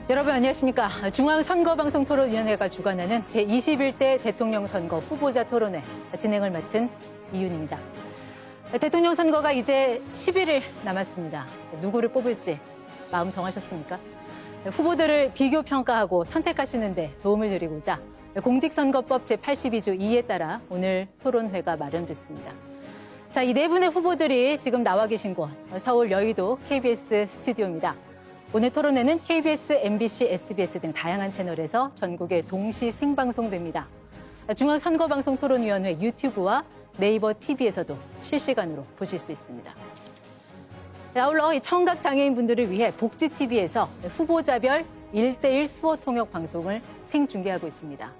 여러분 안녕하십니까. 중앙선거방송토론위원회가 주관하는 제21대 대통령 선거 후보자 토론회 진행을 맡은 이윤입니다. 대통령 선거가 이제 11일 남았습니다. 누구를 뽑을지 마음 정하셨습니까? 후보들을 비교 평가하고 선택하시는 데 도움을 드리고자 공직선거법 제82조 2에 따라 오늘 토론회가 마련됐습니다. 자, 이 네 분의 후보들이 지금 나와 계신 곳 서울 여의도 KBS 스튜디오입니다. 오늘 토론회는 KBS, MBC, SBS 등 다양한 채널에서 전국에 동시 생방송됩니다. 중앙선거방송토론위원회 유튜브와 네이버 TV에서도 실시간으로 보실 수 있습니다. 아울러 청각장애인분들을 위해 복지TV에서 후보자별 1:1 수어 통역 방송을 생중계하고 있습니다.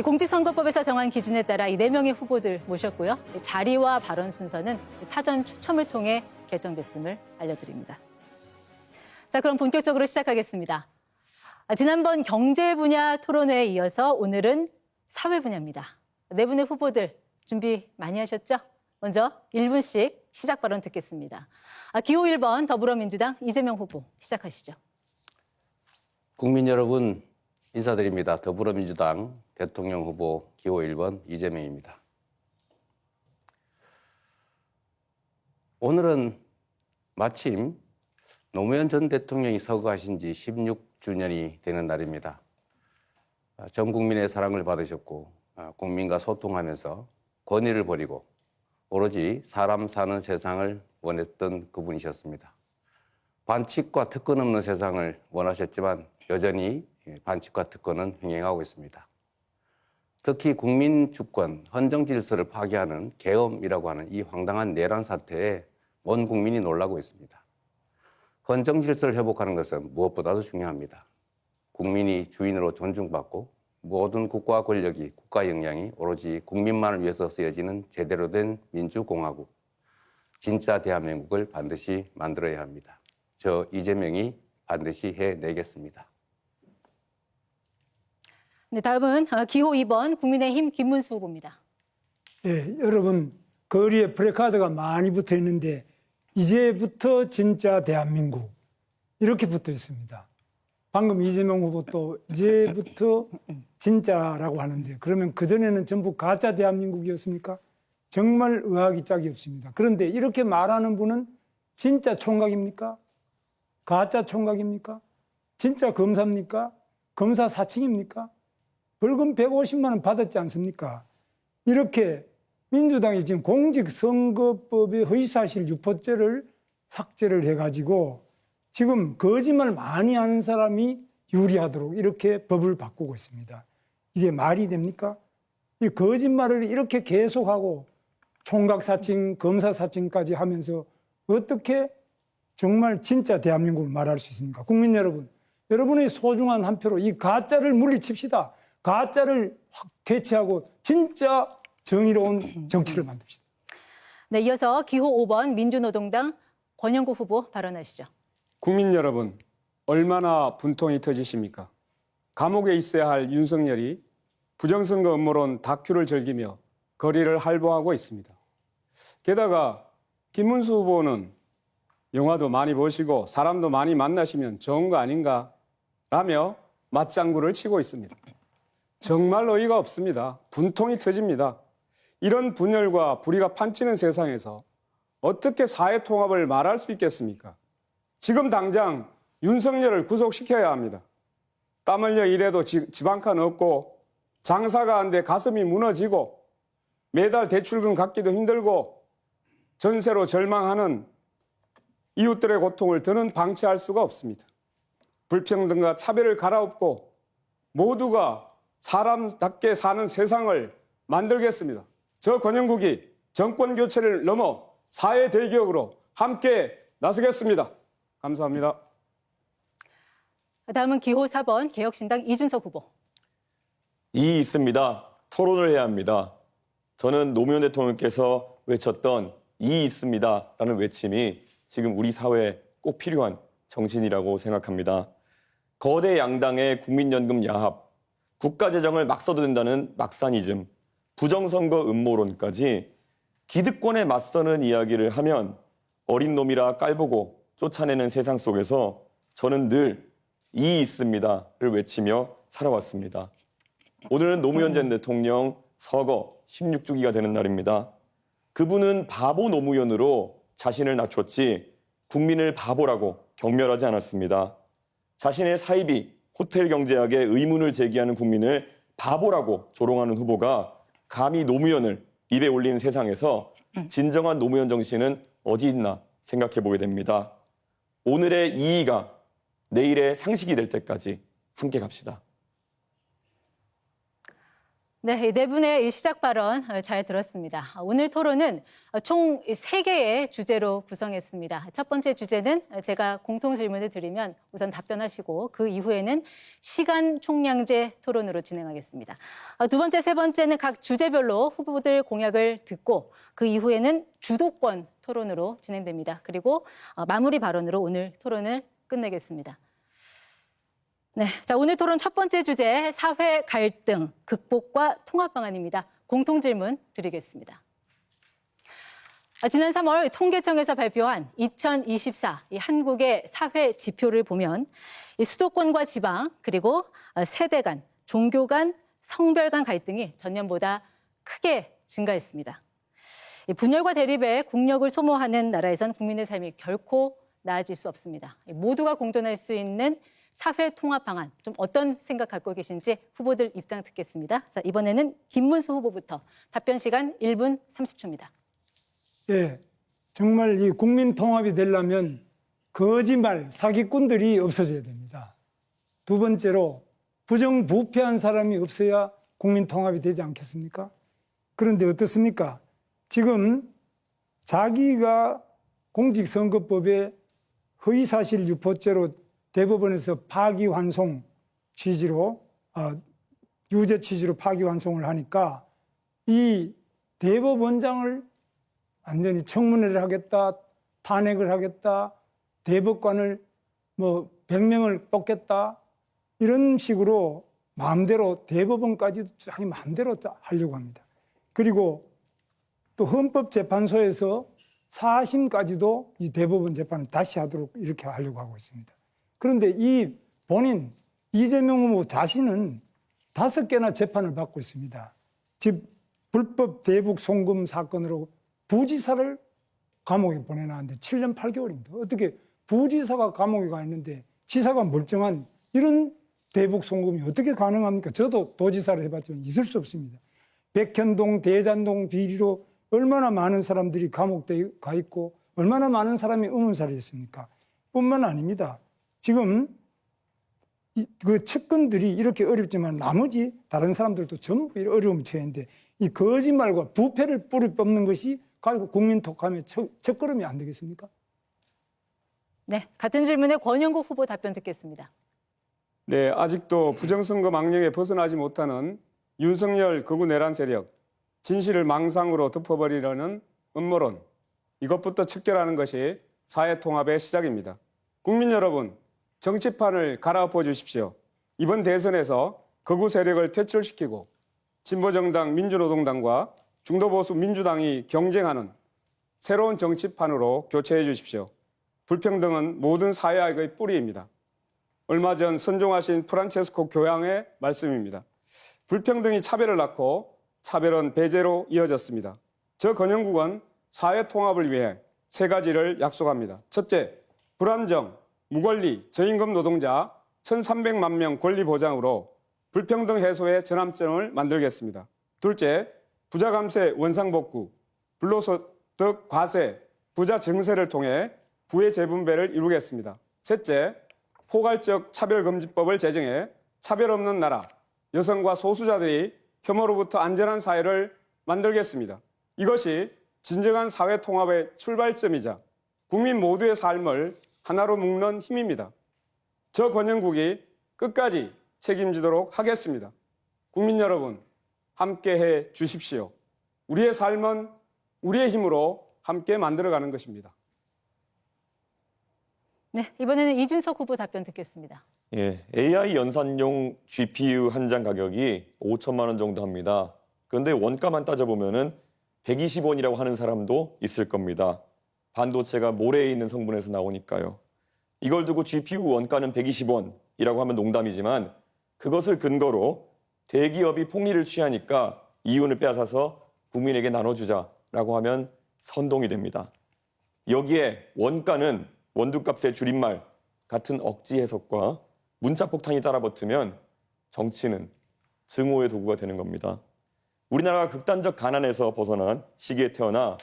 공직선거법에서 정한 기준에 따라 이 4명의 후보들 모셨고요. 자리와 발언 순서는 사전 추첨을 통해 결정됐음을 알려드립니다. 자, 그럼 본격적으로 시작하겠습니다. 지난번 경제 분야 토론회에 이어서 오늘은 사회 분야입니다. 네 분의 후보들 준비 많이 하셨죠? 먼저 1분씩 시작 발언 듣겠습니다. 기호 1번 더불어민주당 이재명 후보 시작하시죠. 국민 여러분 인사드립니다. 더불어민주당 대통령 후보 기호 1번 이재명입니다. 오늘은 마침 노무현 전 대통령이 서거하신 지 16주년이 되는 날입니다. 전 국민의 사랑을 받으셨고 국민과 소통하면서 권위를 버리고 오로지 사람 사는 세상을 원했던 그분이셨습니다. 반칙과 특권 없는 세상을 원하셨지만 여전히 반칙과 특권은 횡행하고 있습니다. 특히 국민 주권, 헌정 질서를 파괴하는 계엄이라고 하는 이 황당한 내란 사태에 온 국민이 놀라고 있습니다. 헌정 질서를 회복하는 것은 무엇보다도 중요합니다. 국민이 주인으로 존중받고 모든 국가 권력이, 국가 역량이 오로지 국민만을 위해서 쓰여지는 제대로 된 민주공화국, 진짜 대한민국을 반드시 만들어야 합니다. 저 이재명이 반드시 해내겠습니다. 네, 다음은 기호 2번 국민의힘 김문수 후보입니다. 예, 여러분 거리에 프래카드가 많이 붙어 있는데 이제부터 진짜 대한민국 이렇게 붙어 있습니다. 방금 이재명 후보도 이제부터 진짜라고 하는데 그러면 그전에는 전부 가짜 대한민국이었습니까? 정말 의학이 짝이 없습니다. 그런데 이렇게 말하는 분은 진짜 총각입니까? 가짜 총각입니까? 진짜 검사입니까? 검사 사칭입니까? 벌금 150만 원 받았지 않습니까? 이렇게 민주당이 지금 공직선거법의 허위사실 유포죄를 삭제를 해가지고 지금 거짓말 많이 하는 사람이 유리하도록 이렇게 법을 바꾸고 있습니다. 이게 말이 됩니까? 이 거짓말을 이렇게 계속하고 총각 사칭, 검사 사칭까지 하면서 어떻게 정말 진짜 대한민국을 말할 수 있습니까? 국민 여러분, 여러분의 소중한 한 표로 이 가짜를 물리칩시다. 가짜를 확 퇴치하고 진짜 정의로운 정치를 만듭시다. 네, 이어서 기호 5번 민주노동당 권영구 후보 발언하시죠. 국민 여러분, 얼마나 분통이 터지십니까? 감옥에 있어야 할 윤석열이 부정선거 음모론 다큐를 즐기며 거리를 활보하고 있습니다. 게다가 김문수 후보는 영화도 많이 보시고 사람도 많이 만나시면 좋은 거 아닌가 라며 맞장구를 치고 있습니다. 정말 어이가 없습니다. 분통이 터집니다. 이런 분열과 불의가 판치는 세상에서 어떻게 사회 통합을 말할 수 있겠습니까? 지금 당장 윤석열을 구속시켜야 합니다. 땀 흘려 일해도 집 한 칸 없고 장사가 안 돼 가슴이 무너지고 매달 대출금 갚기도 힘들고 전세로 절망하는 이웃들의 고통을 더는 방치할 수가 없습니다. 불평등과 차별을 갈아엎고 모두가 사람답게 사는 세상을 만들겠습니다. 저 권영국이 정권 교체를 넘어 사회 대기업으로 함께 나서겠습니다. 감사합니다. 다음은 기호 4번 개혁신당 이준석 후보. 이 있습니다. 토론을 해야 합니다. 저는 노무현 대통령께서 외쳤던 이 있습니다라는 외침이 지금 우리 사회에 꼭 필요한 정신이라고 생각합니다. 거대 양당의 국민연금 야합, 국가재정을 막 써도 된다는 막사니즘, 부정선거 음모론까지 기득권에 맞서는 이야기를 하면 어린 놈이라 깔보고 쫓아내는 세상 속에서 저는 늘 이 있습니다를 외치며 살아왔습니다. 오늘은 노무현 전 대통령 서거 16주기가 되는 날입니다. 그분은 바보 노무현으로 자신을 낮췄지 국민을 바보라고 경멸하지 않았습니다. 자신의 사이비 호텔 경제학에 의문을 제기하는 국민을 바보라고 조롱하는 후보가 감히 노무현을 입에 올리는 세상에서 진정한 노무현 정신은 어디 있나 생각해 보게 됩니다. 오늘의 이의가 내일의 상식이 될 때까지 함께 갑시다. 네, 네 분의 이 시작 발언 잘 들었습니다. 오늘 토론은 총 3개의 주제로 구성했습니다. 첫 번째 주제는 제가 공통 질문을 드리면 우선 답변하시고 그 이후에는 시간 총량제 토론으로 진행하겠습니다. 두 번째, 세 번째는 각 주제별로 후보들 공약을 듣고 그 이후에는 주도권 토론으로 진행됩니다. 그리고 마무리 발언으로 오늘 토론을 끝내겠습니다. 네, 자, 오늘 토론 첫 번째 주제 사회 갈등 극복과 통합 방안입니다. 공통 질문 드리겠습니다. 지난 3월 통계청에서 발표한 2024 이 한국의 사회 지표를 보면 이 수도권과 지방 그리고 세대 간, 종교 간, 성별 간 갈등이 전년보다 크게 증가했습니다. 이 분열과 대립에 국력을 소모하는 나라에선 국민의 삶이 결코 나아질 수 없습니다. 모두가 공존할 수 있는 사회 통합 방안 좀 어떤 생각 갖고 계신지 후보들 입장 듣겠습니다. 자, 이번에는 김문수 후보부터 답변 시간 1분 30초입니다. 예, 정말 이 국민 통합이 되려면 거짓말, 사기꾼들이 없어져야 됩니다. 두 번째로 부정부패한 사람이 없어야 국민 통합이 되지 않겠습니까? 그런데 어떻습니까? 지금 자기가 공직선거법에 허위사실 유포죄로 대법원에서 파기환송 취지로 유죄 취지로 파기환송을 하니까 이 대법원장을 완전히 청문회를 하겠다, 탄핵을 하겠다, 대법관을 100명을 뽑겠다 이런 식으로 마음대로 대법원까지도 자기 마음대로 하려고 합니다. 그리고 또 헌법재판소에서 4심까지도 이 대법원 재판을 다시 하도록 이렇게 하려고 하고 있습니다. 그런데 이 본인 이재명 후보 자신은 5개나 재판을 받고 있습니다. 즉 불법 대북 송금 사건으로 부지사를 감옥에 보내놨는데 7년 8개월입니다. 어떻게 부지사가 감옥에 가 있는데 지사가 멀쩡한 이런 대북 송금이 어떻게 가능합니까? 저도 도지사를 해봤지만 있을 수 없습니다. 백현동, 대잔동 비리로 얼마나 많은 사람들이 감옥에 가 있고 얼마나 많은 사람이 의문사를 했습니까? 뿐만 아닙니다. 지금 그 측근들이 이렇게 어렵지만 나머지 다른 사람들도 전부 어려움 처해인데 이 거짓말과 부패를 뿌리 뽑는 것이 가지고 국민 통합의 첫걸음이 안 되겠습니까? 네, 같은 질문에 권영국 후보 답변 듣겠습니다. 네, 아직도 부정선거 망령에 벗어나지 못하는 윤석열 극우 내란 세력, 진실을 망상으로 덮어버리려는 음모론, 이것부터 척결하는 것이 사회통합의 시작입니다. 국민 여러분, 정치판을 갈아엎어 주십시오. 이번 대선에서 극우 세력을 퇴출시키고 진보정당 민주노동당과 중도보수 민주당이 경쟁하는 새로운 정치판으로 교체해 주십시오. 불평등은 모든 사회악의 뿌리입니다. 얼마 전 선종하신 프란체스코 교황의 말씀입니다. 불평등이 차별을 낳고 차별은 배제로 이어졌습니다. 저 권영국은 사회 통합을 위해 3가지를 약속합니다. 첫째, 불안정, 무권리, 저임금 노동자 1,300만 명 권리 보장으로 불평등 해소의 전환점을 만들겠습니다. 둘째, 부자 감세 원상복구, 불로소득 과세, 부자 증세를 통해 부의 재분배를 이루겠습니다. 셋째, 포괄적 차별금지법을 제정해 차별 없는 나라, 여성과 소수자들이 혐오로부터 안전한 사회를 만들겠습니다. 이것이 진정한 사회 통합의 출발점이자 국민 모두의 삶을 하나로 묶는 힘입니다. 저 권영국이 끝까지 책임지도록 하겠습니다. 국민 여러분, 함께해 주십시오. 우리의 삶은 우리의 힘으로 함께 만들어가는 것입니다. 네, 이번에는 이준석 후보 답변 듣겠습니다. 예, AI 연산용 GPU 한 장 가격이 5천만 원 정도 합니다. 그런데 원가만 따져보면은 120원이라고 하는 사람도 있을 겁니다. 반도체가 모래에 있는 성분에서 나오니까요. 이걸 두고 GPU 원가는 120원, 이라고 하면 농담이지만 그것을 근거로 대기업이 폭리를 취하니까 이윤을 빼앗아서 국민에게 나눠주자라고 하면 선동이 됩니다. 여기에 원가는 원두값의 줄임말 같은 억지 해석과 문자폭탄이 따라붙으면 정치는 증오의 도구가 되는 겁니다. 우리나라가 극단적 가난에서 벗어난 시기에 태어나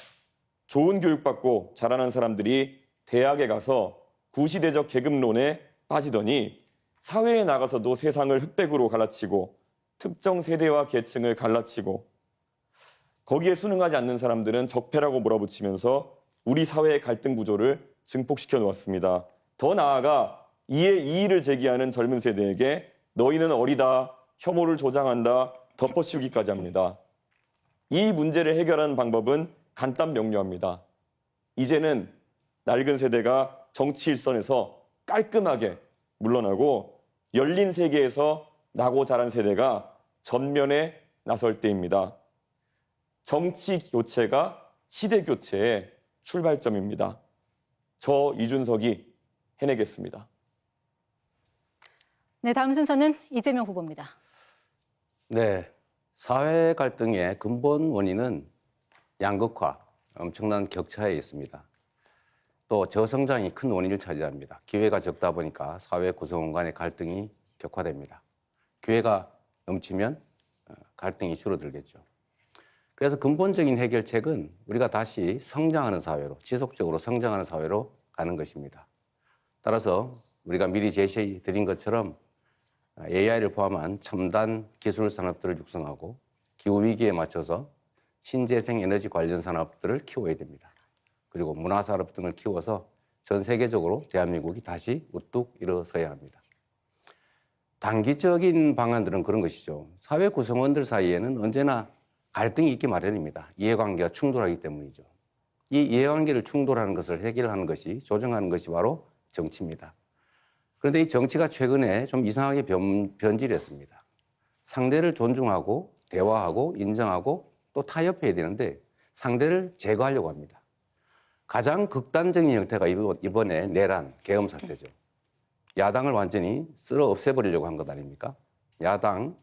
좋은 교육받고 자라난 사람들이 대학에 가서 구시대적 계급론에 빠지더니 사회에 나가서도 세상을 흑백으로 갈라치고 특정 세대와 계층을 갈라치고 거기에 순응하지 않는 사람들은 적폐라고 몰아붙이면서 우리 사회의 갈등 구조를 증폭시켜 놓았습니다. 더 나아가 이에 이의를 제기하는 젊은 세대에게 너희는 어리다, 혐오를 조장한다, 덮어씌우기까지 합니다. 이 문제를 해결하는 방법은 간단 명료합니다. 이제는 낡은 세대가 정치 일선에서 깔끔하게 물러나고 열린 세계에서 나고 자란 세대가 전면에 나설 때입니다. 정치 교체가 시대 교체의 출발점입니다. 저 이준석이 해내겠습니다. 네, 다음 순서는 이재명 후보입니다. 네, 사회 갈등의 근본 원인은 양극화, 엄청난 격차에 있습니다. 또 저성장이 큰 원인을 차지합니다. 기회가 적다 보니까 사회 구성원 간의 갈등이 격화됩니다. 기회가 넘치면 갈등이 줄어들겠죠. 그래서 근본적인 해결책은 우리가 다시 성장하는 사회로, 지속적으로 성장하는 사회로 가는 것입니다. 따라서 우리가 미리 제시드린 것처럼 AI를 포함한 첨단 기술 산업들을 육성하고 기후위기에 맞춰서 신재생 에너지 관련 산업들을 키워야 됩니다. 그리고 문화산업 등을 키워서 전 세계적으로 대한민국이 다시 우뚝 일어서야 합니다. 단기적인 방안들은 그런 것이죠. 사회 구성원들 사이에는 언제나 갈등이 있기 마련입니다. 이해관계가 충돌하기 때문이죠. 이 이해관계를 충돌하는 것을 해결하는 것이, 조정하는 것이 바로 정치입니다. 그런데 이 정치가 최근에 좀 이상하게 변질했습니다. 상대를 존중하고 대화하고 인정하고 또 타협해야 되는데 상대를 제거하려고 합니다. 가장 극단적인 형태가 이번에 내란, 계엄 사태죠. 야당을 완전히 쓸어 없애버리려고 한 것 아닙니까? 야당,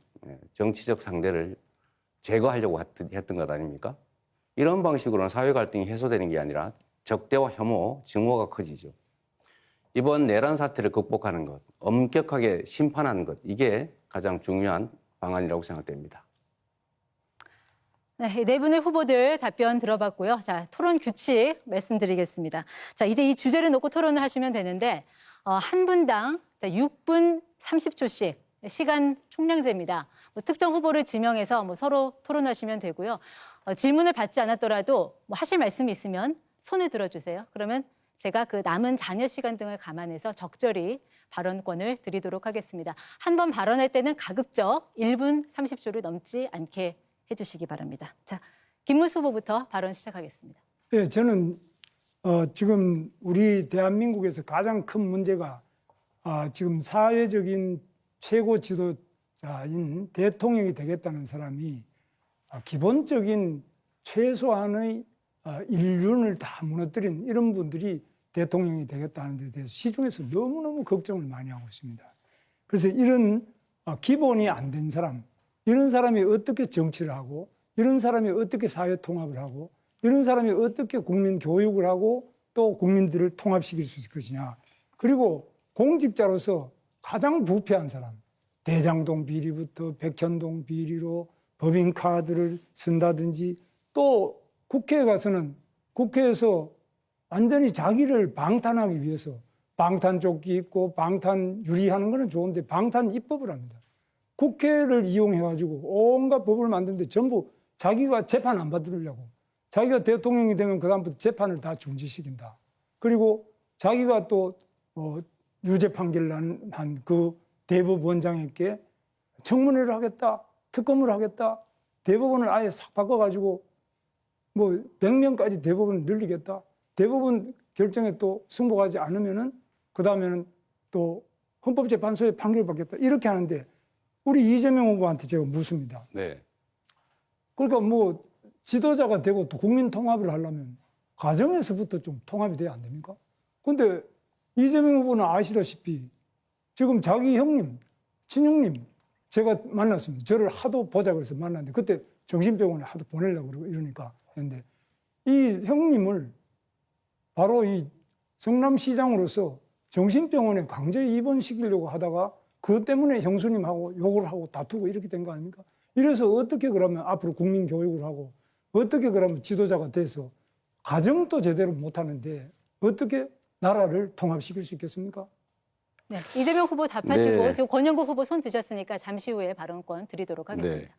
정치적 상대를 제거하려고 했던 것 아닙니까? 이런 방식으로는 사회 갈등이 해소되는 게 아니라 적대와 혐오, 증오가 커지죠. 이번 내란 사태를 극복하는 것, 엄격하게 심판하는 것, 이게 가장 중요한 방안이라고 생각됩니다. 네, 네 분의 후보들 답변 들어봤고요. 자, 토론 규칙 말씀드리겠습니다. 자, 이제 이 주제를 놓고 토론을 하시면 되는데 한 분당 6분 30초씩 시간 총량제입니다. 특정 후보를 지명해서 서로 토론하시면 되고요. 질문을 받지 않았더라도 하실 말씀이 있으면 손을 들어주세요. 그러면 제가 그 남은 잔여 시간 등을 감안해서 적절히 발언권을 드리도록 하겠습니다. 한 번 발언할 때는 가급적 1분 30초를 넘지 않게 해주시기 바랍니다. 자, 김문수 후보부터 발언 시작하겠습니다. 네, 저는 지금 우리 대한민국에서 가장 큰 문제가 지금 사회적인 최고 지도자인 대통령이 되겠다는 사람이 기본적인 최소한의 인륜을 다 무너뜨린 이런 분들이 대통령이 되겠다는 데 대해서 시중에서 너무너무 걱정을 많이 하고 있습니다. 그래서 이런 기본이 안 된 사람, 이런 사람이 어떻게 정치를 하고, 이런 사람이 어떻게 사회 통합을 하고, 이런 사람이 어떻게 국민 교육을 하고 또 국민들을 통합시킬 수 있을 것이냐. 그리고 공직자로서 가장 부패한 사람, 대장동 비리부터 백현동 비리로 법인카드를 쓴다든지 또 국회에 가서는 국회에서 완전히 자기를 방탄하기 위해서 방탄조끼 입고 방탄 유리하는 거는 좋은데 방탄 입법을 합니다. 국회를 이용해가지고 온갖 법을 만드는데 전부 자기가 재판 안 받으려고. 자기가 대통령이 되면 그다음부터 재판을 다 중지시킨다. 그리고 자기가 또 유죄 판결 난 그 대법원장에게 청문회를 하겠다, 특검을 하겠다, 대법원을 아예 싹 바꿔가지고 100명까지 대법원을 늘리겠다. 대법원 결정에 또 승복하지 않으면은 그 다음에는 또 헌법재판소에 판결받겠다. 이렇게 하는데 우리 이재명 후보한테 제가 묻습니다. 네. 그러니까 지도자가 되고 또 국민 통합을 하려면 가정에서부터 좀 통합이 돼야 안 됩니까? 근데 이재명 후보는 아시다시피 지금 자기 형님, 친형님 제가 만났습니다. 저를 하도 보자 그래서 만났는데 그때 정신병원에 하도 보내려고 그러고 이러니까 했는데 이 형님을 바로 이 성남시장으로서 정신병원에 강제 입원시키려고 하다가 그것 때문에 형수님하고 욕을 하고 다투고 이렇게 된 거 아닙니까? 이래서 어떻게 그러면 앞으로 국민 교육을 하고 어떻게 그러면 지도자가 돼서 가정도 제대로 못하는데 어떻게 나라를 통합시킬 수 있겠습니까? 네, 이재명 후보 답하시고 네. 지금 권영국 후보 손 드셨으니까 잠시 후에 발언권 드리도록 하겠습니다. 네.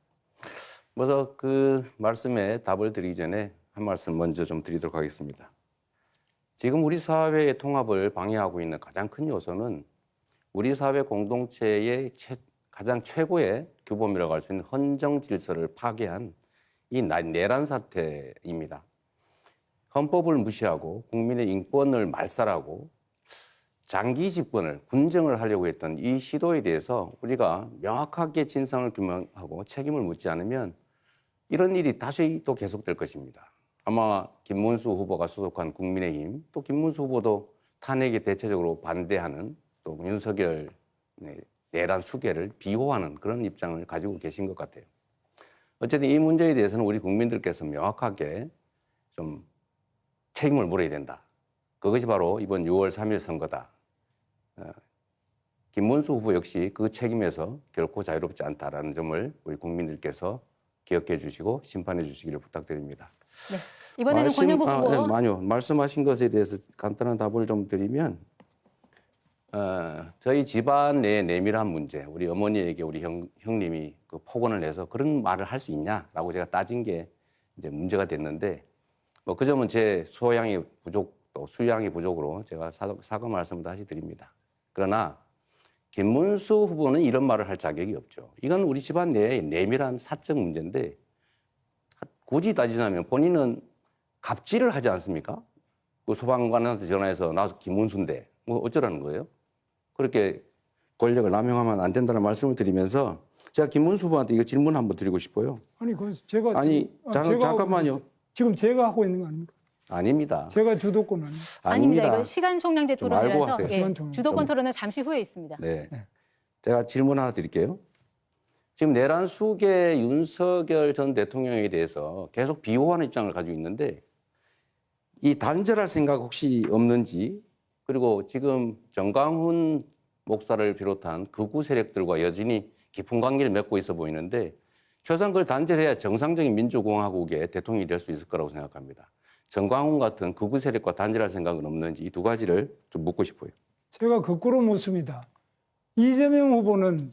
먼저 그 말씀에 답을 드리기 전에 한 말씀 먼저 좀 드리도록 하겠습니다. 지금 우리 사회의 통합을 방해하고 있는 가장 큰 요소는 우리 사회 공동체의 가장 최고의 규범이라고 할 수 있는 헌정 질서를 파괴한 이 내란 사태입니다. 헌법을 무시하고 국민의 인권을 말살하고 장기 집권을 군정을 하려고 했던 이 시도에 대해서 우리가 명확하게 진상을 규명하고 책임을 묻지 않으면 이런 일이 다시 또 계속될 것입니다. 아마 김문수 후보가 소속한 국민의힘 또 김문수 후보도 탄핵에 대체적으로 반대하는 또 윤석열 내란 수계를 비호하는 그런 입장을 가지고 계신 것 같아요. 어쨌든 이 문제에 대해서는 우리 국민들께서 명확하게 좀 책임을 물어야 된다. 그것이 바로 이번 6월 3일 선거다. 김문수 후보 역시 그 책임에서 결코 자유롭지 않다라는 점을 우리 국민들께서 기억해 주시고 심판해 주시기를 부탁드립니다. 네, 이번에는 권영국 후보. 네, 말씀하신 것에 대해서 간단한 답을 좀 드리면 저희 집안 내 내밀한 문제, 우리 어머니에게 우리 형님이 그 폭언을 해서 그런 말을 할 수 있냐라고 제가 따진 게 이제 문제가 됐는데 뭐 그 점은 제 소양이 부족 또 수양이 부족으로 제가 사과 말씀을 다시 드립니다. 그러나 김문수 후보는 이런 말을 할 자격이 없죠. 이건 우리 집안 내의 내밀한 사적 문제인데 굳이 따지자면 본인은 갑질을 하지 않습니까? 그 소방관한테 전화해서 나 김문수인데 뭐 어쩌라는 거예요? 그렇게 권력을 남용하면 안 된다는 말씀을 드리면서 제가 김문수 후보한테 이거 질문 한번 드리고 싶어요. 아니 그 제가 아니 잠깐만요. 지금 제가 하고 있는 거 아닙니까? 아닙니다. 제가 주도권 아닙니까? 아닙니다. 이거 시간 총량제 좀 알고 토론이라서 하세요. 시간 총량. 주도권 토론은 잠시 후에 있습니다. 네. 제가 질문 하나 드릴게요. 지금 내란 수계 윤석열 전 대통령에 대해서 계속 비호하는 입장을 가지고 있는데 이 단절할 생각 혹시 없는지 그리고 지금 정광훈 목사를 비롯한 극우 세력들과 여전히 깊은 관계를 맺고 있어 보이는데 최소한 그걸 단절해야 정상적인 민주공화국의 대통령이 될 수 있을 거라고 생각합니다. 정광훈 같은 극우 세력과 단절할 생각은 없는지 이 두 가지를 좀 묻고 싶어요. 제가 거꾸로 묻습니다. 이재명 후보는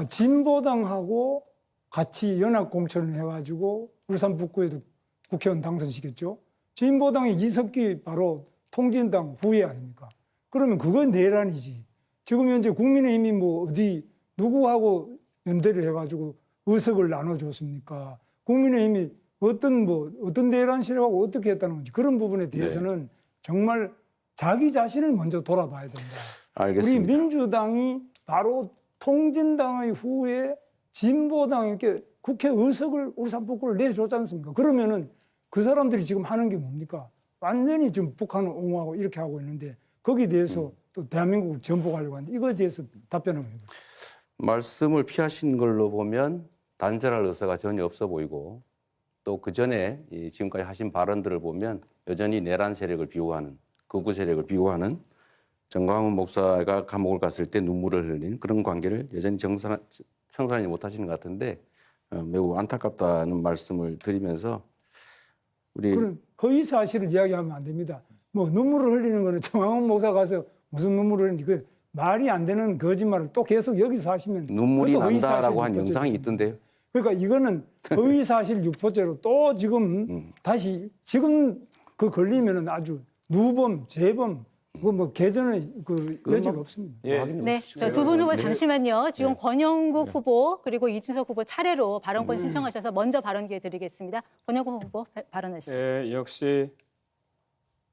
진보당하고 같이 연합 공천을 해가지고 울산 북구에도 국회의원 당선시켰죠. 진보당의 이석기 바로 통진당 후예 아닙니까? 그러면 그건 내란이지. 지금 현재 국민의힘이 뭐 어디 누구하고 연대를 해가지고 의석을 나눠줬습니까? 국민의힘이 어떤 내란 세력하고 어떻게 했다는 건지 그런 부분에 대해서는 정말 자기 자신을 먼저 돌아봐야 된다. 알겠습니다. 우리 민주당이 바로 통진당의 후에 진보당에게 국회 의석을 울산 북구를 내줬지 않습니까? 그러면은 그 사람들이 지금 하는 게 뭡니까? 완전히 지금 북한을 옹호하고 이렇게 하고 있는데 거기에 대해서 또 대한민국을 전복하려고 하는데 이거에 대해서 답변을 해보세요. 말씀을 피하신 걸로 보면 단절할 의사가 전혀 없어 보이고 또 그 전에 지금까지 하신 발언들을 보면 여전히 내란 세력을 비호하는 극우 세력을 비호하는 정광훈 목사가 감옥을 갔을 때 눈물을 흘린 그런 관계를 여전히 청산하지 못하시는 것 같은데 매우 안타깝다는 말씀을 드리면서 우리 그런 허위 사실을 이야기하면 안 됩니다. 뭐 눈물을 흘리는 거는 정광훈 목사 가서 무슨 눈물을 흘리는지 그 말이 안 되는 거짓말을 또 계속 여기서 하시면 눈물이 그것도 허위 난다라고 한 사실 영상이 유포죄죠. 있던데요. 그러니까 이거는 허위 사실 유포죄로 또 지금 다시 지금 그 걸리면은 아주 누범, 재범 뭐 개전의 그 여지가 없습니다. 예. 네, 두 분 후보 네. 잠시만요. 지금 권영국 후보 그리고 이준석 후보 차례로 발언권 신청하셔서 먼저 발언 기회 드리겠습니다. 권영국 후보 발언하시죠. 예, 역시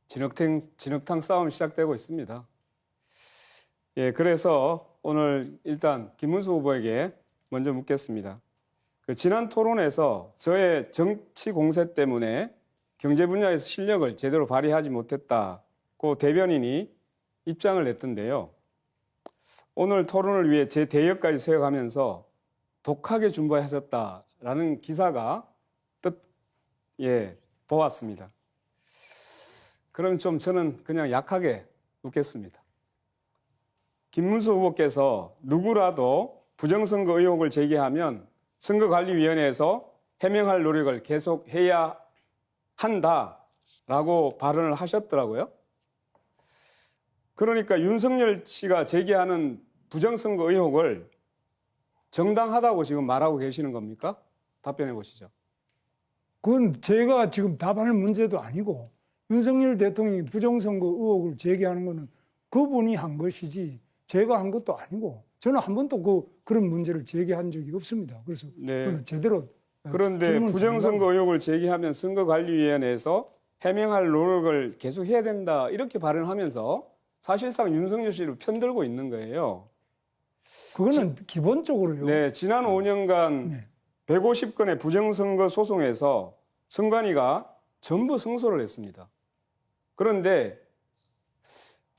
진흙탕 싸움 시작되고 있습니다. 예, 그래서 오늘 일단 김문수 후보에게 먼저 묻겠습니다. 그 지난 토론에서 저의 정치 공세 때문에 경제 분야에서 실력을 제대로 발휘하지 못했다고 대변인이 입장을 냈던데요. 오늘 토론을 위해 제 대역까지 세워가면서 독하게 준비하셨다라는 기사가 보았습니다. 그럼 좀 저는 그냥 약하게 묻겠습니다. 김문수 후보께서 누구라도 부정선거 의혹을 제기하면 선거관리위원회에서 해명할 노력을 계속해야 한다라고 발언을 하셨더라고요. 그러니까 윤석열 씨가 제기하는 부정선거 의혹을 정당하다고 지금 말하고 계시는 겁니까? 답변해 보시죠. 그건 제가 지금 답할 문제도 아니고 윤석열 대통령이 부정선거 의혹을 제기하는 거는 그분이 한 것이지 제가 한 것도 아니고 저는 한 번도 그런 문제를 제기한 적이 없습니다. 그래서 네. 그건 제대로 그런데 질문을 부정선거 의혹을 제기하면 선거관리위원회에서 해명할 노력을 계속해야 된다 이렇게 발언하면서 사실상 윤석열 씨를 편들고 있는 거예요. 그거는 기본적으로요. 네, 지난 5년간 네. 150건의 부정선거 소송에서 선관위가 전부 승소를 했습니다. 그런데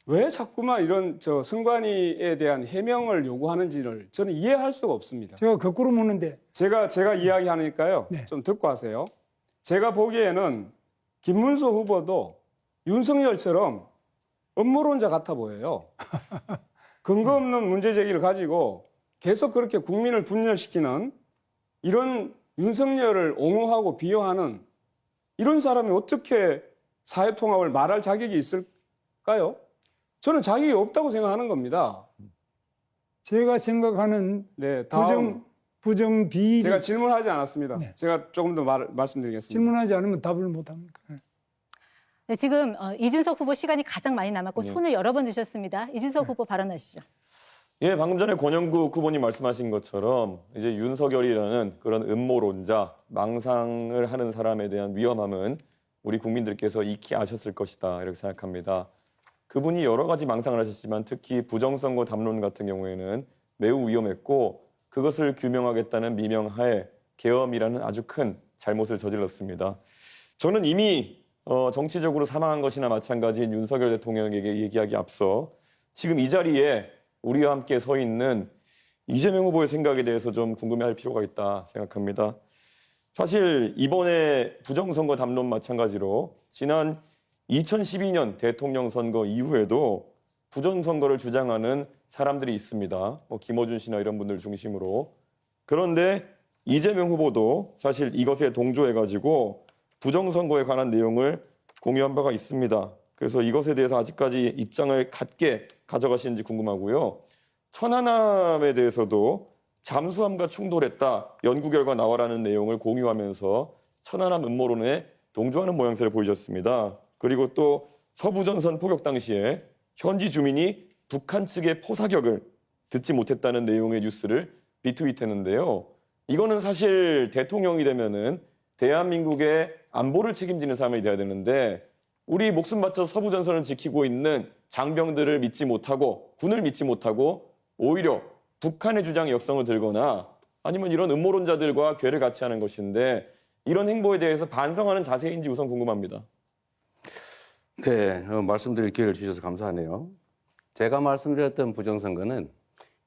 왜 자꾸만 이런 선관위에 대한 해명을 요구하는지를 저는 이해할 수가 없습니다. 제가 거꾸로 묻는데 제가 이야기하니까요. 네. 좀 듣고 하세요. 제가 보기에는 김문수 후보도 윤석열처럼 음모론자 같아 보여요. 근거 없는 문제 제기를 가지고 계속 그렇게 국민을 분열시키는 이런 윤석열을 옹호하고 비호하는 이런 사람이 어떻게 사회통합을 말할 자격이 있을까요? 저는 자격이 없다고 생각하는 겁니다. 제가 생각하는 네, 다음 부정 비리 제가 질문하지 않았습니다. 네. 제가 조금 더 말씀드리겠습니다. 질문하지 않으면 답을 못 합니까? 네. 네, 지금 이준석 후보 시간이 가장 많이 남았고 네. 손을 여러 번 드셨습니다. 이준석 후보 발언하시죠. 예, 방금 전에 권영국 후보님 말씀하신 것처럼 이제 윤석열이라는 그런 음모론자, 망상을 하는 사람에 대한 위험함은 우리 국민들께서 익히 아셨을 것이다 이렇게 생각합니다. 그분이 여러 가지 망상을 하셨지만 특히 부정선거 담론 같은 경우에는 매우 위험했고 그것을 규명하겠다는 미명하에 계엄이라는 아주 큰 잘못을 저질렀습니다. 저는 이미 정치적으로 사망한 것이나 마찬가지인 윤석열 대통령에게 얘기하기 앞서 지금 이 자리에 우리와 함께 서 있는 이재명 후보의 생각에 대해서 좀 궁금해할 필요가 있다 생각합니다. 사실 이번에 부정선거 담론 마찬가지로 지난 2012년 대통령 선거 이후에도 부정선거를 주장하는 사람들이 있습니다. 김어준 씨나 이런 분들 중심으로. 그런데 이재명 후보도 사실 이것에 동조해가지고 부정선거에 관한 내용을 공유한 바가 있습니다. 그래서 이것에 대해서 아직까지 입장을 같게 가져가시는지 궁금하고요. 천안함에 대해서도 잠수함과 충돌했다. 연구 결과 나와라는 내용을 공유하면서 천안함 음모론에 동조하는 모양새를 보이셨습니다. 그리고 또 서부전선 포격 당시에 현지 주민이 북한 측의 포사격을 듣지 못했다는 내용의 뉴스를 리트윗했는데요. 이거는 사실 대통령이 되면은 대한민국의 안보를 책임지는 사람이 돼야 되는데 우리 목숨 바쳐 서부전선을 지키고 있는 장병들을 믿지 못하고 군을 믿지 못하고 오히려 북한의 주장에 역성을 들거나 아니면 이런 음모론자들과 괴를 같이 하는 것인데 이런 행보에 대해서 반성하는 자세인지 우선 궁금합니다. 네, 말씀드릴 기회를 주셔서 감사하네요. 제가 말씀드렸던 부정선거는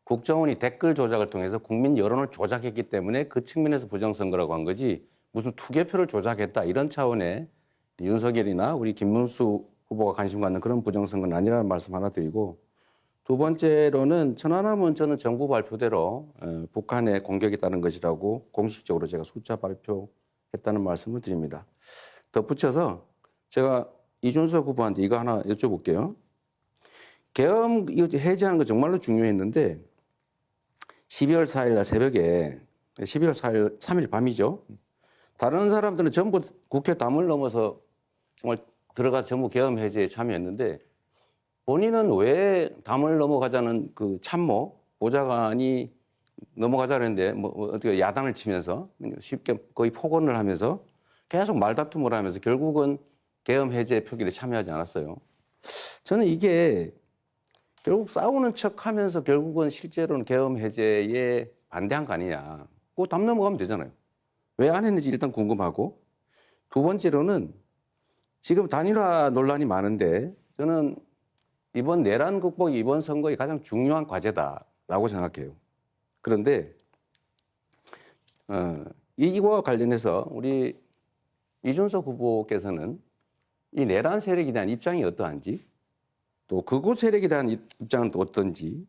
국정원이 댓글 조작을 통해서 국민 여론을 조작했기 때문에 그 측면에서 부정선거라고 한 거지 무슨 투개표를 조작했다 이런 차원의 윤석열이나 우리 김문수 후보가 관심 갖는 그런 부정선거는 아니라는 말씀 하나 드리고 두 번째로는 천안함은 저는 정부 발표대로 북한의 공격에 따른 것이라고 공식적으로 제가 숫자 발표했다는 말씀을 드립니다. 덧붙여서 제가 이준석 후보한테 이거 하나 여쭤볼게요. 계엄 해제하는 거 정말로 중요했는데 12월 4일 날 새벽에 12월 4일 3일 밤이죠. 다른 사람들은 전부 국회 담을 넘어서 정말 들어가 전부 계엄 해제에 참여했는데 본인은 왜 담을 넘어가자는 그 참모 보좌관이 넘어가자 했는데 어떻게 야단을 치면서 쉽게 거의 폭언을 하면서 계속 말다툼을 하면서 결국은 계엄 해제 표결에 참여하지 않았어요. 저는 이게 결국 싸우는 척하면서 결국은 실제로는 계엄 해제에 반대한 거 아니냐. 그거 담 넘어가면 되잖아요. 왜 안 했는지 일단 궁금하고 두 번째로는 지금 단일화 논란이 많은데 저는 이번 내란 극복이 이번 선거의 가장 중요한 과제다라고 생각해요. 그런데 이와 관련해서 우리 이준석 후보께서는 이 내란 세력에 대한 입장이 어떠한지 또 극우 세력에 대한 입장은 또 어떤지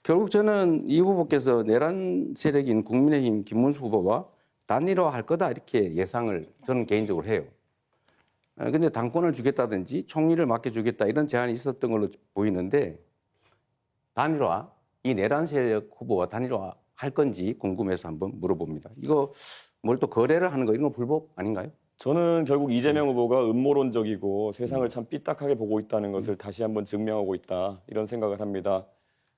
결국 저는 이 후보께서 내란 세력인 국민의힘 김문수 후보와 단일화할 거다 이렇게 예상을 저는 개인적으로 해요. 근데 당권을 주겠다든지 총리를 맡겨주겠다 이런 제안이 있었던 걸로 보이는데 단일화, 이 내란 세력 후보와 단일화 할 건지 궁금해서 한번 물어봅니다. 이거 뭘 또 거래를 하는 거 이런 거 불법 아닌가요? 저는 결국 이재명 후보가 음모론적이고 세상을 참 삐딱하게 보고 있다는 것을 다시 한번 증명하고 있다 이런 생각을 합니다.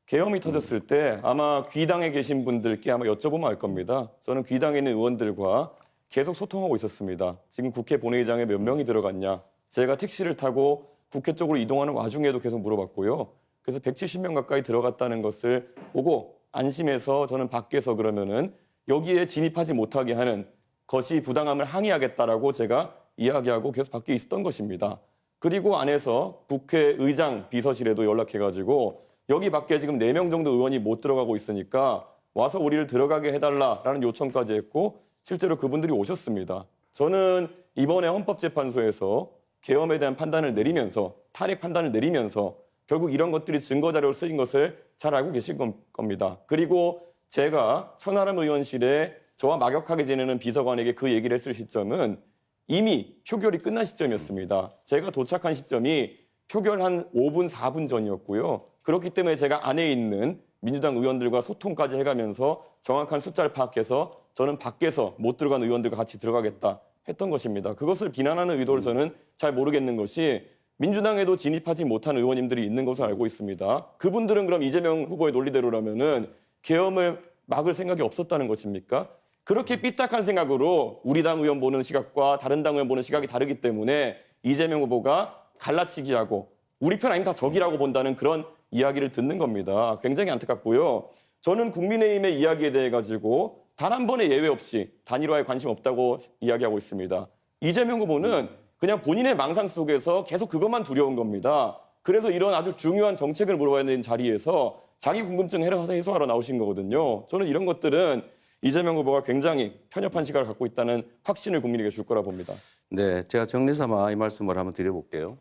계엄이 터졌을 때 아마 귀당에 계신 분들께 아마 여쭤보면 알 겁니다. 저는 귀당에 있는 의원들과 계속 소통하고 있었습니다. 지금 국회 본회의장에 몇 명이 들어갔냐. 제가 택시를 타고 국회 쪽으로 이동하는 와중에도 계속 물어봤고요. 그래서 170명 가까이 들어갔다는 것을 보고 안심해서 저는 밖에서 그러면은 여기에 진입하지 못하게 하는 것이 부당함을 항의하겠다라고 제가 이야기하고 계속 밖에 있었던 것입니다. 그리고 안에서 국회의장 비서실에도 연락해가지고 여기 밖에 지금 4명 정도 의원이 못 들어가고 있으니까 와서 우리를 들어가게 해달라라는 요청까지 했고 실제로 그분들이 오셨습니다. 저는 이번에 헌법재판소에서 계엄에 대한 판단을 내리면서 탄핵 판단을 내리면서 결국 이런 것들이 증거자료로 쓰인 것을 잘 알고 계신 겁니다. 그리고 제가 천하람 의원실에 저와 막역하게 지내는 비서관에게 그 얘기를 했을 시점은 이미 표결이 끝난 시점이었습니다. 제가 도착한 시점이 표결 한 5분, 4분 전이었고요. 그렇기 때문에 제가 안에 있는 민주당 의원들과 소통까지 해가면서 정확한 숫자를 파악해서 저는 밖에서 못 들어간 의원들과 같이 들어가겠다 했던 것입니다. 그것을 비난하는 의도를 저는 잘 모르겠는 것이 민주당에도 진입하지 못한 의원님들이 있는 것으로 알고 있습니다. 그분들은 그럼 이재명 후보의 논리대로라면은 계엄을 막을 생각이 없었다는 것입니까? 그렇게 삐딱한 생각으로 우리 당 의원 보는 시각과 다른 당 의원 보는 시각이 다르기 때문에 이재명 후보가 갈라치기하고 우리 편 아니면 다 적이라고 본다는 그런 이야기를 듣는 겁니다. 굉장히 안타깝고요. 저는 국민의힘의 이야기에 대해 가지고 단 한 번의 예외 없이 단일화에 관심 없다고 이야기하고 있습니다. 이재명 후보는 그냥 본인의 망상 속에서 계속 그것만 두려운 겁니다. 그래서 이런 아주 중요한 정책을 물어봐야 되는 자리에서 자기 궁금증 해소하러 나오신 거거든요. 저는 이런 것들은 이재명 후보가 굉장히 편협한 시각을 갖고 있다는 확신을 국민에게 줄 거라 봅니다. 네, 제가 정리삼아 이 말씀을 한번 드려볼게요.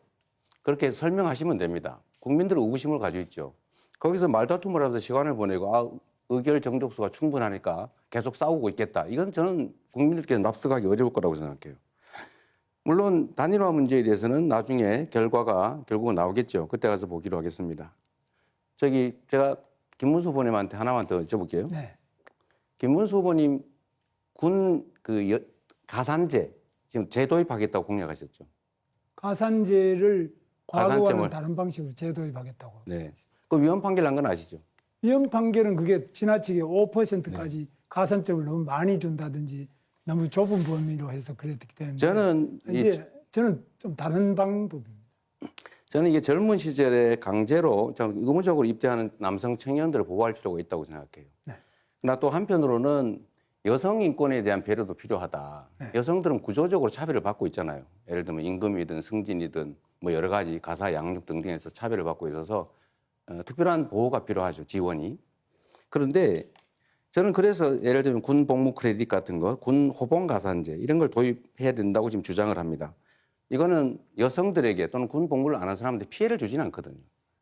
그렇게 설명하시면 됩니다. 국민들은 의구심을 가지고 있죠. 거기서 말다툼을 하면서 시간을 보내고 의결 정족수가 충분하니까 계속 싸우고 있겠다. 이건 저는 국민들께 납득하기 어려울 거라고 생각해요. 물론 단일화 문제에 대해서는 나중에 결과가 결국은 나오겠죠. 그때 가서 보기로 하겠습니다. 제가 김문수 후보님한테 하나만 더 여쭤볼게요. 네. 김문수 후보님 가산제 지금 재도입하겠다고 공약하셨죠. 가산제를 과거와는 가산점을- 다른 방식으로 재도입하겠다고. 네. 그 위헌 판결 난 건 아시죠? 위헌 판결은 그게 지나치게 5%까지 가산점을 너무 많이 준다든지 너무 좁은 범위로 해서 그랬기 때문에 저는 저는 좀 다른 방법입니다. 저는 이게 젊은 시절에 강제로 좀 의무적으로 입대하는 남성 청년들을 보호할 필요가 있다고 생각해요. 네. 그러나 또 한편으로는 여성 인권에 대한 배려도 필요하다. 네. 여성들은 구조적으로 차별을 받고 있잖아요. 예를 들면 임금이든 승진이든 뭐 여러 가지 가사 양육 등등에서 차별을 받고 있어서 특별한 보호가 필요하죠. 지원이. 그런데 저는 그래서 예를 들면 군 복무 크레딧 같은 거, 군 호봉 가산제 이런 걸 도입해야 된다고 지금 주장을 합니다. 이거는 여성들에게 또는 군 복무를 안 한 사람한테 피해를 주지는 않거든요.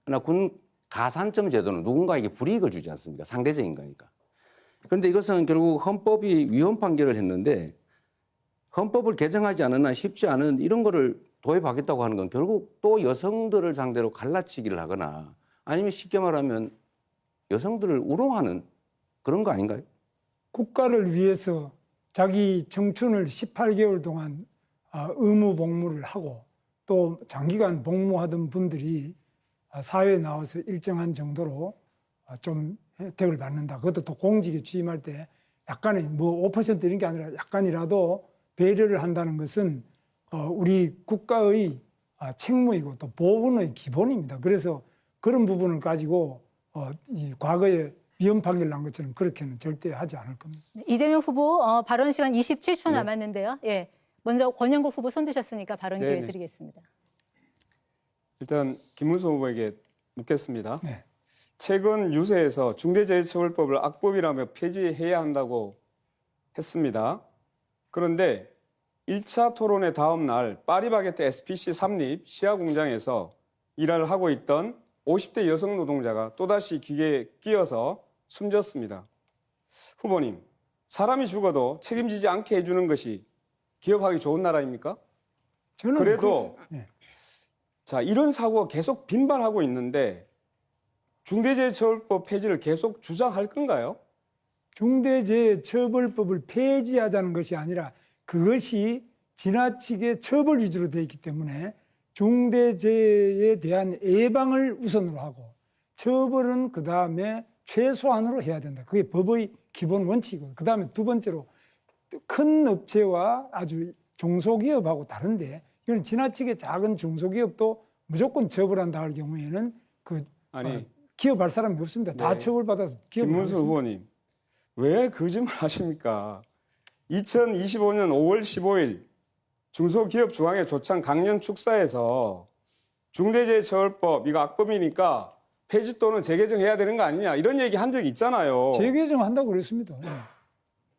그러나 군 가산점 제도는 누군가에게 불이익을 주지 않습니까? 상대적인 거니까. 그런데 이것은 결국 헌법이 위헌 판결을 했는데 헌법을 개정하지 않은 한 쉽지 않은 이런 거를 도입하겠다고 하는 건 결국 또 여성들을 상대로 갈라치기를 하거나 아니면 쉽게 말하면 여성들을 우롱하는 그런 거 아닌가요? 국가를 위해서 자기 청춘을 18개월 동안 의무 복무를 하고 또 장기간 복무하던 분들이 사회에 나와서 일정한 정도로 좀 혜택을 받는다. 그것도 또 공직에 취임할 때 약간의 뭐 5% 이런 게 아니라 약간이라도 배려를 한다는 것은 우리 국가의 책무이고 또 보훈의 기본입니다. 그래서 그런 부분을 가지고 이 과거에 위헌 판결 난 것처럼 그렇게는 절대 하지 않을 겁니다. 이재명 후보 발언 시간 27초 남았는데요. 예, 먼저 권영국 후보 손 드셨으니까 발언 기회 네네. 드리겠습니다. 일단 김문수 후보에게 묻겠습니다. 네. 최근 유세에서 중대재해처벌법을 악법이라며 폐지해야 한다고 했습니다. 그런데 1차 토론의 다음 날 파리바게뜨 SPC 삼립 시야 공장에서 일을 하고 있던 50대 여성 노동자가 또다시 기계에 끼어서 숨졌습니다. 후보님, 사람이 죽어도 책임지지 않게 해주는 것이 기업하기 좋은 나라입니까? 저는 그래도 예. 자, 이런 사고가 계속 빈발하고 있는데 중대재해처벌법 폐지를 계속 주장할 건가요? 중대재해처벌법을 폐지하자는 것이 아니라 그것이 지나치게 처벌 위주로 되어 있기 때문에 중대재해에 대한 예방을 우선으로 하고 처벌은 그 다음에 최소한으로 해야 된다. 그게 법의 기본 원칙이고 그 다음에 두 번째로 큰 업체와 아주 중소기업하고 다른데 이건 지나치게 작은 중소기업도 무조건 처벌한다 할 경우에는 그 아니, 기업할 사람이 없습니다. 다 네. 처벌받아서 기업을 김문수 하겠습니다. 후보님, 왜 거짓말 하십니까? 2025년 5월 15일 중소기업 중앙회 조창 강연 축사에서 중대재해처벌법 이거 악법이니까 폐지 또는 재개정해야 되는 거 아니냐 이런 얘기 한 적이 있잖아요. 재개정한다고 그랬습니다. 예.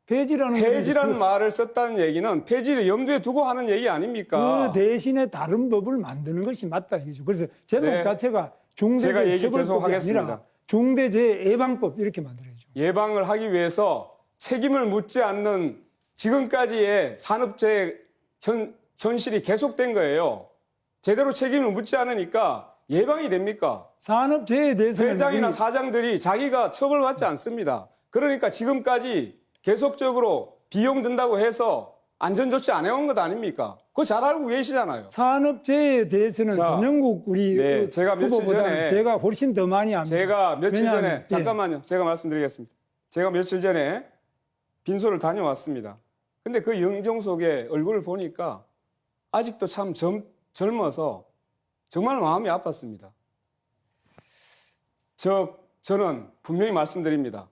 폐지라는 것은 폐지라는 말을 썼다는 얘기는 폐지를 염두에 두고 하는 얘기 아닙니까? 그 대신에 다른 법을 만드는 것이 맞다 이거죠. 그래서 제목 네. 자체가 제가 얘기 계속 중대재해처벌법이 하겠습니다. 아니라 중대재해예방법 이렇게 만들어야죠. 예방을 하기 위해서 책임을 묻지 않는 지금까지의 산업재해 현실이 계속된 거예요. 제대로 책임을 묻지 않으니까 예방이 됩니까? 산업재해에 대해서는 회장이나 우리 사장들이 자기가 처벌받지 않습니다. 그러니까 지금까지 계속적으로 비용 든다고 해서 안전조치 안 해온 것 아닙니까? 그거 잘 알고 계시잖아요. 산업재해에 대해서는 자, 권영국 우리 네, 제가 며칠 후보보다는 전에 제가 훨씬 더 많이 압니다. 제가 며칠 전에 왜냐하면, 예. 잠깐만요. 제가 말씀드리겠습니다. 제가 며칠 전에 빈소를 다녀왔습니다. 근데 그 영정석의 얼굴을 보니까 아직도 참 젊어서 정말 마음이 아팠습니다. 저는 분명히 말씀드립니다.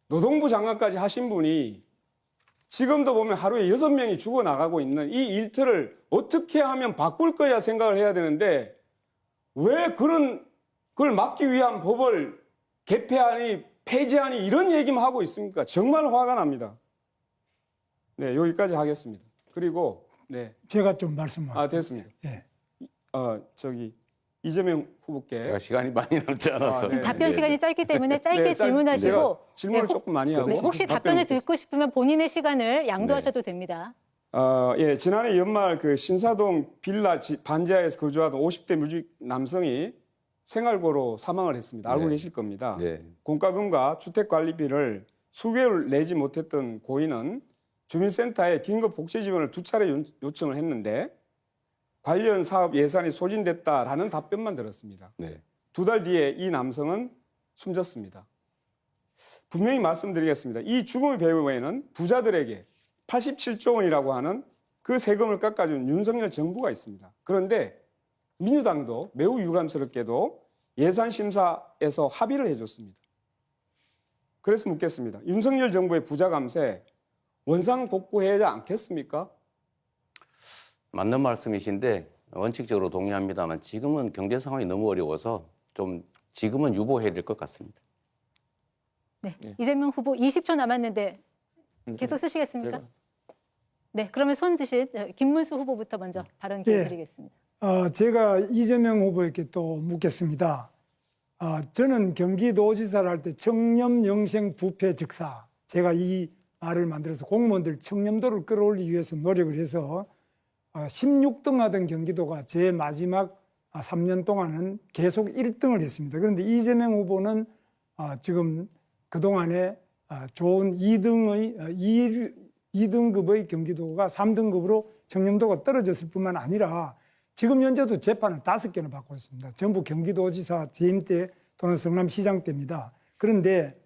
노동부 장관까지 하신 분이 지금도 보면 하루에 6명이 죽어나가고 있는 이 일터를 어떻게 하면 바꿀 거야 생각을 해야 되는데 왜 그걸 막기 위한 법을 개폐하니 폐지하니 이런 얘기만 하고 있습니까? 정말 화가 납니다. 네, 여기까지 하겠습니다. 그리고 네, 제가 좀 말씀을 됐습니다. 예. 이재명 후보께 제가 시간이 많이 남지 않아서. 네, 답변 시간이 짧기 때문에 짧게 네, 질문하시고 제가 질문을 네, 조금 많이 하고 네, 혹시 답변을 듣고 싶으면 본인의 시간을 양도하셔도 됩니다. 지난해 연말 그 신사동 빌라 반지하에서 거주하던 50대 무직 남성이 생활고로 사망을 했습니다. 알고 네. 계실 겁니다. 네. 공과금과 주택관리비를 수개월 내지 못했던 고인은 주민센터에 긴급 복지 지원을 2차례 요청을 했는데 관련 사업 예산이 소진됐다라는 답변만 들었습니다. 네. 2달 뒤에 이 남성은 숨졌습니다. 분명히 말씀드리겠습니다. 이 죽음의 배후에는 부자들에게 87조 원이라고 하는 그 세금을 깎아준 윤석열 정부가 있습니다. 그런데 민주당도 매우 유감스럽게도 예산심사에서 합의를 해줬습니다. 그래서 묻겠습니다. 윤석열 정부의 부자 감세 원상복구해야 않겠습니까? 맞는 말씀이신데 원칙적으로 동의합니다만 지금은 경제 상황이 너무 어려워서 좀 지금은 유보해야 될 것 같습니다. 네, 이재명 후보 20초 남았는데 계속 쓰시겠습니까? 네, 그러면 손 드신 김문수 후보부터 먼저 발언 기회 드리겠습니다. 제가 이재명 후보에게 또 묻겠습니다. 저는 경기도지사를 할 때 청렴영생 부패 즉사, 제가 이 말을 만들어서 공무원들 청렴도를 끌어올리기 위해서 노력을 해서 16등 하던 경기도가 제 마지막 3년 동안은 계속 1등을 했습니다. 그런데 이재명 후보는 지금 그동안에 좋은 2등급의 경기도가 3등급으로 청렴도가 떨어졌을 뿐만 아니라 지금 현재도 재판을 5개나 받고 있습니다. 전부 경기도지사 재임 때 또는 성남시장 때입니다. 그런데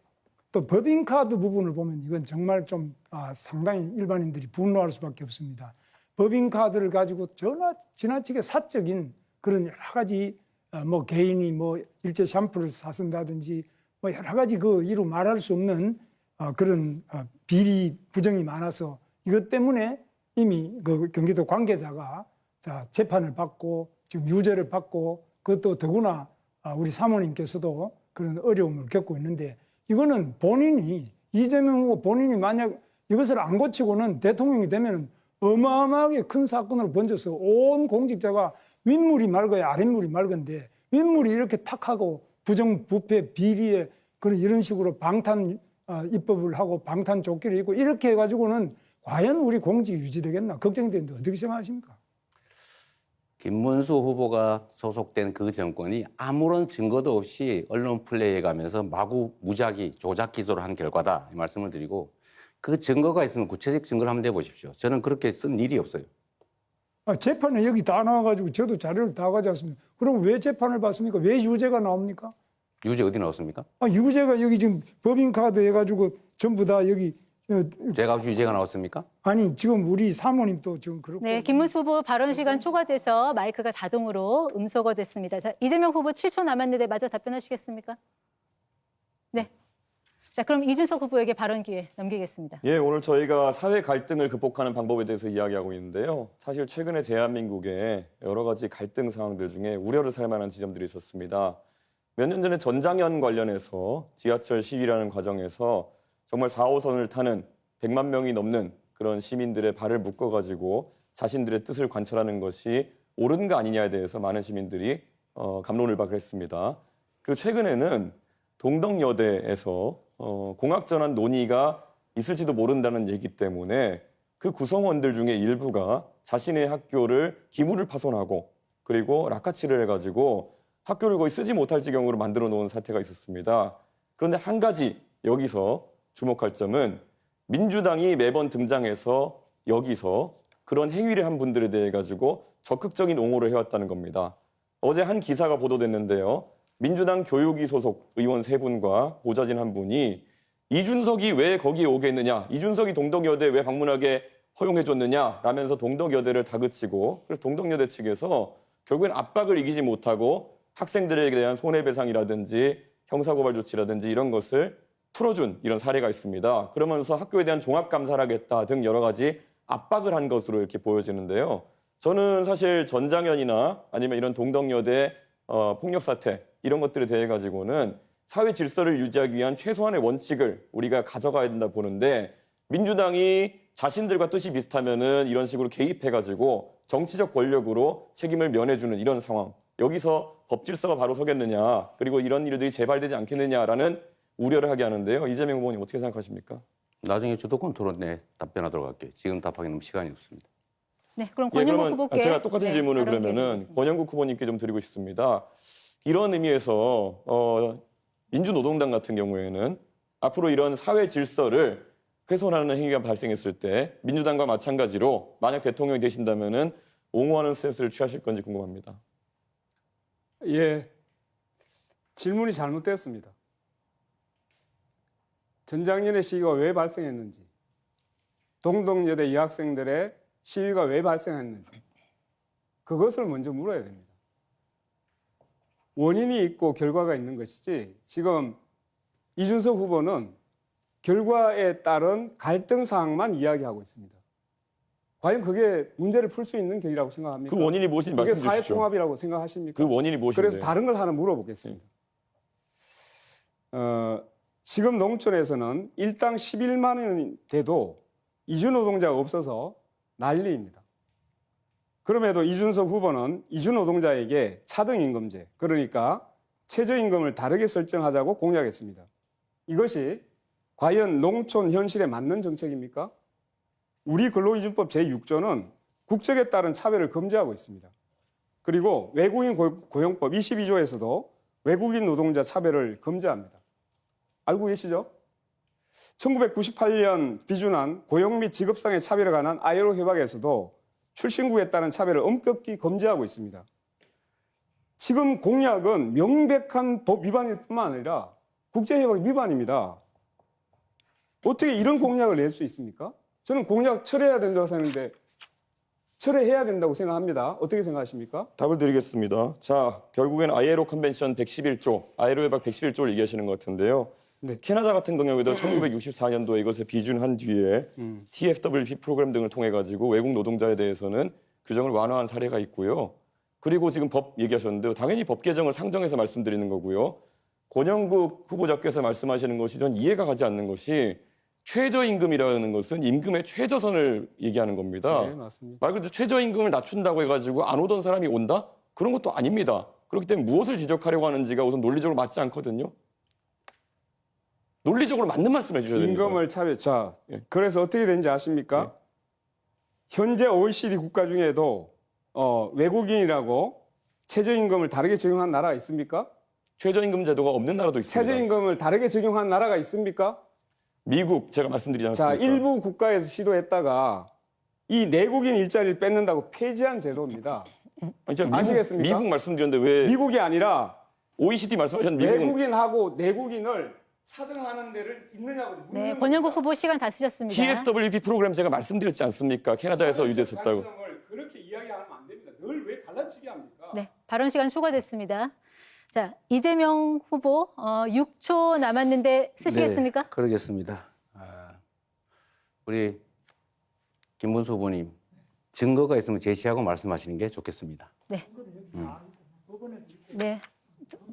또 법인카드 부분을 보면 이건 정말 좀 상당히 일반인들이 분노할 수밖에 없습니다. 법인카드를 가지고 지나치게 사적인 그런 여러 가지 뭐 개인이 뭐 일제 샴푸를 사쓴다든지 뭐 여러 가지 그 이루 말할 수 없는 그런 비리 부정이 많아서 이것 때문에 이미 그 경기도 관계자가 재판을 받고 지금 유죄를 받고 그것도 더구나 우리 사모님께서도 그런 어려움을 겪고 있는데 이거는 본인이 이재명 후보 본인이 만약 이것을 안 고치고는 대통령이 되면 어마어마하게 큰 사건으로 번져서 온 공직자가 윗물이 맑아야 아랫물이 맑은데 윗물이 이렇게 탁하고 부정부패 비리에 그런 이런 식으로 방탄 입법을 하고 방탄 조끼를 입고 이렇게 해가지고는 과연 우리 공직이 유지되겠나 걱정되는데 어떻게 생각하십니까? 김문수 후보가 소속된 그 정권이 아무런 증거도 없이 언론 플레이해가면서 마구 무작위 조작 기소를 한 결과다 이 말씀을 드리고 그 증거가 있으면 구체적 증거를 한번 내보십시오. 저는 그렇게 쓴 일이 없어요. 재판에 여기 다 나와가지고 저도 자료를 다 가져왔습니다. 그럼 왜 재판을 받습니까? 왜 유죄가 나옵니까? 유죄 어디 나왔습니까? 유죄가 여기 지금 법인카드 해가지고 전부 다 여기 제가 없이 유죄가 나왔습니까? 아니 지금 우리 사모님도 지금 그렇고 네, 김문수 후보 발언 시간 초과돼서 마이크가 자동으로 음소거 됐습니다. 자, 이재명 후보 7초 남았는데 마저 답변하시겠습니까? 네. 자, 그럼 이준석 후보에게 발언 기회 넘기겠습니다. 예, 오늘 저희가 사회 갈등을 극복하는 방법에 대해서 이야기하고 있는데요. 사실 최근에 대한민국의 여러 가지 갈등 상황들 중에 우려를 살 만한 지점들이 있었습니다. 몇 년 전에 전장현 관련해서 지하철 시위라는 과정에서 정말 4호선을 타는 100만 명이 넘는 그런 시민들의 발을 묶어가지고 자신들의 뜻을 관철하는 것이 옳은가 아니냐에 대해서 많은 시민들이 갑론을 박했습니다. 그리고 최근에는 동덕여대에서 공학전환 논의가 있을지도 모른다는 얘기 때문에 그 구성원들 중에 일부가 자신의 학교를 기물을 파손하고 그리고 락카치를 해가지고 학교를 거의 쓰지 못할 지경으로 만들어 놓은 사태가 있었습니다. 그런데 한 가지 여기서 주목할 점은 민주당이 매번 등장해서 여기서 그런 행위를 한 분들에 대해 가지고 적극적인 옹호를 해왔다는 겁니다. 어제 한 기사가 보도됐는데요. 민주당 교육위 소속 의원 3분과 보좌진 1분이 이준석이 왜 거기에 오겠느냐, 이준석이 동덕여대 왜 방문하게 허용해줬느냐 라면서 동덕여대를 다그치고 그래서 동덕여대 측에서 결국엔 압박을 이기지 못하고 학생들에게 대한 손해배상이라든지 형사고발 조치라든지 이런 것을 풀어준 이런 사례가 있습니다. 그러면서 학교에 대한 종합감사를 하겠다 등 여러 가지 압박을 한 것으로 이렇게 보여지는데요. 저는 사실 전장현이나 아니면 이런 동덕여대 폭력 사태 이런 것들에 대해 가지고는 사회 질서를 유지하기 위한 최소한의 원칙을 우리가 가져가야 된다 보는데 민주당이 자신들과 뜻이 비슷하면은 이런 식으로 개입해가지고 정치적 권력으로 책임을 면해주는 이런 상황. 여기서 법 질서가 바로 서겠느냐 그리고 이런 일들이 재발되지 않겠느냐라는 우려를 하게 하는데요. 이재명 후보님 어떻게 생각하십니까? 나중에 주도권 토론에 답변하도록 할게요. 지금 답하기 너무 시간이 없습니다. 네, 그럼 예, 권영국 그러면 후보께 제가 똑같은 질문을 발언 기회 그러면은 드리겠습니다. 권영국 후보님께 좀 드리고 싶습니다. 이런 의미에서 민주노동당 같은 경우에는 앞으로 이런 사회 질서를 훼손하는 행위가 발생했을 때 민주당과 마찬가지로 만약 대통령이 되신다면은 옹호하는 스탠스를 취하실 건지 궁금합니다. 예, 질문이 잘못됐습니다. 전장년의 시위가 왜 발생했는지, 동덕여대 여학생들의 시위가 왜 발생했는지 그것을 먼저 물어야 됩니다. 원인이 있고 결과가 있는 것이지 지금 이준석 후보는 결과에 따른 갈등 사항만 이야기하고 있습니다. 과연 그게 문제를 풀 수 있는 길이라고 생각합니까? 그 원인이 무엇인지 그게 말씀 주십시오. 사회통합이라고 생각하십니까? 그 원인이 무엇인지. 그래서 다른 걸 하나 물어보겠습니다. 지금 농촌에서는 일당 11만 원이 돼도 이주노동자가 없어서 난리입니다. 그럼에도 이준석 후보는 이주노동자에게 차등임금제, 그러니까 최저임금을 다르게 설정하자고 공약했습니다. 이것이 과연 농촌 현실에 맞는 정책입니까? 우리 근로기준법 제6조는 국적에 따른 차별을 금지하고 있습니다. 그리고 외국인 고용법 22조에서도 외국인 노동자 차별을 금지합니다. 알고 계시죠? 1998년 비준한 고용 및 직업상의 차별에 관한 ILO 협약에서도 출신국에 따른 차별을 엄격히 금지하고 있습니다. 지금 공약은 명백한 법 위반일 뿐만 아니라 국제협약 위반입니다. 어떻게 이런 공약을 낼 수 있습니까? 저는 공약 철회해야 된다고 생각하는데 철회해야 된다고 생각합니다. 어떻게 생각하십니까? 답을 드리겠습니다. 자, 결국엔 ILO 컨벤션 111조, ILO 협약 111조를 얘기하시는 것 같은데요. 네. 캐나다 같은 경우에도 1964년도에 이것을 비준한 뒤에 TFWP 프로그램 등을 통해 가지고 외국 노동자에 대해서는 규정을 완화한 사례가 있고요. 그리고 지금 법 얘기하셨는데요. 당연히 법 개정을 상정해서 말씀드리는 거고요. 권영국 후보자께서 말씀하시는 것이 전 이해가 가지 않는 것이 최저임금이라는 것은 임금의 최저선을 얘기하는 겁니다. 네, 맞습니다. 말 그대로 최저임금을 낮춘다고 해가지고 안 오던 사람이 온다? 그런 것도 아닙니다. 그렇기 때문에 무엇을 지적하려고 하는지가 우선 논리적으로 맞지 않거든요. 논리적으로 맞는 말씀 해주셔야 됩니다. 임금을 자, 예. 그래서 어떻게 되는지 아십니까? 현재 OECD 국가 중에도 외국인이라고 최저임금을 다르게 적용한 나라가 있습니까? 최저임금 제도가 없는 나라도 있습니다. 최저임금을 다르게 적용한 나라가 있습니까? 미국 제가 말씀드리지 자, 않았습니까? 일부 국가에서 시도했다가 이 내국인 일자리를 뺏는다고 폐지한 제도입니다. 아니, 제가 아시겠습니까? 미국 말씀드렸는데 왜 미국이 아니라 OECD 말씀하셨는데 미국은 외국인하고 내국인을 차등하는 데를 있느냐고 묻는 네, 겁니다. 권영국 후보 시간 다 쓰셨습니다. TFWP 프로그램 제가 말씀드렸지 않습니까? 캐나다에서 유대했었다고. 관점을 그렇게 이야기하면 안 됩니다. 늘 왜 갈라치기 합니까? 네, 발언 시간 초과됐습니다. 자, 이재명 후보 6초 남았는데 쓰시겠습니까? 네, 그러겠습니다. 우리 김문수 후보님 증거가 있으면 제시하고 말씀하시는 게 좋겠습니다. 네. 네.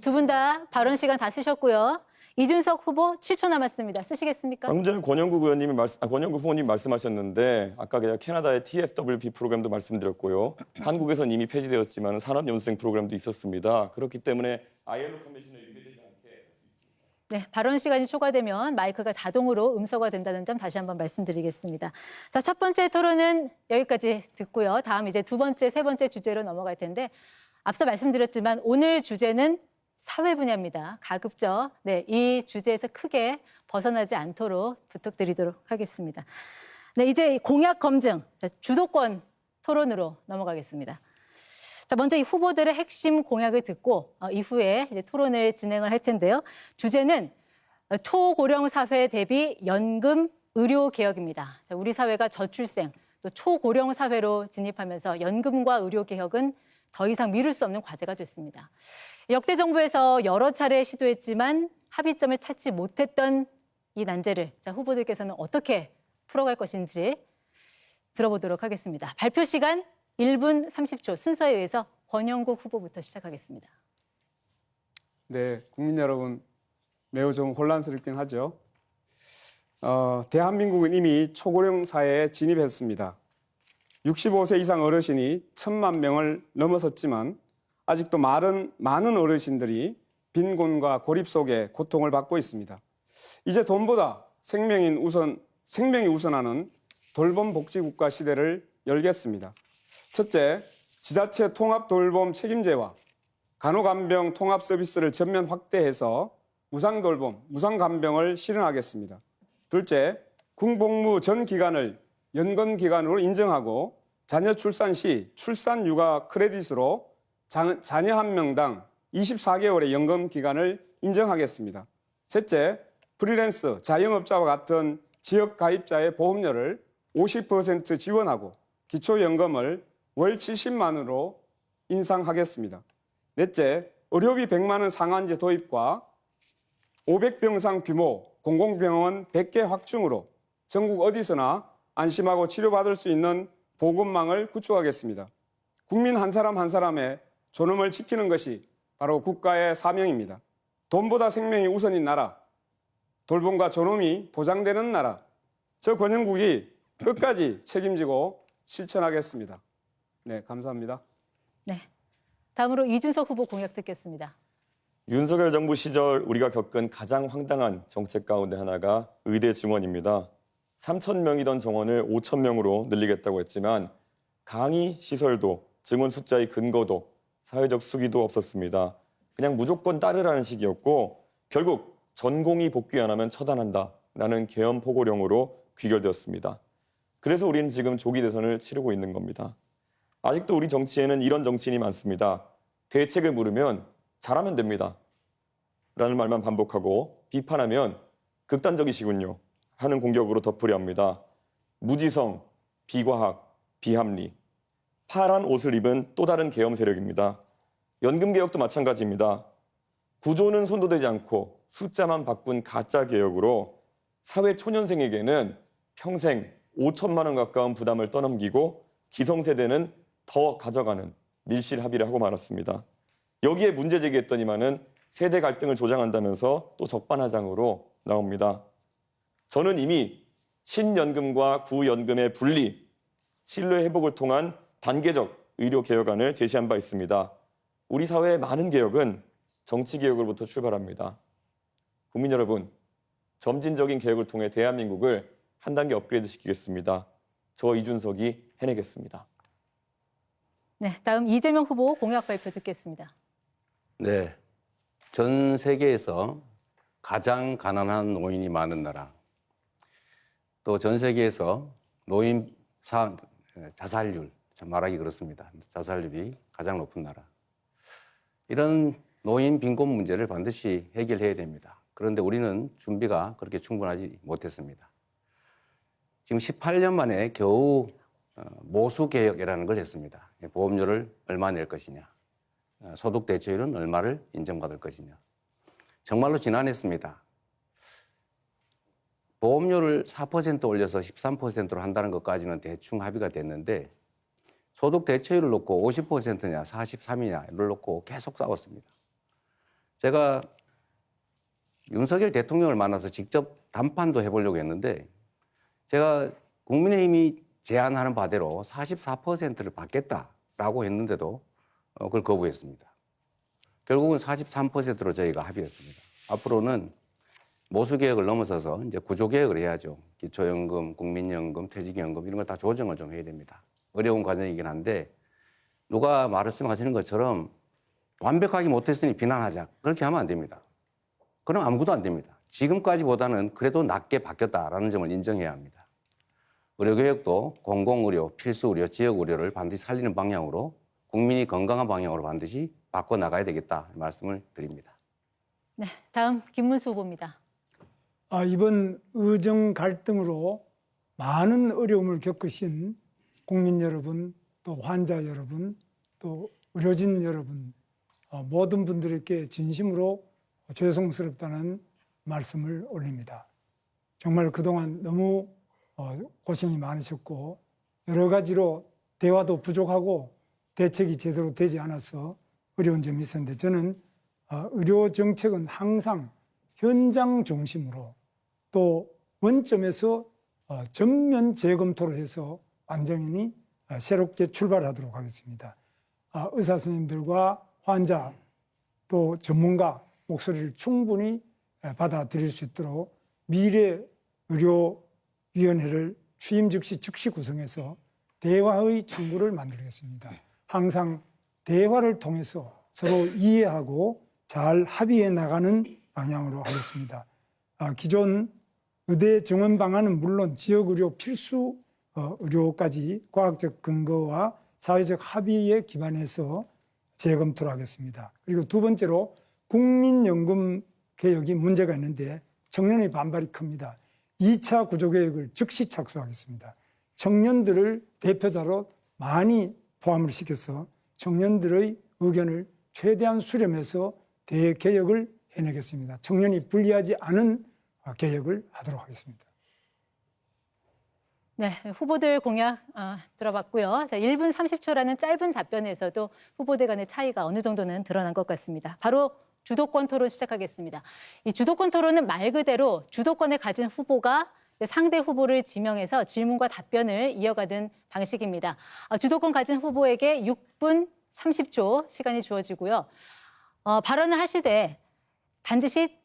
두 분 다 발언 시간 다 쓰셨고요. 이준석 후보 7초 남았습니다. 쓰시겠습니까? 방금 전에 권영국 후보님 말씀하셨는데 아까 그냥 캐나다의 TFWP 프로그램도 말씀드렸고요. 한국에서는 이미 폐지되었지만 산업연수생 프로그램도 있었습니다. 그렇기 때문에 ILO 컨벤션에 위배되지 않게. 네, 발언 시간이 초과되면 마이크가 자동으로 음소가 된다는 점 다시 한번 말씀드리겠습니다. 자, 첫 번째 토론은 여기까지 듣고요. 다음 이제 두 번째, 세 번째 주제로 넘어갈 텐데 앞서 말씀드렸지만 오늘 주제는 사회 분야입니다. 가급적 이 주제에서 크게 벗어나지 않도록 부탁드리도록 하겠습니다. 네, 이제 공약 검증, 주도권 토론으로 넘어가겠습니다. 자, 먼저 이 후보들의 핵심 공약을 듣고 이후에 이제 토론을 진행을 할 텐데요. 주제는 초고령 사회 대비 연금 의료 개혁입니다. 자, 우리 사회가 저출생, 또 초고령 사회로 진입하면서 연금과 의료 개혁은 더 이상 미룰 수 없는 과제가 됐습니다. 역대 정부에서 여러 차례 시도했지만 합의점을 찾지 못했던 이 난제를 후보들께서는 어떻게 풀어갈 것인지 들어보도록 하겠습니다. 발표 시간 1분 30초 순서에 의해서 권영국 후보부터 시작하겠습니다. 네, 국민 여러분 매우 좀 혼란스럽긴 하죠. 대한민국은 이미 초고령 사회에 진입했습니다. 65세 이상 어르신이 1,000만 명을 넘어섰지만 아직도 많은 어르신들이 빈곤과 고립 속에 고통을 받고 있습니다. 이제 돈보다 생명이 우선하는 돌봄 복지국가 시대를 열겠습니다. 첫째, 지자체 통합 돌봄 책임제와 간호간병 통합 서비스를 전면 확대해서 무상돌봄, 무상간병을 실현하겠습니다. 둘째, 군복무 전 기간을 연금기간으로 인정하고 자녀 출산 시 출산육아 크레딧으로 자녀 한 명당 24개월의 연금기간을 인정하겠습니다. 셋째, 프리랜서, 자영업자와 같은 지역가입자의 보험료를 50% 지원하고 기초연금을 월 70만 원으로 인상하겠습니다. 넷째, 의료비 100만 원 상한제 도입과 500병상 규모 공공병원 100개 확충으로 전국 어디서나 안심하고 치료받을 수 있는 보건망을 구축하겠습니다. 국민 한 사람 한 사람의 존엄을 지키는 것이 바로 국가의 사명입니다. 돈보다 생명이 우선인 나라, 돌봄과 존엄이 보장되는 나라, 저 권영국이 끝까지 책임지고 실천하겠습니다. 네, 감사합니다. 네, 다음으로 이준석 후보 공약 듣겠습니다. 윤석열 정부 시절 우리가 겪은 가장 황당한 정책 가운데 하나가 의대 증원입니다. 3,000명이던 정원을 5,000명으로 늘리겠다고 했지만 강의 시설도 증원 숫자의 근거도 사회적 수기도 없었습니다. 그냥 무조건 따르라는 식이었고 결국 전공의 복귀 안 하면 처단한다라는 계엄 포고령으로 귀결되었습니다. 그래서 우리는 지금 조기 대선을 치르고 있는 겁니다. 아직도 우리 정치에는 이런 정치인이 많습니다. 대책을 물으면 잘하면 됩니다. 라는 말만 반복하고 비판하면 극단적이시군요. 하는 공격으로 덮으려 합니다. 무지성, 비과학, 비합리. 파란 옷을 입은 또 다른 계엄 세력입니다. 연금 개혁도 마찬가지입니다. 구조는 손도 대지 않고 숫자만 바꾼 가짜 개혁으로 사회 초년생에게는 평생 5천만 원 가까운 부담을 떠넘기고 기성세대는 더 가져가는 밀실 합의를 하고 말았습니다. 여기에 문제 제기했더니만은 세대 갈등을 조장한다면서 또 적반하장으로 나옵니다. 저는 이미 신연금과 구연금의 분리, 신뢰 회복을 통한 단계적 의료 개혁안을 제시한 바 있습니다. 우리 사회의 많은 개혁은 정치 개혁으로부터 출발합니다. 국민 여러분, 점진적인 개혁을 통해 대한민국을 한 단계 업그레이드 시키겠습니다. 저 이준석이 해내겠습니다. 네, 다음 이재명 후보 공약 발표 듣겠습니다. 네. 전 세계에서 가장 가난한 노인이 많은 나라, 또 전 세계에서 자살률, 참 말하기 그렇습니다. 자살률이 가장 높은 나라. 이런 노인 빈곤 문제를 반드시 해결해야 됩니다. 그런데 우리는 준비가 그렇게 충분하지 못했습니다. 지금 18년 만에 겨우 모수개혁이라는 걸 했습니다. 보험료를 얼마 낼 것이냐, 소득 대체율은 얼마를 인정받을 것이냐. 정말로 지난했습니다. 보험료를 4% 올려서 13%로 한다는 것까지는 대충 합의가 됐는데 소득 대체율을 놓고 50%냐 43이냐를 놓고 계속 싸웠습니다. 제가 윤석열 대통령을 만나서 직접 담판도 해보려고 했는데 제가 국민의힘이 제안하는 바대로 44%를 받겠다라고 했는데도 그걸 거부했습니다. 결국은 43%로 저희가 합의했습니다. 앞으로는 모수개혁을 넘어서서 이제 구조개혁을 해야죠. 기초연금, 국민연금, 퇴직연금 이런 걸 다 조정을 좀 해야 됩니다. 어려운 과정이긴 한데 누가 말씀하시는 것처럼 완벽하게 못했으니 비난하자. 그렇게 하면 안 됩니다. 그럼 아무것도 안 됩니다. 지금까지보다는 그래도 낮게 바뀌었다라는 점을 인정해야 합니다. 의료개혁도 공공의료, 필수의료, 지역의료를 반드시 살리는 방향으로 국민이 건강한 방향으로 반드시 바꿔나가야 되겠다 말씀을 드립니다. 네, 다음 김문수 후보입니다. 이번 의정 갈등으로 많은 어려움을 겪으신 국민 여러분, 또 환자 여러분, 또 의료진 여러분, 모든 분들에게 진심으로 죄송스럽다는 말씀을 올립니다. 정말 그동안 너무 고생이 많으셨고 여러 가지로 대화도 부족하고 대책이 제대로 되지 않아서 어려운 점이 있었는데 저는 의료 정책은 항상 현장 중심으로 또 원점에서 전면 재검토를 해서 완전히 새롭게 출발하도록 하겠습니다. 의사 선생님들과 환자 또 전문가 목소리를 충분히 받아들일 수 있도록 미래의료위원회를 취임 즉시 구성해서 대화의 창구를 만들겠습니다. 항상 대화를 통해서 서로 이해하고 잘 합의해 나가는 방향으로 하겠습니다. 기존 의대 정원 방안은 물론 지역의료 필수 의료까지 과학적 근거와 사회적 합의에 기반해서 재검토를 하겠습니다. 그리고 두 번째로 국민연금 개혁이 문제가 있는데 청년의 반발이 큽니다. 2차 구조개혁을 즉시 착수하겠습니다. 청년들을 대표자로 많이 포함을 시켜서 청년들의 의견을 최대한 수렴해서 대개혁을 해내겠습니다. 청년이 불리하지 않은 개혁을 하도록 하겠습니다. 네, 후보들 공약 들어봤고요. 자, 1분 30초라는 짧은 답변에서도 후보들 간의 차이가 어느 정도는 드러난 것 같습니다. 바로 주도권 토론 시작하겠습니다. 이 주도권 토론은 말 그대로 주도권을 가진 후보가 상대 후보를 지명해서 질문과 답변을 이어가는 방식입니다. 주도권 가진 후보에게 6분 30초 시간이 주어지고요. 발언을 하실 때 반드시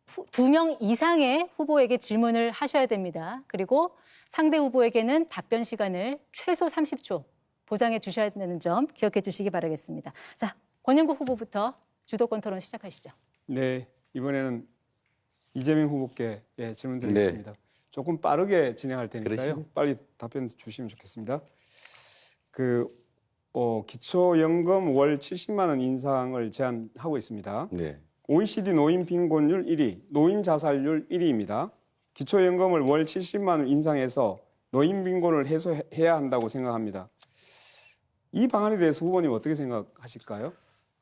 2명 이상의 후보에게 질문을 하셔야 됩니다. 그리고 상대 후보에게는 답변 시간을 최소 30초 보장해 주셔야 되는 점 기억해 주시기 바라겠습니다. 자, 권영국 후보부터 주도권 토론 시작하시죠. 네, 이번에는 이재명 후보께 질문 드리겠습니다. 조금 빠르게 진행할 테니까요. 그러시죠? 빨리 답변 주시면 좋겠습니다. 기초연금 월 70만 원 인상을 제안하고 있습니다. 네. OECD 노인 빈곤율 1위, 노인 자살률 1위입니다. 기초연금을 월 70만 원 인상해서 노인 빈곤을 해소해야 한다고 생각합니다. 이 방안에 대해서 후보님 어떻게 생각하실까요?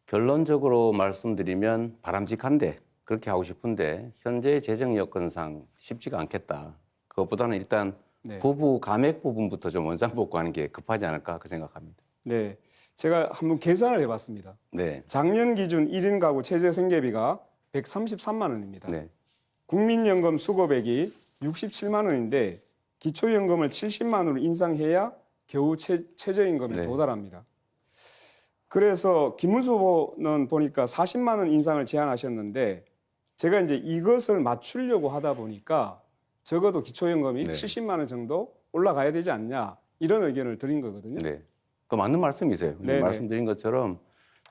결론적으로 말씀드리면 바람직한데 그렇게 하고 싶은데 현재 재정 여건상 쉽지가 않겠다. 그것보다는 일단 네. 부부 감액 부분부터 좀 원상복구하는 게 급하지 않을까 그 생각합니다. 네, 제가 한번 계산을 해봤습니다. 네. 작년 기준 1인 가구 최저 생계비가 133만 원입니다. 네. 국민연금 수거액이 67만 원인데 기초연금을 70만 원으로 인상해야 겨우 최저임금에 네. 도달합니다. 그래서 김문수 후보는 보니까 40만 원 인상을 제안하셨는데 제가 이제 이것을 맞추려고 하다 보니까 적어도 기초연금이 네. 70만 원 정도 올라가야 되지 않냐 이런 의견을 드린 거거든요. 네. 그 맞는 말씀이세요. 네네. 말씀드린 것처럼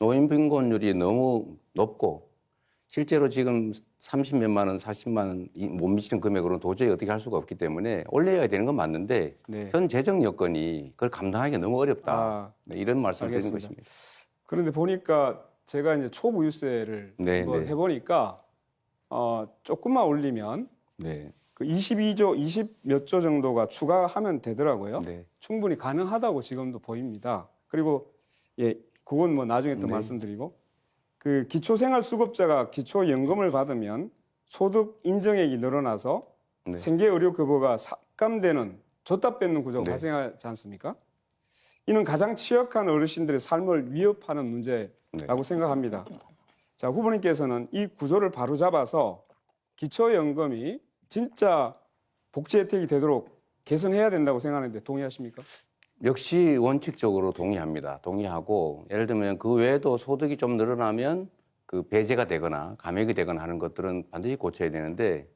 노인 빈곤율이 너무 높고 실제로 지금 30몇만 원, 40만 원 못 미치는 금액으로는 도저히 어떻게 할 수가 없기 때문에 올려야 되는 건 맞는데 네. 현 재정 여건이 그걸 감당하기가 너무 어렵다. 아, 네, 이런 말씀을 드리는 알겠습니다. 것입니다. 그런데 보니까 제가 이제 초부유세를 네, 한번 네. 해보니까 조금만 올리면 네. 그 22조, 20 몇 조 정도가 추가하면 되더라고요. 네. 충분히 가능하다고 지금도 보입니다. 그리고 예, 그건 뭐 나중에 또 네. 말씀드리고 그 기초생활수급자가 기초연금을 받으면 소득 인정액이 늘어나서 네. 생계의료급여가 삭감되는 줬다 뺏는 구조가 네. 발생하지 않습니까? 이는 가장 취약한 어르신들의 삶을 위협하는 문제라고 네. 생각합니다. 자, 후보님께서는 이 구조를 바로잡아서 기초연금이 진짜 복지 혜택이 되도록 개선해야 된다고 생각하는데 동의하십니까? 역시 원칙적으로 동의합니다. 동의하고 예를 들면 그 외에도 소득이 좀 늘어나면 그 배제가 되거나 감액이 되거나 하는 것들은 반드시 고쳐야 되는데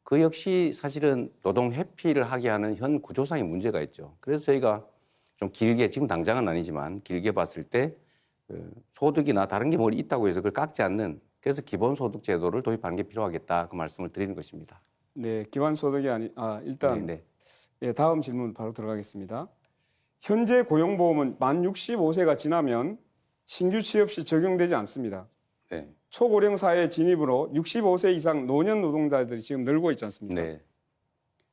그 역시 사실은 노동 회피를 하게 하는 현 구조상의 문제가 있죠. 그래서 저희가 좀 길게 지금 당장은 아니지만 길게 봤을 때 그 소득이나 다른 게 뭘 있다고 해서 그걸 깎지 않는 그래서 기본소득 제도를 도입하는 게 필요하겠다 그 말씀을 드리는 것입니다. 네, 기반소득이 일단 네, 예, 다음 질문 바로 들어가겠습니다. 현재 고용보험은 만 65세가 지나면 신규 취업 시 적용되지 않습니다. 네, 초고령 사회 진입으로 65세 이상 노년 노동자들이 지금 늘고 있지 않습니까? 네.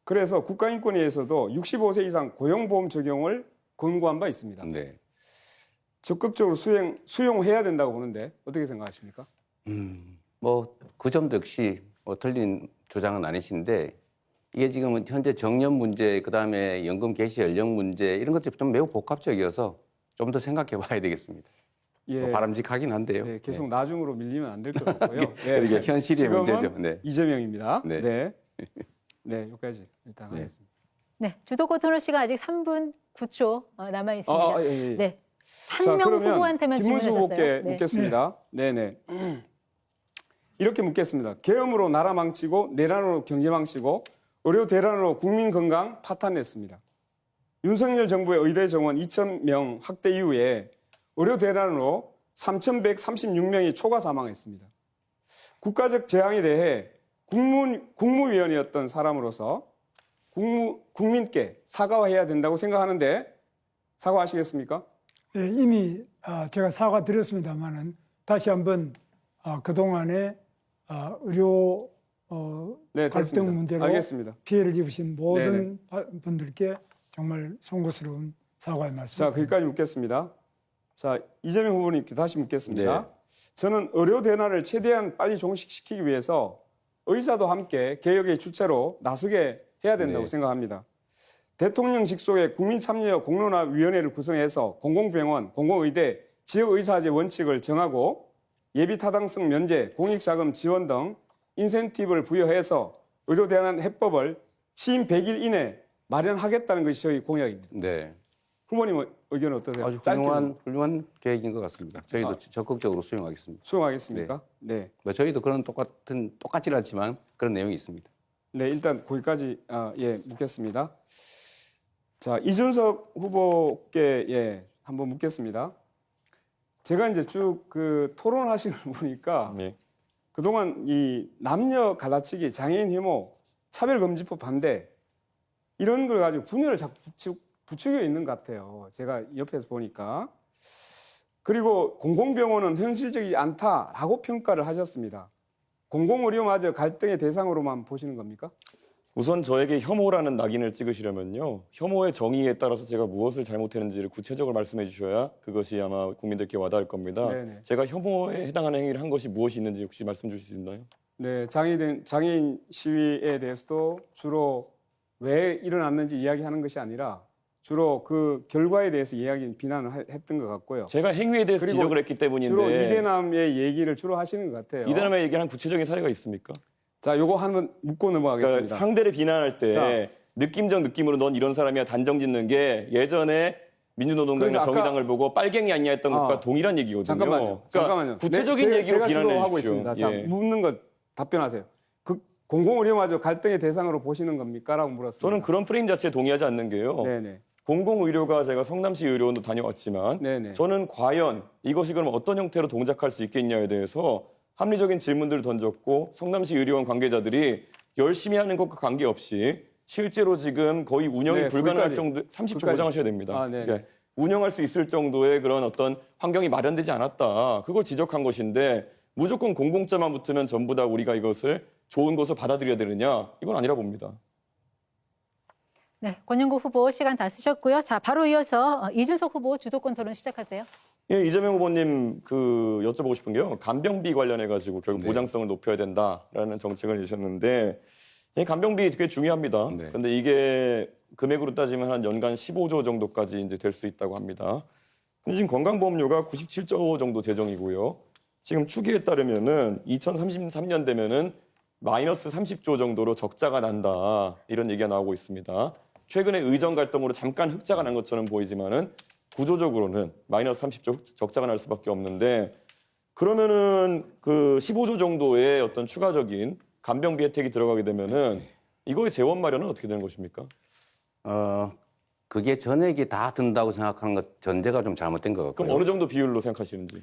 그래서 국가인권위에서도 65세 이상 고용보험 적용을 권고한 바 있습니다. 네. 적극적으로 수용해야 된다고 보는데 어떻게 생각하십니까? 뭐 그 점도 역시 틀린 주장은 아니신데 이게 지금은 현재 정년 문제, 그다음에 연금 개시 연령 문제 이런 것들이 좀 매우 복합적이어서 좀 더 생각해 봐야 되겠습니다. 예, 뭐 바람직하긴 한데요. 네, 계속 나중으로 밀리면 안 될 것 같고요. 이게 현실의 지금은 문제죠. 네. 이재명입니다. 네. 네, 네, 여기까지 일단 네. 하겠습니다. 네, 주도권 토론 시간 아직 3분 9초 남아 있습니다. 예. 네, 자, 한 명 그러면 후보한테만 김문수 질문하셨어요. 후보께 네. 묻겠습니다. 네네. 이렇게 묻겠습니다. 계엄으로 나라 망치고 내란으로 경제 망치고 의료 대란으로 국민 건강 파탄냈습니다. 윤석열 정부의 의대 정원 2,000명 확대 이후에 의료 대란으로 3,136명이 초과 사망했습니다. 국가적 재앙에 대해 국무위원이었던 사람으로서 국민께 사과해야 된다고 생각하는데 사과하시겠습니까? 예, 이미 제가 사과드렸습니다만은 다시 한번 그동안에 의료 네, 갈등 됐습니다. 문제로 알겠습니다. 피해를 입으신 모든 분들께 정말 송구스러운 사과의 자, 말씀. 거기까지 묻겠습니다. 자, 이재명 후보님께 다시 묻겠습니다. 네. 저는 의료 대란을 최대한 빨리 종식시키기 위해서 의사도 함께 개혁의 주체로 나서게 해야 된다고 네. 생각합니다. 대통령 직속의 국민참여 공론화위원회를 구성해서 공공병원, 공공의대, 지역의사제 원칙을 정하고 예비타당성 면제, 공익자금 지원 등 인센티브를 부여해서 의료 대란 해법을 취임 100일 이내 마련하겠다는 것이 저희 공약입니다. 네. 후보님 의견은 어떠세요? 아주 짧게 훌륭한 계획인 것 같습니다. 저희도 적극적으로 수용하겠습니다. 수용하겠습니까? 네. 뭐 저희도 그런 똑같지는 않지만 그런 내용이 있습니다. 네, 일단 거기까지 묻겠습니다. 자, 이준석 후보께 한번 묻겠습니다. 제가 이제 쭉 그 토론하시는 거 보니까 네. 그동안 이 남녀 갈라치기, 장애인 혐오, 차별금지법 반대 이런 걸 가지고 분열을 자꾸 부추겨 있는 것 같아요. 제가 옆에서 보니까. 그리고 공공병원은 현실적이지 않다라고 평가를 하셨습니다. 공공의료마저 갈등의 대상으로만 보시는 겁니까? 우선 저에게 혐오라는 낙인을 찍으시려면요. 혐오의 정의에 따라서 제가 무엇을 잘못했는지를 구체적으로 말씀해 주셔야 그것이 아마 국민들께 와닿을 겁니다. 네네. 제가 혐오에 해당하는 행위를 한 것이 무엇이 있는지 혹시 말씀 주실 수 있나요? 네, 장애인 시위에 대해서도 주로 왜 일어났는지 이야기하는 것이 아니라 주로 그 결과에 대해서 비난을 했던 것 같고요. 제가 행위에 대해서 그리고 지적을 했기 때문인데 주로 이대남의 얘기를 주로 하시는 것 같아요. 이대남의 얘기한 구체적인 사례가 있습니까? 자, 요거 한번 묻고 넘어가겠습니다. 그러니까 상대를 비난할 때 자. 느낌적 느낌으로 넌 이런 사람이야 단정 짓는 게 예전에 민주노동당이나 그래서 아까- 정의당을 보고 빨갱이 아니냐 했던 것과 아. 동일한 얘기거든요. 잠깐만요. 그러니까 잠깐만요. 구체적인 네, 얘기로 제가 주로 비난해 하고 주십시오. 있습니다. 자, 예. 묻는 것 답변하세요. 그 공공의료마저 갈등의 대상으로 보시는 겁니까? 라고 물었습니다. 저는 그런 프레임 자체에 동의하지 않는 게요. 네네. 공공의료가 제가 성남시 의료원도 다녀왔지만 네네. 저는 과연 이것이 그럼 어떤 형태로 동작할 수 있겠냐에 대해서 합리적인 질문들을 던졌고 성남시 의료원 관계자들이 열심히 하는 것과 관계없이 실제로 지금 거의 운영이 네, 불가능할 거기까지. 정도 30초 거기까지. 보장하셔야 됩니다. 아, 네네. 예. 운영할 수 있을 정도의 그런 어떤 환경이 마련되지 않았다. 그걸 지적한 것인데 무조건 공공자만 붙으면 전부 다 우리가 이것을 좋은 것을 받아들여야 되느냐? 이건 아니라 봅니다. 네, 권영국 후보 시간 다 쓰셨고요. 자, 바로 이어서 이준석 후보 주도권 토론 시작하세요. 예, 이재명 후보님 그 여쭤보고 싶은 게요. 간병비 관련해 가지고 결국 네. 보장성을 높여야 된다라는 정책을 내셨는데 이 간병비 되게 중요합니다. 네. 그런데 이게 금액으로 따지면 한 연간 15조 정도까지 이제 될 수 있다고 합니다. 근데 지금 건강보험료가 97조 정도 재정이고요. 지금 추기에 따르면은 2033년 되면은 마이너스 30조 정도로 적자가 난다. 이런 얘기가 나오고 있습니다. 최근에 의정 갈등으로 잠깐 흑자가 난 것처럼 보이지만은 구조적으로는 마이너스 30조 적자가 날 수밖에 없는데 그러면은 그 15조 정도의 어떤 추가적인 간병비 혜택이 들어가게 되면은 이거의 재원 마련은 어떻게 되는 것입니까? 그게 전액이 다 든다고 생각하는 것 전제가 좀 잘못된 것 같고요. 그럼 어느 정도 비율로 생각하시는지?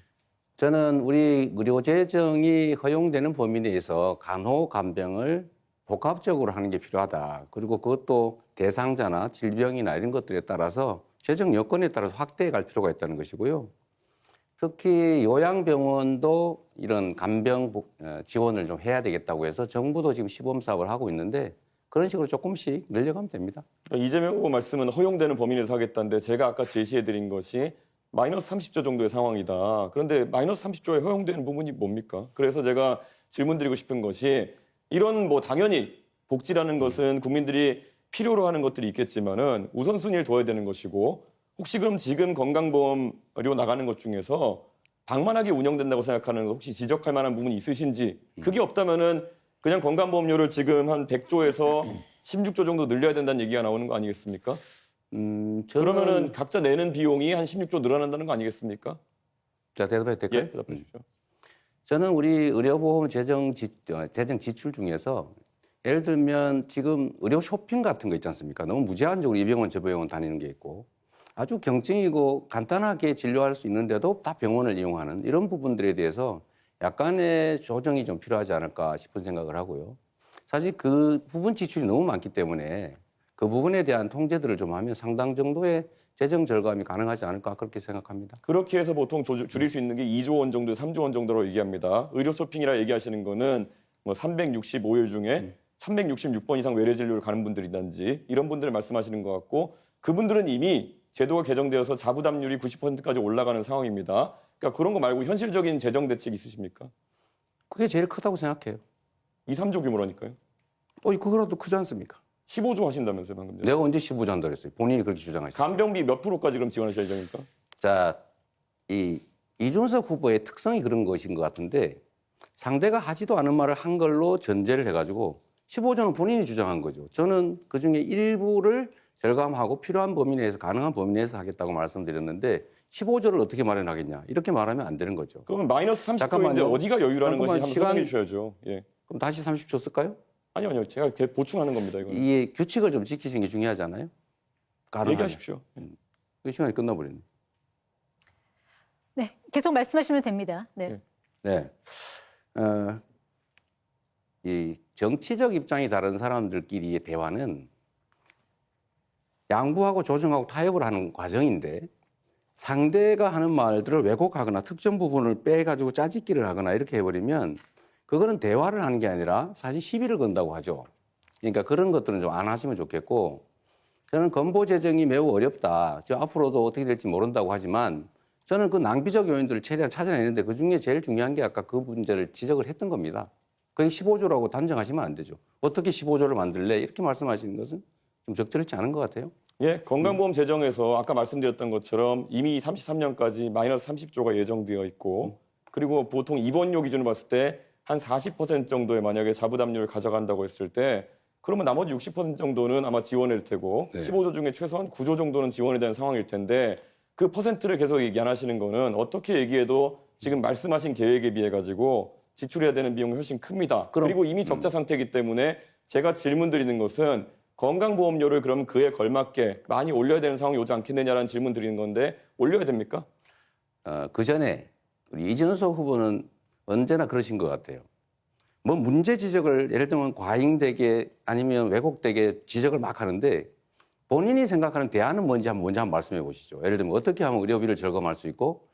저는 우리 의료재정이 허용되는 범위 내에서 간호, 간병을 복합적으로 하는 게 필요하다. 그리고 그것도 대상자나 질병이나 이런 것들에 따라서 재정 여건에 따라서 확대해 갈 필요가 있다는 것이고요. 특히 요양병원도 이런 간병 지원을 좀 해야 되겠다고 해서 정부도 지금 시범 사업을 하고 있는데 그런 식으로 조금씩 늘려가면 됩니다. 이재명 후보 말씀은 허용되는 범위 내에서 하겠다는데 제가 아까 제시해드린 것이 마이너스 30조 정도의 상황이다. 그런데 마이너스 30조에 허용되는 부분이 뭡니까? 그래서 제가 질문드리고 싶은 것이 이런 뭐 당연히 복지라는 것은 국민들이 필요로 하는 것들이 있겠지만은 우선순위를 둬야 되는 것이고 혹시 그럼 지금 건강보험료 나가는 것 중에서 방만하게 운영된다고 생각하는 혹시 지적할 만한 부분이 있으신지 그게 없다면은 그냥 건강보험료를 지금 한 100조에서 16조 정도 늘려야 된다는 얘기가 나오는 거 아니겠습니까? 그러면은 각자 내는 비용이 한 16조 늘어난다는 거 아니겠습니까? 자, 대답해도 될까요? 예, 대답해 주십시오. 저는 우리 의료보험 재정 지출 중에서 예를 들면 지금 의료 쇼핑 같은 거 있지 않습니까? 너무 무제한적으로 이 병원 저 병원 다니는 게 있고 아주 경증이고 간단하게 진료할 수 있는데도 다 병원을 이용하는 이런 부분들에 대해서 약간의 조정이 좀 필요하지 않을까 싶은 생각을 하고요. 사실 그 부분 지출이 너무 많기 때문에 그 부분에 대한 통제들을 좀 하면 상당 정도의 재정 절감이 가능하지 않을까 그렇게 생각합니다. 그렇게 해서 보통 줄일 수 있는 게 2조 원 정도, 3조 원 정도로 얘기합니다. 의료 쇼핑이라 얘기하시는 거는 뭐 365일 중에 366번 이상 외래 진료를 가는 분들이든지 이런 분들을 말씀하시는 것 같고 그분들은 이미 제도가 개정되어서 자부담률이 90%까지 올라가는 상황입니다. 그러니까 그런 거 말고 현실적인 재정 대책이 있으십니까? 그게 제일 크다고 생각해요. 2, 3조 규모라니까요. 그거라도 크지 않습니까? 15조 하신다면서요, 방금 전에. 내가 언제 15조 한다고 했어요? 본인이 그렇게 주장하시죠. 간병비 몇 프로까지 그럼 지원하실 예정입니까? 자, 이 이준석 후보의 특성이 그런 것인 것 같은데 상대가 하지도 않은 말을 한 걸로 전제를 해가지고 15조는 본인이 주장한 거죠. 저는 그중에 일부를 절감하고 필요한 범위 내에서 가능한 범위 내에서 하겠다고 말씀드렸는데 15조를 어떻게 마련하겠냐 이렇게 말하면 안 되는 거죠. 그러면 마이너스 30조인데 잠깐만요. 어디가 여유라는 것이 한번 시간- 설명해 주셔야죠. 예. 그럼 다시 30조 쓸까요? 아니요. 제가 보충하는 겁니다, 이거는. 이 규칙을 좀 지키시는 게 중요하잖아요. 가능하면. 얘기하십시오. 그 시간이 끝나버렸네. 네, 계속 말씀하시면 됩니다. 네. 네. 네. 이 정치적 입장이 다른 사람들끼리의 대화는 양보하고 조정하고 타협을 하는 과정인데 상대가 하는 말들을 왜곡하거나 특정 부분을 빼가지고 짜집기를 하거나 이렇게 해버리면 그거는 대화를 하는 게 아니라 사실 시비를 건다고 하죠. 그러니까 그런 것들은 좀 안 하시면 좋겠고 저는 건보 재정이 매우 어렵다. 지금 앞으로도 어떻게 될지 모른다고 하지만 저는 그 낭비적 요인들을 최대한 찾아내는데 그중에 제일 중요한 게 아까 그 문제를 지적을 했던 겁니다. 그게 15조라고 단정하시면 안 되죠. 어떻게 15조를 만들래? 이렇게 말씀하시는 것은 좀 적절치 않은 것 같아요. 예, 건강보험 재정에서 아까 말씀드렸던 것처럼 이미 33년까지 마이너스 30조가 예정되어 있고 그리고 보통 입원료 기준으로 봤을 때 한 40% 정도의 만약에 자부담료를 가져간다고 했을 때 그러면 나머지 60% 정도는 아마 지원일 테고 네. 15조 중에 최소한 9조 정도는 지원에 대한 상황일 텐데 그 퍼센트를 계속 얘기 안 하시는 거는 어떻게 얘기해도 지금 말씀하신 계획에 비해 가지고 지출해야 되는 비용이 훨씬 큽니다. 그리고 이미 적자 상태이기 때문에 제가 질문 드리는 것은 건강보험료를 그럼 그에 걸맞게 많이 올려야 되는 상황이 오지 않겠느냐라는 질문 드리는 건데 올려야 됩니까? 그 전에 우리 이준석 후보는 언제나 그러신 것 같아요. 뭐 문제 지적을 예를 들면 과잉되게 아니면 왜곡되게 지적을 막 하는데 본인이 생각하는 대안은 뭔지 먼저 한번 말씀해 보시죠. 예를 들면 어떻게 하면 의료비를 절감할 수 있고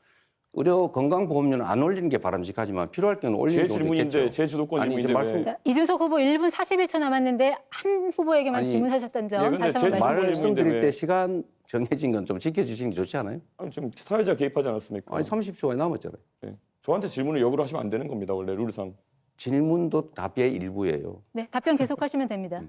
의료 건강보험료는 안 올리는 게 바람직하지만 필요할 때는 올리는 제 경우도 질문인데 있겠죠. 제 주도권 아니, 이제 질문인데 왜? 자, 이준석 후보 1분 41초 남았는데 한 후보에게만 아니, 질문하셨던 예, 점 근데 다시 한번 제 말씀드리겠습니다. 말씀드릴 왜? 때 시간 정해진 건 좀 지켜주시는 게 좋지 않아요? 아니, 좀 사회자 개입하지 않았습니까? 아니 30초가 남았잖아요. 예. 저한테 질문을 역으로 하시면 안 되는 겁니다. 원래 룰상. 질문도 답의 일부예요. 네, 답변 계속하시면 됩니다.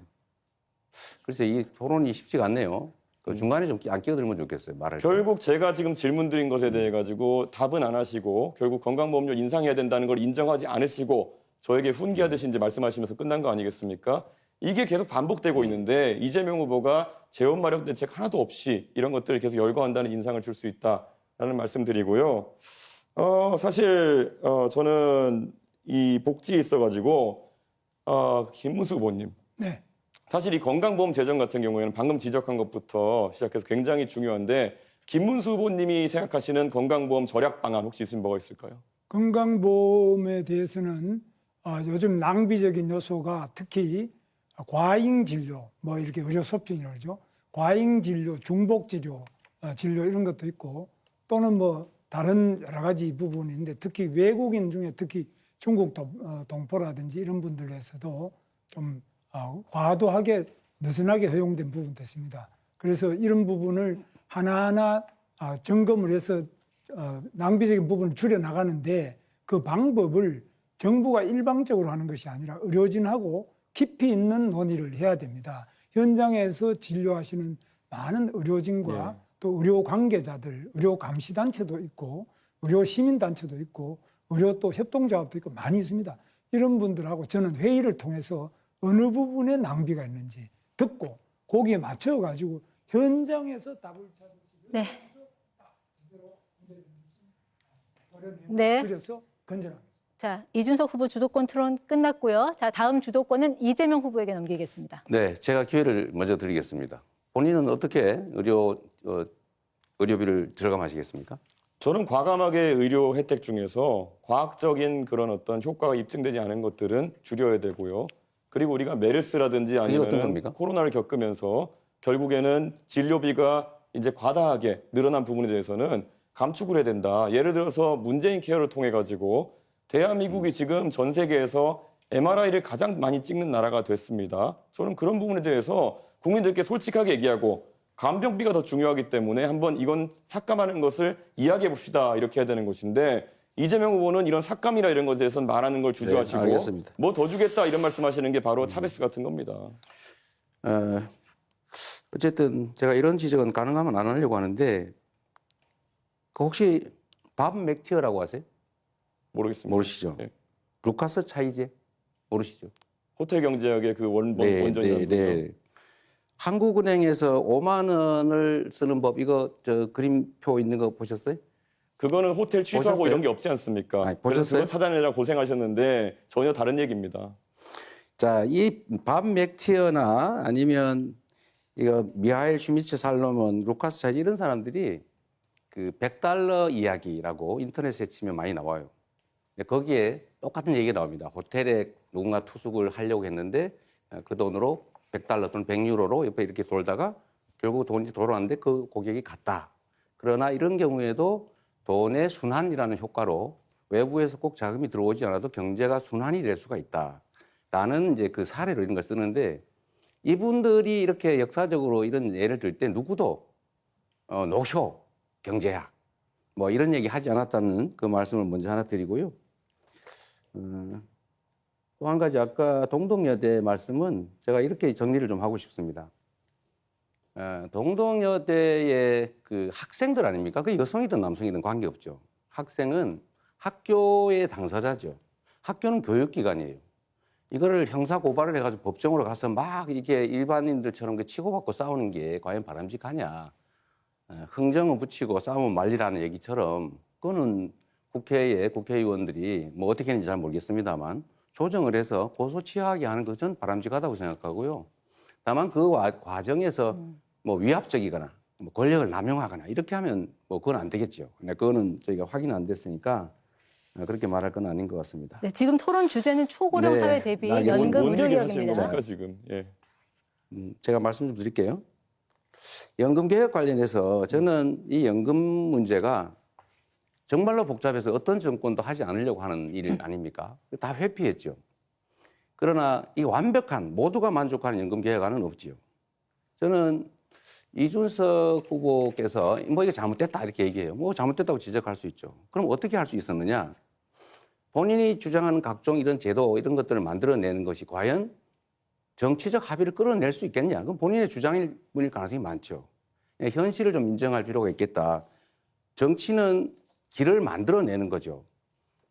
그래서 이 토론이 쉽지가 않네요. 그 중간에 좀 안 끼어들면 좋겠어요. 말할 때. 결국 제가 지금 질문 드린 것에 대해 가지고 답은 안 하시고 결국 건강보험료 인상해야 된다는 걸 인정하지 않으시고 저에게 훈계하듯이 이제 말씀하시면서 끝난 거 아니겠습니까? 이게 계속 반복되고 있는데 이재명 후보가 재원 마련 대책 하나도 없이 이런 것들을 계속 열거한다는 인상을 줄 수 있다라는 말씀드리고요. 사실 저는 이 복지에 있어가지고 김문수 후보님 네. 사실 이 건강보험 재정 같은 경우에는 방금 지적한 것부터 시작해서 굉장히 중요한데 김문수 후보님이 생각하시는 건강보험 절약 방안 혹시 있으면 뭐가 있을까요? 건강보험에 대해서는 요즘 낭비적인 요소가 특히 과잉 진료, 뭐 이렇게 의료 쇼핑이라고 그러죠. 과잉 진료, 중복 진료, 진료 이런 것도 있고 또는 뭐 다른 여러 가지 부분인데 특히 외국인 중에 특히 중국 동포라든지 이런 분들에서도 좀 과도하게 느슨하게 허용된 부분도 있습니다. 그래서 이런 부분을 하나하나 점검을 해서 낭비적인 부분을 줄여 나가는데 그 방법을 정부가 일방적으로 하는 것이 아니라 의료진하고 깊이 있는 논의를 해야 됩니다. 현장에서 진료하시는 많은 의료진과 또 의료 관계자들, 의료 감시단체도 있고 의료 시민단체도 있고 의료 또 협동조합도 있고 많이 있습니다. 이런 분들하고 저는 회의를 통해서 어느 부분에 낭비가 있는지 듣고 거기에 맞춰가지고 현장에서 답을 찾으시면 네. 줄여서 건전합니다. 자, 이준석 후보 주도권 토론 끝났고요. 자, 다음 주도권은 이재명 후보에게 넘기겠습니다. 네, 제가 기회를 먼저 드리겠습니다. 본인은 어떻게 의료비를 절감하시겠습니까? 저는 과감하게 의료 혜택 중에서 과학적인 그런 어떤 효과가 입증되지 않은 것들은 줄여야 되고요. 그리고 우리가 메르스라든지 어떤 아니면 겁니까? 코로나를 겪으면서 결국에는 진료비가 이제 과다하게 늘어난 부분에 대해서는 감축을 해야 된다. 예를 들어서 문재인 케어를 통해 가지고 대한민국이 지금 전 세계에서 MRI를 가장 많이 찍는 나라가 됐습니다. 저는 그런 부분에 대해서 국민들께 솔직하게 얘기하고 간병비가 더 중요하기 때문에 한번 이건 삭감하는 것을 이야기해 봅시다. 이렇게 해야 되는 것인데 이재명 후보는 이런 삭감이나 이런 것에 대해서는 말하는 걸 주저하시고 네, 알겠습니다. 뭐 더 주겠다 이런 말씀하시는 게 바로 차베스 같은 겁니다. 어쨌든 제가 이런 지적은 가능하면 안 하려고 하는데 그 혹시 밥 맥티어라고 아세요? 모르겠습니다. 모르시죠? 네. 루카스 차이제 모르시죠? 호텔 경제학의 그 원전이라는 거죠. 한국은행에서 5만 원을 쓰는 법 이거 저 그림표 있는 거 보셨어요? 그거는 호텔 취소하고 보셨어요? 이런 게 없지 않습니까? 아니, 그래서 보셨어요? 그거 찾아내느라 고생하셨는데 전혀 다른 얘기입니다. 자, 이 밥 맥티어나 아니면 이거 미하일 슈미츠 살로몬, 루카스 차이제 이런 사람들이 그 $100 이야기라고 인터넷에 치면 많이 나와요. 거기에 똑같은 얘기가 나옵니다. 호텔에 누군가 투숙을 하려고 했는데 그 돈으로 $100 또는 100유로로 옆에 이렇게 돌다가 결국 돈이 돌아왔는데 그 고객이 갔다. 그러나 이런 경우에도 돈의 순환이라는 효과로 외부에서 꼭 자금이 들어오지 않아도 경제가 순환이 될 수가 있다. 라는 이제 그 사례로 이런 걸 쓰는데 이분들이 이렇게 역사적으로 이런 예를 들 때 누구도 노쇼 경제학 뭐 이런 얘기 하지 않았다는 그 말씀을 먼저 하나 드리고요. 또 한 가지 아까 동덕여대 말씀은 제가 이렇게 정리를 좀 하고 싶습니다. 동덕여대의 그 학생들 아닙니까? 그 여성이든 남성이든 관계없죠. 학생은 학교의 당사자죠. 학교는 교육기관이에요. 이거를 형사 고발을 해가지고 법정으로 가서 막 이게 일반인들처럼 치고받고 싸우는 게 과연 바람직하냐. 흥정은 붙이고 싸우면 말리라는 얘기처럼 그거는 국회에 국회의원들이 뭐 어떻게 했는지 잘 모르겠습니다만 조정을 해서 고소 취하하게 하는 것은 바람직하다고 생각하고요. 다만 그 과정에서 뭐 위압적이거나 뭐 권력을 남용하거나 이렇게 하면 뭐 그건 안 되겠죠. 근데 그거는 저희가 확인 안 됐으니까 그렇게 말할 건 아닌 것 같습니다. 네, 지금 토론 주제는 초고령 네, 사회 대비 알겠습니다. 연금 뭔 의료 얘기를 하시는 개혁입니다. 겁니까 지금? 예. 제가 말씀 좀 드릴게요. 연금 개혁 관련해서 저는 이 연금 문제가 정말로 복잡해서 어떤 정권도 하지 않으려고 하는 일 아닙니까? 다 회피했죠. 그러나 이 완벽한 모두가 만족하는 연금 개혁안은 없지요. 저는 이준석 후보께서 뭐 이게 잘못됐다 이렇게 얘기해요. 뭐 잘못됐다고 지적할 수 있죠. 그럼 어떻게 할 수 있었느냐? 본인이 주장하는 각종 이런 제도 이런 것들을 만들어내는 것이 과연 정치적 합의를 끌어낼 수 있겠냐? 그건 본인의 주장일 뿐일 가능성이 많죠. 현실을 좀 인정할 필요가 있겠다. 정치는 길을 만들어내는 거죠.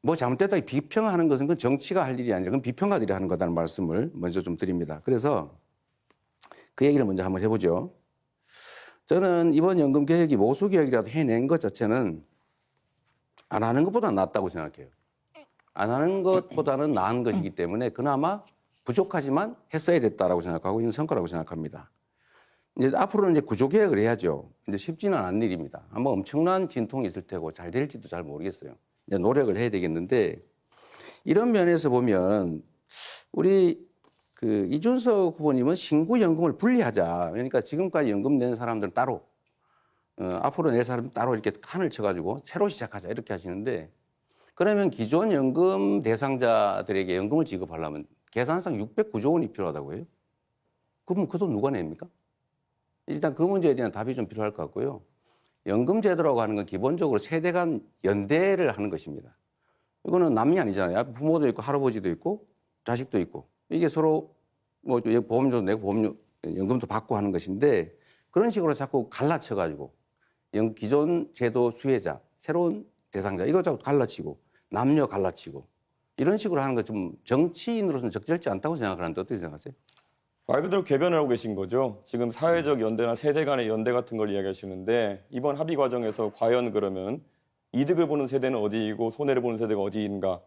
뭐 잘못됐다 비평하는 것은 그건 정치가 할 일이 아니라 그건 비평가들이 하는 거다는 말씀을 먼저 좀 드립니다. 그래서 그 얘기를 먼저 한번 해보죠. 저는 이번 연금 개혁이 모수 개혁이라도 해낸 것 자체는 안 하는 것보다 낫다고 생각해요. 안 하는 것보다는 나은 것이기 때문에 그나마 부족하지만 했어야 됐다라고 생각하고 있는 성과라고 생각합니다. 이제 앞으로는 이제 구조 개혁을 해야죠. 근데 쉽지는 않은 일입니다. 아마 엄청난 진통이 있을 테고 잘 될지도 잘 모르겠어요. 이제 노력을 해야 되겠는데 이런 면에서 보면 우리 그 이준석 후보님은 신구 연금을 분리하자. 그러니까 지금까지 연금 낸 사람들은 따로, 앞으로 낼 사람은 따로 이렇게 칸을 쳐가지고 새로 시작하자 이렇게 하시는데 그러면 기존 연금 대상자들에게 연금을 지급하려면 계산상 609조 원이 필요하다고 해요. 그럼 그 돈 누가 냅니까? 일단 그 문제에 대한 답이 좀 필요할 것 같고요. 연금 제도라고 하는 건 기본적으로 세대 간 연대를 하는 것입니다. 이거는 남이 아니잖아요. 부모도 있고 할아버지도 있고 자식도 있고 이게 서로 뭐 보험료도 내고 연금도 받고 하는 것인데 그런 식으로 자꾸 갈라쳐가지고 기존 제도 수혜자, 새로운 대상자 이거 자꾸 갈라치고 남녀 갈라치고 이런 식으로 하는 거 좀 정치인으로서는 적절치 않다고 생각하는데 어떻게 생각하세요? 말 그대로 개변을 하고 계신 거죠. 지금 사회적 연대나 세대 간의 연대 같은 걸 이야기하시는데 이번 합의 과정에서 과연 그러면 이득을 보는 세대는 어디이고 손해를 보는 세대가 어디인가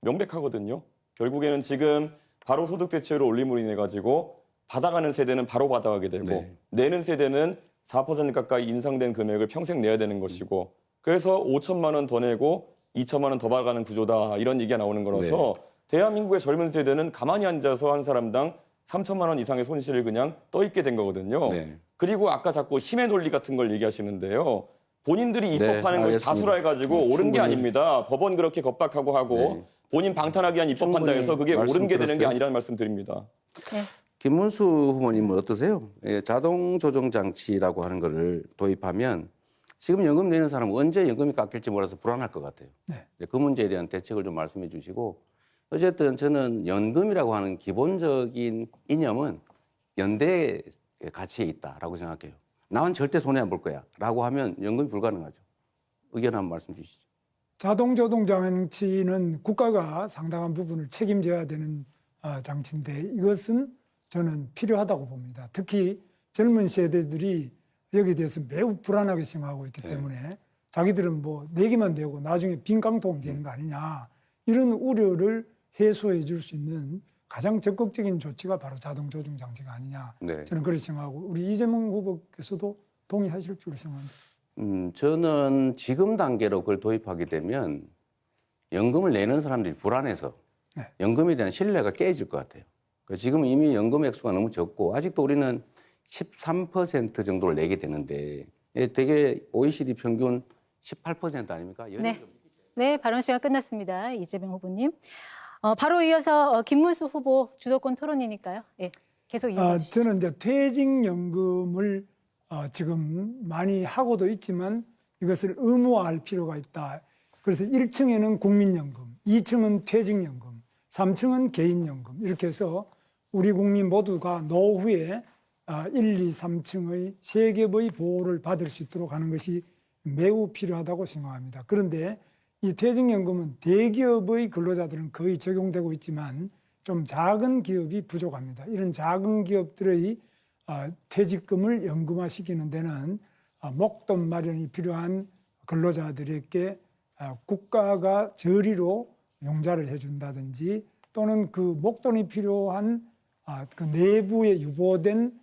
명백하거든요. 결국에는 지금 바로 소득 대체율을 올림으로 인해 가지고 받아가는 세대는 바로 받아가게 되고 네. 내는 세대는 4% 가까이 인상된 금액을 평생 내야 되는 것이고 그래서 5천만 원 더 내고 2천만 원 더 받아가는 구조다 이런 얘기가 나오는 거라서 대한민국의 젊은 세대는 가만히 앉아서 한 사람당 3천만 원 이상의 손실을 그냥 떠있게 된 거거든요. 네. 그리고 아까 자꾸 힘의 논리 같은 걸 얘기하시는데요. 본인들이 입법하는 것이 알겠습니다. 다수라 해가지고 옳은 게 충분히. 아닙니다. 법원 그렇게 겁박하고 하고 본인 방탄하기 위한 입법한다 충분히 해서 그게 말씀 옳은 게 되는 게 들었어요. 아니라는 말씀 드립니다. 네. 김문수 후보님은 어떠세요? 자동 조정 장치라고 하는 거를 도입하면 지금 연금 내는 사람은 언제 연금이 깎일지 몰라서 불안할 것 같아요. 네. 그 문제에 대한 대책을 좀 말씀해 주시고 어쨌든 저는 연금이라고 하는 기본적인 이념은 연대의 가치에 있다라고 생각해요. 나는 절대 손해 안 볼 거야 라고 하면 연금이 불가능하죠. 의견 한번 말씀 주시죠. 자동조동 장치는 국가가 상당한 부분을 책임져야 되는 장치인데 이것은 저는 필요하다고 봅니다. 특히 젊은 세대들이 여기에 대해서 매우 불안하게 생각하고 있기 때문에 자기들은 뭐 내기만 되고 나중에 빈깡통 되는 거 아니냐 이런 우려를 해소해 줄 수 있는 가장 적극적인 조치가 바로 자동조정 장치가 아니냐 네. 저는 그렇게 생각하고 우리 이재명 후보께서도 동의하실 줄 생각합니다. 저는 지금 단계로 그걸 도입하게 되면 연금을 내는 사람들이 불안해서 네. 연금에 대한 신뢰가 깨질 것 같아요. 지금 이미 연금 액수가 너무 적고 아직도 우리는 13% 정도를 내게 되는데 되게 OECD 평균 18% 아닙니까? 네. 네, 발언 시간 끝났습니다. 이재명 후보님. 바로 이어서 김문수 후보 주도권 토론이니까요. 예, 계속 이어가 주시죠. 저는 이제 퇴직연금을 지금 많이 하고도 있지만 이것을 의무화할 필요가 있다. 그래서 1층에는 국민연금, 2층은 퇴직연금, 3층은 개인연금 이렇게 해서 우리 국민 모두가 노후에 1, 2, 3층의 세 겹의 보호를 받을 수 있도록 하는 것이 매우 필요하다고 생각합니다. 그런데 이 퇴직연금은 대기업의 근로자들은 거의 적용되고 있지만 좀 작은 기업이 부족합니다. 이런 작은 기업들의 퇴직금을 연금화시키는 데는 목돈 마련이 필요한 근로자들에게 국가가 저리로 용자를 해준다든지 또는 그 목돈이 필요한 그 내부에 유보된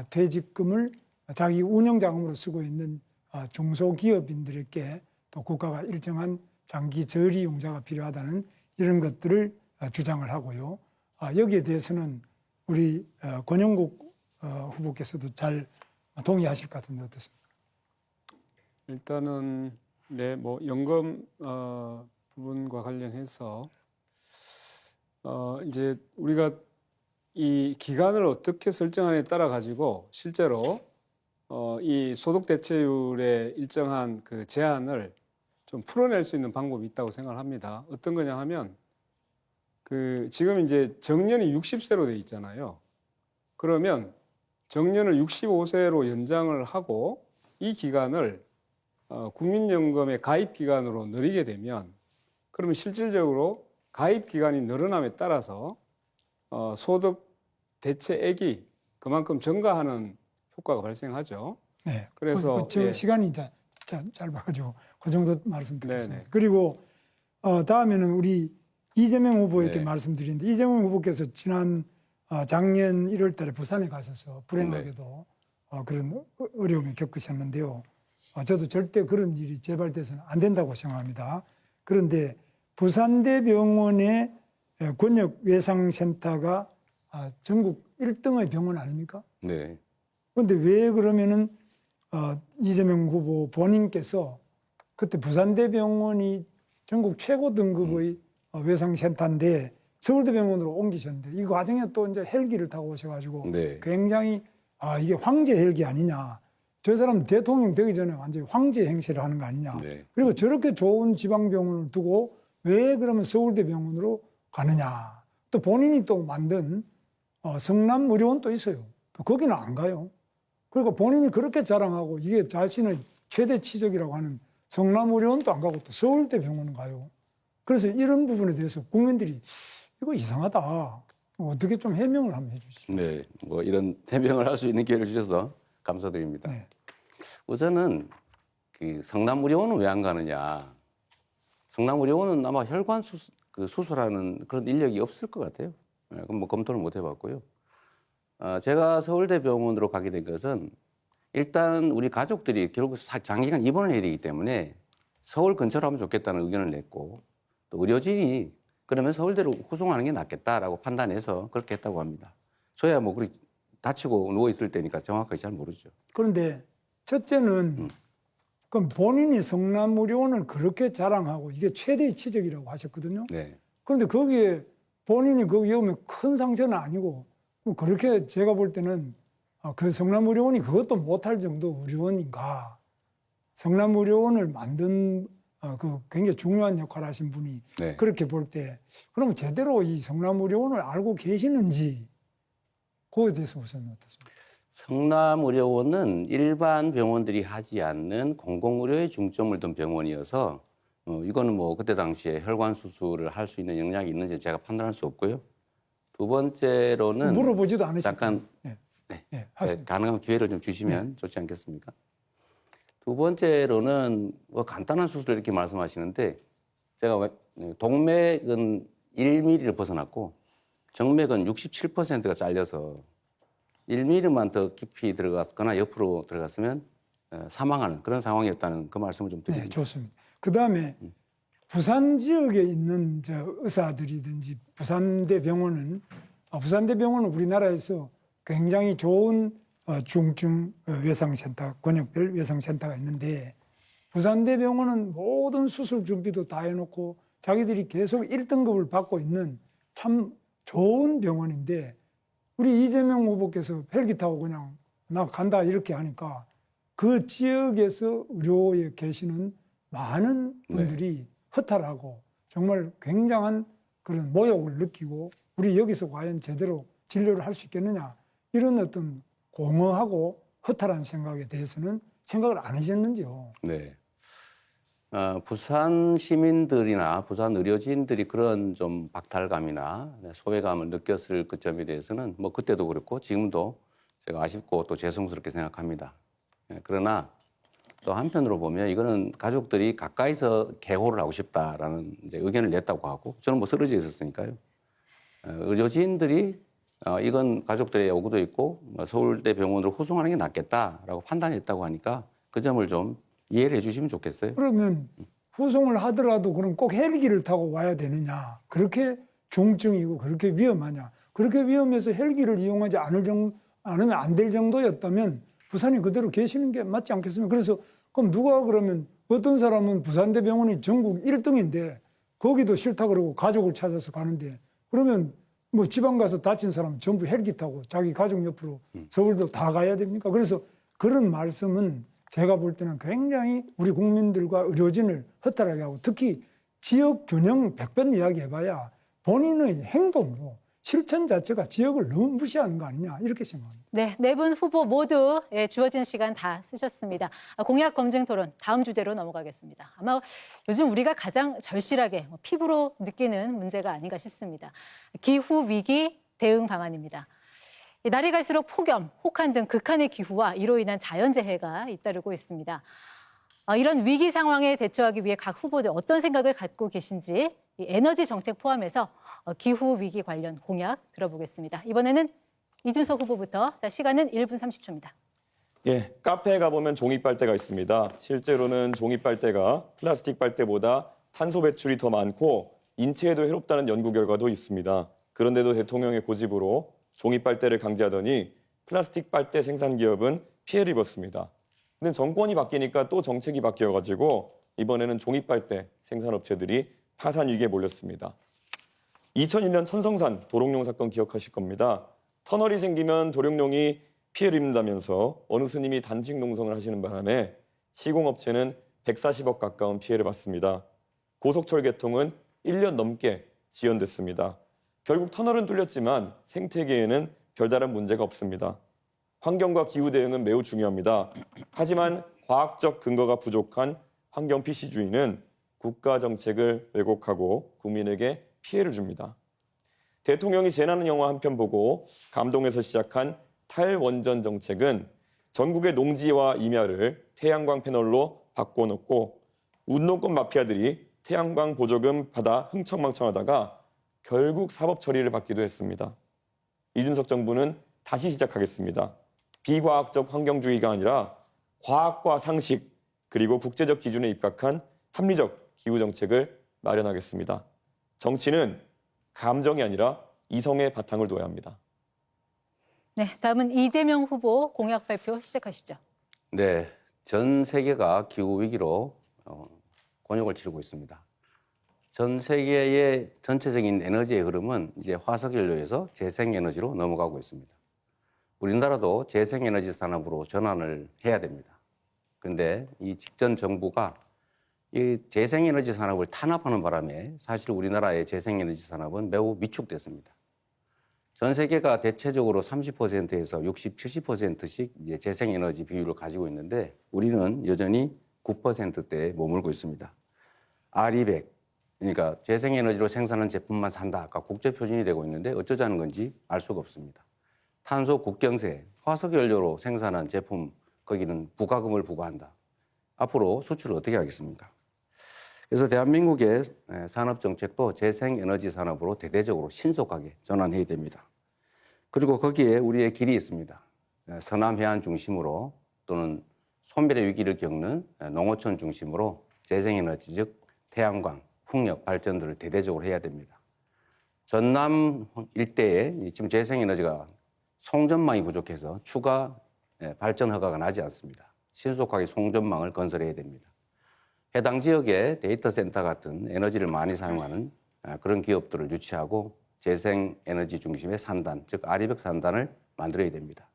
퇴직금을 자기 운영자금으로 쓰고 있는 중소기업인들에게 또 국가가 일정한 장기 저리 용자가 필요하다는 이런 것들을 주장을 하고요. 여기에 대해서는 우리 권영국 후보께서도 잘 동의하실 것 같은데 어떻습니까? 일단은 네, 뭐 연금 부분과 관련해서 이제 우리가 이 기간을 어떻게 설정하느냐에 따라 가지고 실제로 이 소득 대체율의 일정한 그 제한을 좀 풀어낼 수 있는 방법이 있다고 생각을 합니다. 어떤 거냐 하면 그 지금 이제 정년이 60세로 돼 있잖아요. 그러면 정년을 65세로 연장을 하고 이 기간을 국민연금의 가입 기간으로 늘리게 되면 그러면 실질적으로 가입 기간이 늘어남에 따라서 소득 대체액이 그만큼 증가하는 효과가 발생하죠. 네. 그래서 저 예. 시간이 짧아가지고 그 정도 말씀드리겠습니다. 네네. 그리고 다음에는 우리 이재명 후보에게 네. 말씀드리는데 이재명 후보께서 지난 작년 1월 달에 부산에 가셔서 불행하게도 그런 어려움을 겪으셨는데요. 저도 절대 그런 일이 재발돼서는 안 된다고 생각합니다. 그런데 부산대병원의 권역외상센터가 전국 1등의 병원 아닙니까? 네. 그런데 왜 그러면은 이재명 후보 본인께서 그때 부산대병원이 전국 최고 등급의 외상센터인데 서울대병원으로 옮기셨는데 이 과정에 또 이제 헬기를 타고 오셔가지고 네. 굉장히 이게 황제 헬기 아니냐. 저 사람 대통령 되기 전에 완전히 황제 행세를 하는 거 아니냐. 네. 그리고 저렇게 좋은 지방병원을 두고 왜 그러면 서울대병원으로 가느냐. 또 본인이 또 만든 성남의료원 또 있어요. 또 거기는 안 가요. 그러니까 본인이 그렇게 자랑하고 이게 자신의 최대 치적이라고 하는 성남의료원도 안 가고 또 서울대병원은 가요. 그래서 이런 부분에 대해서 국민들이 이거 이상하다. 어떻게 좀 해명을 한번 해주시죠. 네. 뭐 이런 해명을 할 수 있는 기회를 주셔서 감사드립니다. 네. 우선은 그 성남의료원은 왜 안 가느냐. 성남의료원은 아마 혈관 수술하는 그런 인력이 없을 것 같아요. 그럼 뭐 검토를 못 해봤고요. 제가 서울대병원으로 가게 된 것은 일단 우리 가족들이 결국 장기간 입원을 해야 되기 때문에 서울 근처로 하면 좋겠다는 의견을 냈고 또 의료진이 그러면 서울대로 후송하는 게 낫겠다라고 판단해서 그렇게 했다고 합니다. 저야 뭐 그렇게 다치고 누워 있을 때니까 정확하게 잘 모르죠. 그런데 첫째는 그럼 본인이 성남의료원을 그렇게 자랑하고 이게 최대의 치적이라고 하셨거든요. 네. 그런데 거기에 본인이 거기에 오면 큰 상처는 아니고 뭐 그렇게 제가 볼 때는 그 성남의료원이 그것도 못할 정도 의료원인가. 성남의료원을 만든 그 굉장히 중요한 역할을 하신 분이 네. 그렇게 볼 때 그러면 제대로 이 성남의료원을 알고 계시는지 그거에 대해서 우선 어떻습니까? 성남의료원은 일반 병원들이 하지 않는 공공의료에 중점을 둔 병원이어서 이거는 뭐 그때 당시에 혈관 수술을 할 수 있는 역량이 있는지 제가 판단할 수 없고요. 두 번째로는 물어보지도 않으시고 잠깐 네. 네. 네, 하세요. 가능한 기회를 좀 주시면 좋지 않겠습니까? 두 번째로는 뭐 간단한 수술 이렇게 말씀하시는데 제가 동맥은 1mm를 벗어났고 정맥은 67%가 잘려서 1mm만 더 깊이 들어갔거나 옆으로 들어갔으면 사망하는 그런 상황이었다는 그 말씀을 좀 드립니다. 네, 좋습니다. 그 다음에 부산 지역에 있는 의사들이든지 부산대병원은 우리나라에서 굉장히 좋은 중증 외상센터, 권역별 외상센터가 있는데 부산대병원은 모든 수술 준비도 다 해놓고 자기들이 계속 1등급을 받고 있는 참 좋은 병원인데 우리 이재명 후보께서 헬기 타고 그냥 나 간다 이렇게 하니까 그 지역에서 의료에 계시는 많은 분들이 허탈하고 정말 굉장한 그런 모욕을 느끼고 우리 여기서 과연 제대로 진료를 할 수 있겠느냐 이런 어떤 공허하고 허탈한 생각에 대해서는 생각을 안 하셨는지요? 네. 부산 시민들이나 부산 의료진들이 그런 좀 박탈감이나 소외감을 느꼈을 그 점에 대해서는 뭐 그때도 그렇고 지금도 제가 아쉽고 또 죄송스럽게 생각합니다. 그러나 또 한편으로 보면 이거는 가족들이 가까이서 개호를 하고 싶다라는 이제 의견을 냈다고 하고 저는 뭐 쓰러져 있었으니까요. 의료진들이 이건 가족들의 요구도 있고 서울대 병원으로 후송하는 게 낫겠다라고 판단했다고 하니까 그 점을 좀 이해를 해주시면 좋겠어요. 그러면 후송을 하더라도 그럼 꼭 헬기를 타고 와야 되느냐? 그렇게 중증이고 그렇게 위험하냐? 그렇게 위험해서 헬기를 이용하지 않으면 안 될 정도였다면 부산에 그대로 계시는 게 맞지 않겠습니까? 그래서 그럼 누가 그러면 어떤 사람은 부산대병원이 전국 1등인데 거기도 싫다 그러고 가족을 찾아서 가는데 그러면 뭐 지방 가서 다친 사람 전부 헬기 타고 자기 가족 옆으로 서울도 다 가야 됩니까? 그래서 그런 말씀은 제가 볼 때는 굉장히 우리 국민들과 의료진을 허탈하게 하고 특히 지역 균형 100번 이야기해봐야 본인의 행동으로 실천 자체가 지역을 너무 무시하는 거 아니냐 이렇게 생각합니다. 네, 네 분 후보 모두 주어진 시간 다 쓰셨습니다. 공약 검증 토론 다음 주제로 넘어가겠습니다. 아마 요즘 우리가 가장 절실하게 피부로 느끼는 문제가 아닌가 싶습니다. 기후 위기 대응 방안입니다. 날이 갈수록 폭염, 혹한 등 극한의 기후와 이로 인한 자연재해가 잇따르고 있습니다. 이런 위기 상황에 대처하기 위해 각 후보들 어떤 생각을 갖고 계신지 에너지 정책 포함해서 기후 위기 관련 공약 들어보겠습니다. 이번에는 이준석 후보부터. 시간은 1분 30초입니다. 예, 카페에 가보면 종이빨대가 있습니다. 실제로는 종이빨대가 플라스틱 빨대보다 탄소 배출이 더 많고 인체에도 해롭다는 연구 결과도 있습니다. 그런데도 대통령의 고집으로 종이빨대를 강제하더니 플라스틱 빨대 생산 기업은 피해를 입었습니다. 근데 정권이 바뀌니까 또 정책이 바뀌어가지고 이번에는 종이빨대 생산업체들이 파산 위기에 몰렸습니다. 2001년 천성산 도롱뇽 사건 기억하실 겁니다. 터널이 생기면 도롱뇽이 피해를 입는다면서 어느 스님이 단식 농성을 하시는 바람에 시공업체는 140억 가까운 피해를 봤습니다. 고속철 개통은 1년 넘게 지연됐습니다. 결국 터널은 뚫렸지만 생태계에는 별다른 문제가 없습니다. 환경과 기후 대응은 매우 중요합니다. 하지만 과학적 근거가 부족한 환경 PC주의는 국가 정책을 왜곡하고 국민에게 피해를 줍니다. 대통령이 재난 영화 한 편 보고 감동해서 시작한 탈원전 정책은 전국의 농지와 임야를 태양광 패널로 바꿔놓고 운동권 마피아들이 태양광 보조금 받아 흥청망청하다가 결국 사법 처리를 받기도 했습니다. 이준석 정부는 다시 시작하겠습니다. 비과학적 환경주의가 아니라 과학과 상식 그리고 국제적 기준에 입각한 합리적 기후 정책을 마련하겠습니다. 정치는 감정이 아니라 이성의 바탕을 둬야 합니다. 네, 다음은 이재명 후보 공약 발표 시작하시죠. 네, 전 세계가 기후 위기로 곤욕을 치르고 있습니다. 전 세계의 전체적인 에너지의 흐름은 이제 화석연료에서 재생에너지로 넘어가고 있습니다. 우리나라도 재생에너지 산업으로 전환을 해야 됩니다. 그런데 이 직전 정부가 이 재생에너지 산업을 탄압하는 바람에 사실 우리나라의 재생에너지 산업은 매우 위축됐습니다. 전 세계가 대체적으로 30%에서 60, 70%씩 이제 재생에너지 비율을 가지고 있는데 우리는 여전히 9%대에 머물고 있습니다. R200, 그러니까 재생에너지로 생산한 제품만 산다가 국제표준이 되고 있는데 어쩌자는 건지 알 수가 없습니다. 탄소 국경세, 화석연료로 생산한 제품 거기는 부가금을 부과한다. 앞으로 수출을 어떻게 하겠습니까? 그래서 대한민국의 산업정책도 재생에너지 산업으로 대대적으로 신속하게 전환해야 됩니다. 그리고 거기에 우리의 길이 있습니다. 서남해안 중심으로 또는 소멸의 위기를 겪는 농어촌 중심으로 재생에너지 즉 태양광, 풍력 발전들을 대대적으로 해야 됩니다. 전남 일대에 지금 재생에너지가 송전망이 부족해서 추가 발전 허가가 나지 않습니다. 신속하게 송전망을 건설해야 됩니다. 해당 지역에 데이터 센터 같은 에너지를 많이 사용하는 그런 기업들을 유치하고 재생에너지 중심의 산단, 즉 R200 산단을 만들어야 됩니다.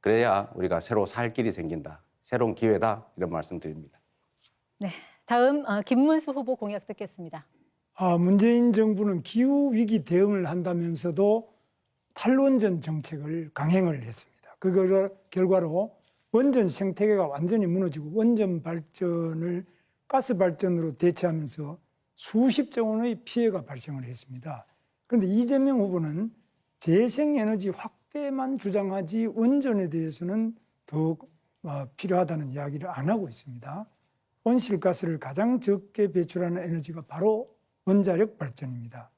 그래야 우리가 새로 살 길이 생긴다. 새로운 기회다. 이런 말씀 드립니다. 네, 다음 김문수 후보 공약 듣겠습니다. 문재인 정부는 기후위기 대응을 한다면서도 탈원전 정책을 강행을 했습니다. 그 결과로 원전 생태계가 완전히 무너지고 원전 발전을 가스 발전으로 대체하면서 수십조 원의 피해가 발생을 했습니다. 그런데 이재명 후보는 재생에너지 확대만 주장하지 원전에 대해서는 더욱 필요하다는 이야기를 안 하고 있습니다. 온실가스를 가장 적게 배출하는 에너지가 바로 원자력 발전입니다.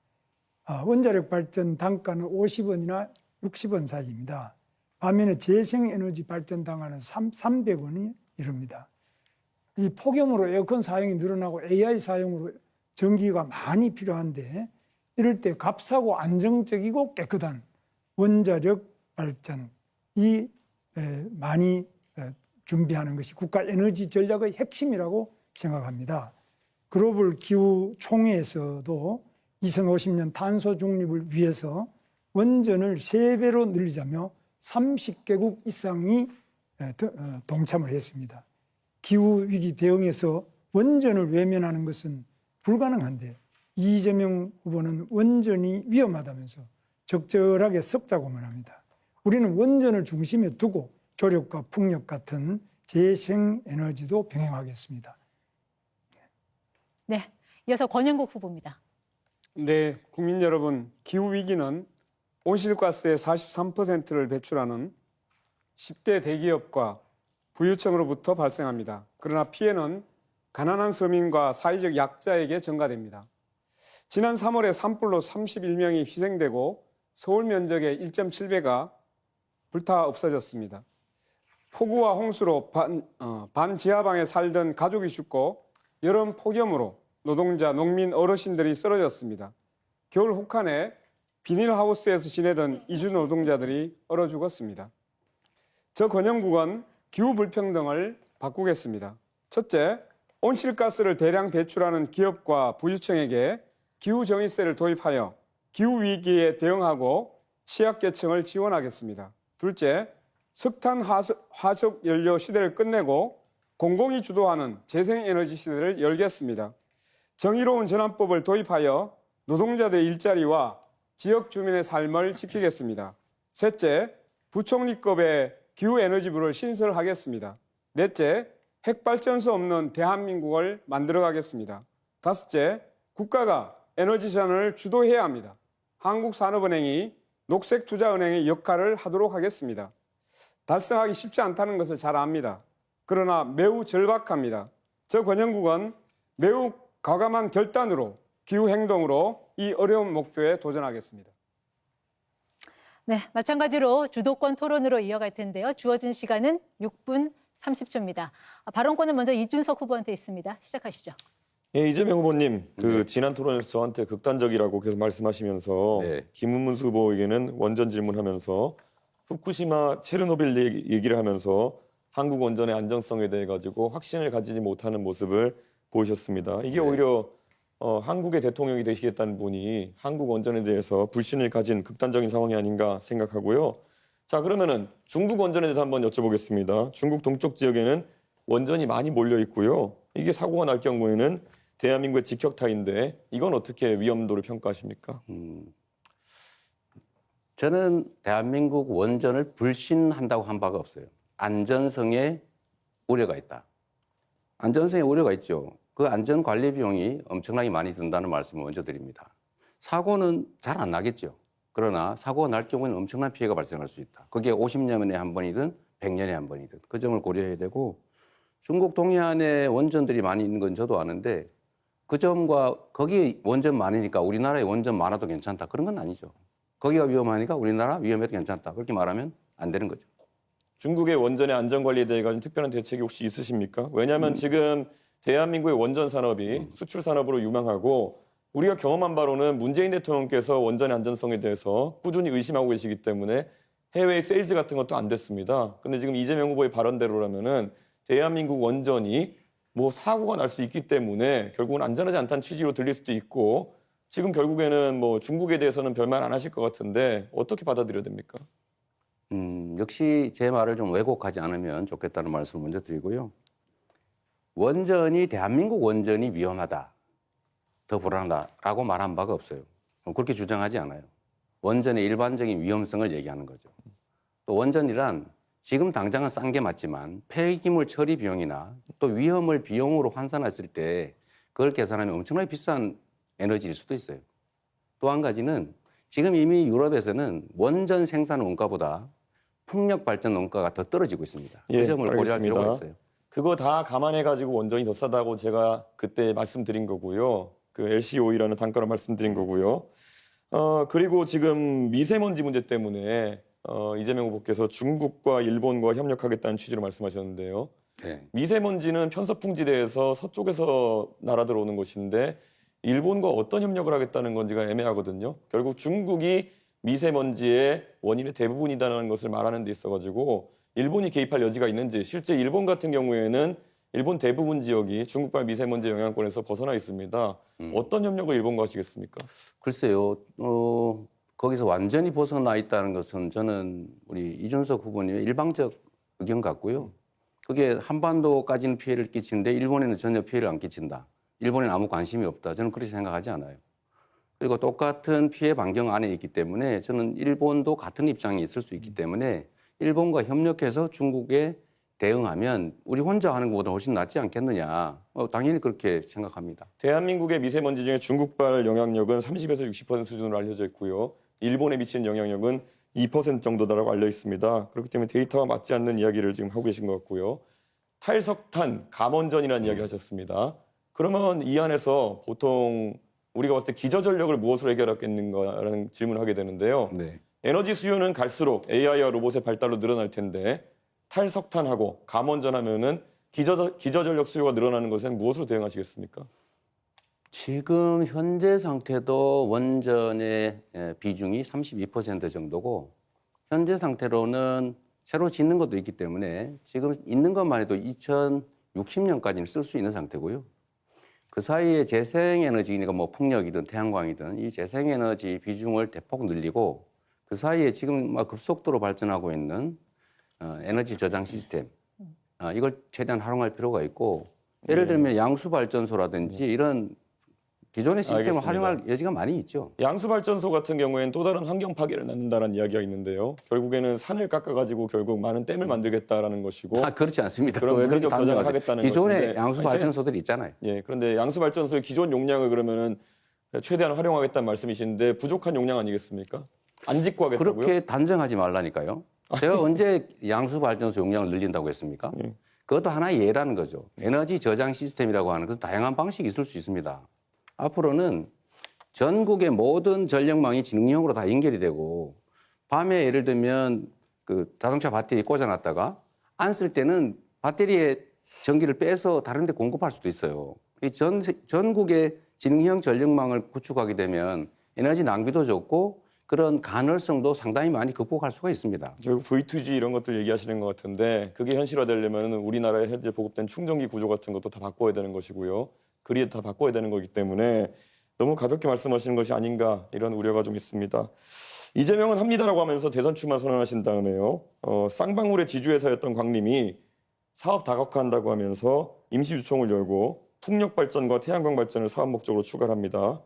원자력 발전 단가는 50원이나 60원 사이입니다. 반면에 재생에너지 발전 단가는 300원이 이릅니다. 이 폭염으로 에어컨 사용이 늘어나고 AI 사용으로 전기가 많이 필요한데 이럴 때 값싸고 안정적이고 깨끗한 원자력 발전이 많이 준비하는 것이 국가 에너지 전략의 핵심이라고 생각합니다. 글로벌 기후 총회에서도 2050년 탄소 중립을 위해서 원전을 3배로 늘리자며 30개국 이상이 동참을 했습니다. 기후 위기 대응에서 원전을 외면하는 것은 불가능한데 이재명 후보는 원전이 위험하다면서 적절하게 섞자고만 합니다. 우리는 원전을 중심에 두고 조력과 풍력 같은 재생에너지도 병행하겠습니다. 네, 이어서 권영국 후보입니다. 네, 국민 여러분, 기후위기는 온실가스의 43%를 배출하는 10대 대기업과 부유층으로부터 발생합니다. 그러나 피해는 가난한 서민과 사회적 약자에게 전가됩니다. 지난 3월에 산불로 31명이 희생되고 서울 면적의 1.7배가 불타 없어졌습니다. 폭우와 홍수로 반지하방에 살던 가족이 죽고 여름 폭염으로 노동자, 농민, 어르신들이 쓰러졌습니다. 겨울 혹한에 비닐하우스에서 지내던 이주 노동자들이 얼어 죽었습니다. 저 권영국은 기후 불평등을 바꾸겠습니다. 첫째, 온실가스를 대량 배출하는 기업과 부유층에게 기후정의세를 도입하여 기후위기에 대응하고 취약계층을 지원하겠습니다. 둘째, 석탄 화석 연료 시대를 끝내고 공공이 주도하는 재생에너지 시대를 열겠습니다. 정의로운 전환법을 도입하여 노동자들의 일자리와 지역 주민의 삶을 지키겠습니다. 셋째, 부총리급의 기후에너지부를 신설하겠습니다. 넷째, 핵발전소 없는 대한민국을 만들어가겠습니다. 다섯째, 국가가 에너지전을 주도해야 합니다. 한국산업은행이 녹색투자은행의 역할을 하도록 하겠습니다. 달성하기 쉽지 않다는 것을 잘 압니다. 그러나 매우 절박합니다. 저 권영국은 매우 과감한 결단으로 기후행동으로 이 어려운 목표에 도전하겠습니다. 네, 마찬가지로 주도권 토론으로 이어갈 텐데요. 주어진 시간은 6분 30초입니다. 발언권은 먼저 이준석 후보한테 있습니다. 시작하시죠. 예, 이재명 후보님, 지난 토론에서 저한테 극단적이라고 계속 말씀하시면서 네. 김문수 후보에게는 원전 질문하면서 후쿠시마 체르노빌 얘기를 하면서 한국 원전의 안정성에 대해 가지고 확신을 가지지 못하는 모습을 보이셨습니다. 이게 오히려 한국의 대통령이 되시겠다는 분이 한국 원전에 대해서 불신을 가진 극단적인 상황이 아닌가 생각하고요. 자, 그러면은 중국 원전에 대해서 한번 여쭤보겠습니다. 중국 동쪽 지역에는 원전이 많이 몰려 있고요. 이게 사고가 날 경우에는 대한민국의 직격탄인데 이건 어떻게 위험도를 평가하십니까? 저는 대한민국 원전을 불신한다고 한 바가 없어요. 안전성에 우려가 있다. 안전성에 우려가 있죠. 그 안전관리 비용이 엄청나게 많이 든다는 말씀을 먼저 드립니다. 사고는 잘 안 나겠죠. 그러나 사고가 날 경우에는 엄청난 피해가 발생할 수 있다. 그게 50년에 한 번이든 100년에 한 번이든 그 점을 고려해야 되고 중국 동해안에 원전들이 많이 있는 건 저도 아는데 그 점과 거기 원전 많으니까 우리나라에 원전 많아도 괜찮다. 그런 건 아니죠. 거기가 위험하니까 우리나라 위험해도 괜찮다. 그렇게 말하면 안 되는 거죠. 중국의 원전의 안전관리에 대해 가지고 특별한 대책이 혹시 있으십니까? 왜냐하면 지금 대한민국의 원전 산업이 수출 산업으로 유망하고 우리가 경험한 바로는 문재인 대통령께서 원전의 안전성에 대해서 꾸준히 의심하고 계시기 때문에 해외 세일즈 같은 것도 안 됐습니다. 근데 지금 이재명 후보의 발언대로라면은 대한민국 원전이 뭐 사고가 날 수 있기 때문에 결국은 안전하지 않다는 취지로 들릴 수도 있고 지금 결국에는 뭐 중국에 대해서는 별말 안 하실 것 같은데 어떻게 받아들여야 됩니까? 역시 제 말을 좀 왜곡하지 않으면 좋겠다는 말씀을 먼저 드리고요. 원전이 대한민국 원전이 위험하다, 더 불안하다라고 말한 바가 없어요. 그렇게 주장하지 않아요. 원전의 일반적인 위험성을 얘기하는 거죠. 또 원전이란 지금 당장은 싼 게 맞지만 폐기물 처리 비용이나 또 위험을 비용으로 환산했을 때 그걸 계산하면 엄청나게 비싼 에너지일 수도 있어요. 또 한 가지는 지금 이미 유럽에서는 원전 생산 원가보다 풍력 발전 원가가 더 떨어지고 있습니다. 그 예, 점을 고려할 알겠습니다. 필요가 있어요. 그거 다 감안해가지고 원전이 더 싸다고 제가 그때 말씀드린 거고요. 그 LCOE라는 단가로 말씀드린 거고요. 그리고 지금 미세먼지 문제 때문에 이재명 후보께서 중국과 일본과 협력하겠다는 취지로 말씀하셨는데요. 네. 미세먼지는 편서풍지대에서 서쪽에서 날아들어오는 것인데 일본과 어떤 협력을 하겠다는 건지가 애매하거든요. 결국 중국이 미세먼지의 원인의 대부분이라는 것을 말하는 데 있어가지고 일본이 개입할 여지가 있는지, 실제 일본 같은 경우에는 일본 대부분 지역이 중국발 미세먼지 영향권에서 벗어나 있습니다. 어떤 협력을 일본과 하시겠습니까? 글쎄요, 거기서 완전히 벗어나 있다는 것은 저는 우리 이준석 후보님의 일방적 의견 같고요. 그게 한반도까지는 피해를 끼치는데 일본에는 전혀 피해를 안 끼친다. 일본에는 아무 관심이 없다. 저는 그렇게 생각하지 않아요. 그리고 똑같은 피해 반경 안에 있기 때문에 저는 일본도 같은 입장에 있을 수 있기 때문에 일본과 협력해서 중국에 대응하면 우리 혼자 하는 것보다 훨씬 낫지 않겠느냐. 당연히 그렇게 생각합니다. 대한민국의 미세먼지 중에 중국발 영향력은 30에서 60% 수준으로 알려져 있고요. 일본에 미치는 영향력은 2% 정도다라고 알려 있습니다. 그렇기 때문에 데이터와 맞지 않는 이야기를 지금 하고 계신 것 같고요. 탈석탄, 감원전이라는 이야기를 하셨습니다. 그러면 이 안에서 보통 우리가 봤을 때 기저전력을 무엇으로 해결하겠는가라는 질문을 하게 되는데요. 네. 에너지 수요는 갈수록 AI와 로봇의 발달로 늘어날 텐데 탈석탄하고 감원전 하면은 기저전력 수요가 늘어나는 것엔 무엇으로 대응하시겠습니까? 지금 현재 상태도 원전의 비중이 32% 정도고 현재 상태로는 새로 짓는 것도 있기 때문에 지금 있는 것만 해도 2060년까지는 쓸 수 있는 상태고요. 그 사이에 재생에너지니까 뭐 풍력이든 태양광이든 이 재생에너지 비중을 대폭 늘리고 그 사이에 지금 막 급속도로 발전하고 있는 에너지 저장 시스템 이걸 최대한 활용할 필요가 있고 예를 들면 양수발전소라든지 이런 기존의 시스템을 알겠습니다. 활용할 여지가 많이 있죠. 양수발전소 같은 경우에는 또 다른 환경 파괴를 낳는다는 이야기가 있는데요. 결국에는 산을 깎아가지고 결국 많은 댐을 만들겠다는 것이고 그렇지 않습니다. 그럼 왜 그렇게 물리적 저장을 단정하세요? 하겠다는 기존의 것인데 양수발전소들이 있잖아요. 예, 그런데 양수발전소의 기존 용량을 그러면은 최대한 활용하겠다는 말씀이신데 부족한 용량 아니겠습니까? 안 짓고 하겠다고요? 그렇게 단정하지 말라니까요. 제가 언제 양수발전소 용량을 늘린다고 했습니까? 예. 그것도 하나의 예라는 거죠. 에너지 저장 시스템이라고 하는 것은 다양한 방식이 있을 수 있습니다. 앞으로는 전국의 모든 전력망이 지능형으로 다 연결이 되고 밤에 예를 들면 그 자동차 배터리 꽂아놨다가 안 쓸 때는 배터리에 전기를 빼서 다른 데 공급할 수도 있어요. 전국의 지능형 전력망을 구축하게 되면 에너지 낭비도 적고 그런 간헐성도 상당히 많이 극복할 수가 있습니다. 결국 V2G 이런 것들 얘기하시는 것 같은데 그게 현실화되려면 우리나라에 현재 보급된 충전기 구조 같은 것도 다 바꿔야 되는 것이고요. 그리드 다 바꿔야 되는 거기 때문에 너무 가볍게 말씀하시는 것이 아닌가 이런 우려가 좀 있습니다. 이재명은 합니다라고 하면서 대선 출마 선언하신 다음에요. 쌍방울의 지주회사였던 광림이 사업 다각화한다고 하면서 임시주총을 열고 풍력 발전과 태양광 발전을 사업 목적으로 추가합니다.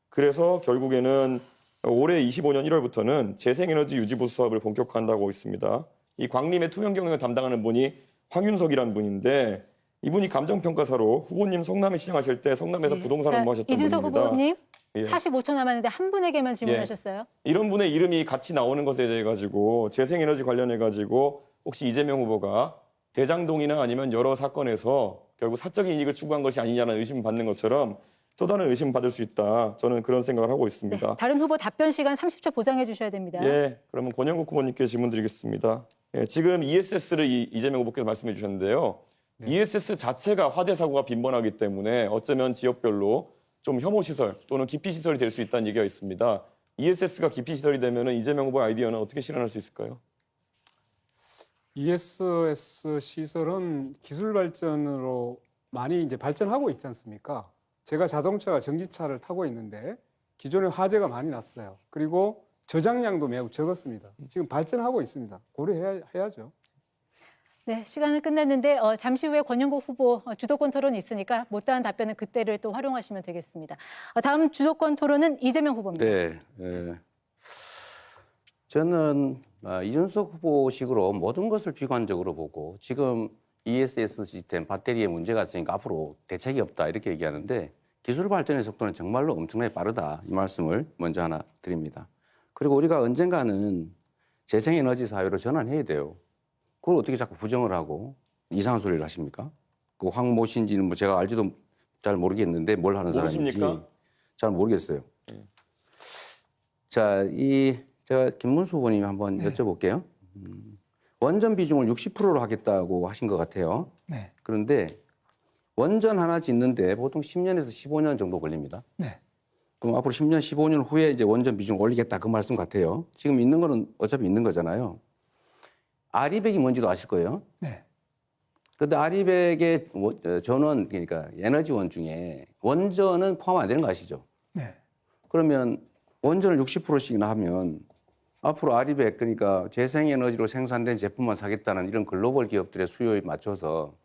그래서 결국에는 올해 25년 1월부터는 재생에너지 유지보수 사업을 본격화한다고 있습니다. 이 광림의 투명 경영을 담당하는 분이 황윤석이라는 분인데 이분이 감정평가사로 후보님 성남에 시장하실 때 성남에서 부동산 업무하셨던 이준석 분입니다. 후보님 예. 45초 남았는데 한 분에게만 질문하셨어요. 이런 분의 이름이 같이 나오는 것에 대해 가지고 재생에너지 관련해 가지고 혹시 이재명 후보가 대장동이나 아니면 여러 사건에서 결국 사적인 이익을 추구한 것이 아니냐는 의심을 받는 것처럼 또 다른 의심을 받을 수 있다. 저는 그런 생각을 하고 있습니다. 네, 다른 후보 답변 시간 30초 보장해 주셔야 됩니다. 예, 그러면 권영국 후보님께 질문 드리겠습니다. 예, 지금 ESS를 이재명 후보께서 말씀해 주셨는데요. ESS 자체가 화재 사고가 빈번하기 때문에 어쩌면 지역별로 좀 혐오 시설 또는 기피 시설이 될 수 있다는 얘기가 있습니다. ESS가 기피 시설이 되면 이재명 후보 아이디어는 어떻게 실현할 수 있을까요? ESS 시설은 기술 발전으로 많이 이제 발전하고 있지 않습니까? 제가 자동차와 전기차를 타고 있는데 기존에 화재가 많이 났어요. 그리고 저장량도 매우 적었습니다. 지금 발전하고 있습니다. 고려해야죠. 네, 시간은 끝났는데 잠시 후에 권영국 후보 주도권 토론이 있으니까 못다한 답변은 그때를 또 활용하시면 되겠습니다. 다음 주도권 토론은 이재명 후보입니다. 네. 저는 이준석 후보식으로 모든 것을 비관적으로 보고 지금 ESS 시스템 배터리에 문제가 있으니까 앞으로 대책이 없다 이렇게 얘기하는데 기술 발전의 속도는 정말로 엄청나게 빠르다 이 말씀을 먼저 하나 드립니다. 그리고 우리가 언젠가는 재생에너지 사회로 전환해야 돼요. 그걸 어떻게 자꾸 부정을 하고 이상한 소리를 하십니까? 그 황모 씨인지는 뭐 제가 알지도 잘 모르겠는데 뭘 하는 사람인지 모르십니까? 잘 모르겠어요. 자, 제가 김문수 후보님 한번 여쭤볼게요. 원전 비중을 60%로 하겠다고 하신 것 같아요. 네. 그런데 원전 하나 짓는데 보통 10년에서 15년 정도 걸립니다. 네. 그럼 앞으로 10년, 15년 후에 이제 원전 비중을 올리겠다 그 말씀 같아요. 지금 있는 거는 어차피 있는 거잖아요. 아리백이 뭔지도 아실 거예요. 네. 그런데 아리백의 전원, 그러니까 에너지원 중에 원전은 포함 안 되는 거 아시죠? 네. 그러면 원전을 60%씩이나 하면 앞으로 아리백, 그러니까 재생에너지로 생산된 제품만 사겠다는 이런 글로벌 기업들의 수요에 맞춰서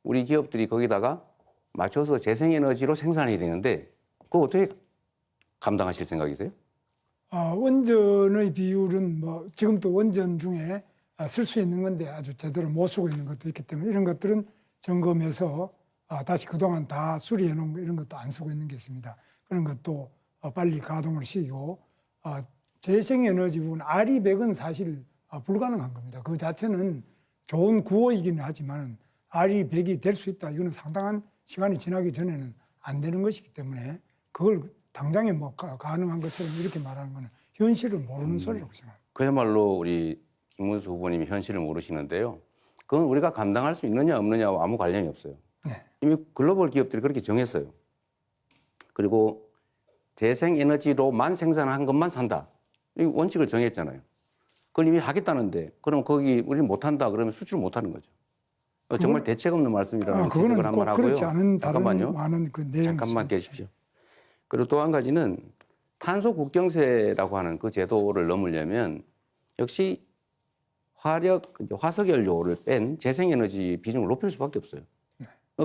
우리 기업들이 거기다가 맞춰서 재생에너지로 생산해야 되는데 그거 어떻게 감당하실 생각이세요? 원전의 비율은 뭐 지금도 원전 중에 쓸 수 있는 건데 아주 제대로 못 쓰고 있는 것도 있기 때문에 이런 것들은 점검해서 다시 그동안 다 수리해 놓은 거 이런 것도 안 쓰고 있는 게 있습니다. 그런 것도 빨리 가동을 시키고 재생에너지 부분 아리백은 사실 불가능한 겁니다. 그 자체는 좋은 구호이기는 하지만 아리백이 될 수 있다. 이거는 상당한 시간이 지나기 전에는 안 되는 것이기 때문에 그걸 당장에 뭐 가능한 것처럼 이렇게 말하는 거는 현실을 모르는 소리라고 생각합니다. 그야말로 우리 김문수 후보님이 현실을 모르시는데요. 그건 우리가 감당할 수 있느냐 없느냐와 아무 관련이 없어요. 네. 이미 글로벌 기업들이 그렇게 정했어요. 그리고 재생에너지로만 생산한 것만 산다. 이 원칙을 정했잖아요. 그걸 이미 하겠다는데 그럼 거기 우리는 못한다 그러면 수출 못하는 거죠. 정말 대책 없는 말씀이라는 그거는 지적을 한번 꼭 하고요. 그렇지 않은 다른 잠깐만요. 많은 그 내용이 잠깐만 있습니다. 계십시오. 그리고 또 한 가지는 탄소 국경세라고 하는 그 제도를 넘으려면 역시 화석 연료를 뺀 재생에너지 비중을 높일 수밖에 없어요.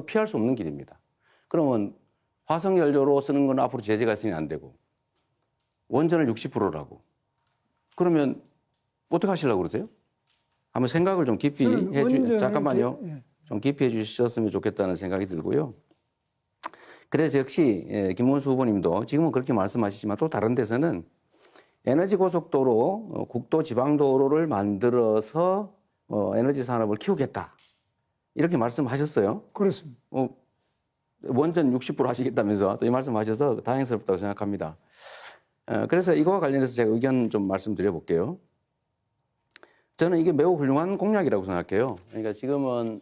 피할 수 없는 길입니다. 그러면 화석 연료로 쓰는 건 앞으로 제재가 있으니 안 되고 원전을 60%라고 그러면 어떻게 하시려고 그러세요? 한번 생각을 좀 깊이 잠깐만요. 좀 깊이 해주셨으면 좋겠다는 생각이 들고요. 그래서 역시 김문수 후보님도 지금은 그렇게 말씀하시지만 또 다른 데서는 에너지 고속도로, 국도 지방도로를 만들어서 에너지 산업을 키우겠다. 이렇게 말씀하셨어요. 그렇습니다. 원전 60% 하시겠다면서 또 이 말씀하셔서 다행스럽다고 생각합니다. 그래서 이거와 관련해서 제가 의견 좀 말씀드려 볼게요. 저는 이게 매우 훌륭한 공약이라고 생각해요. 그러니까 지금은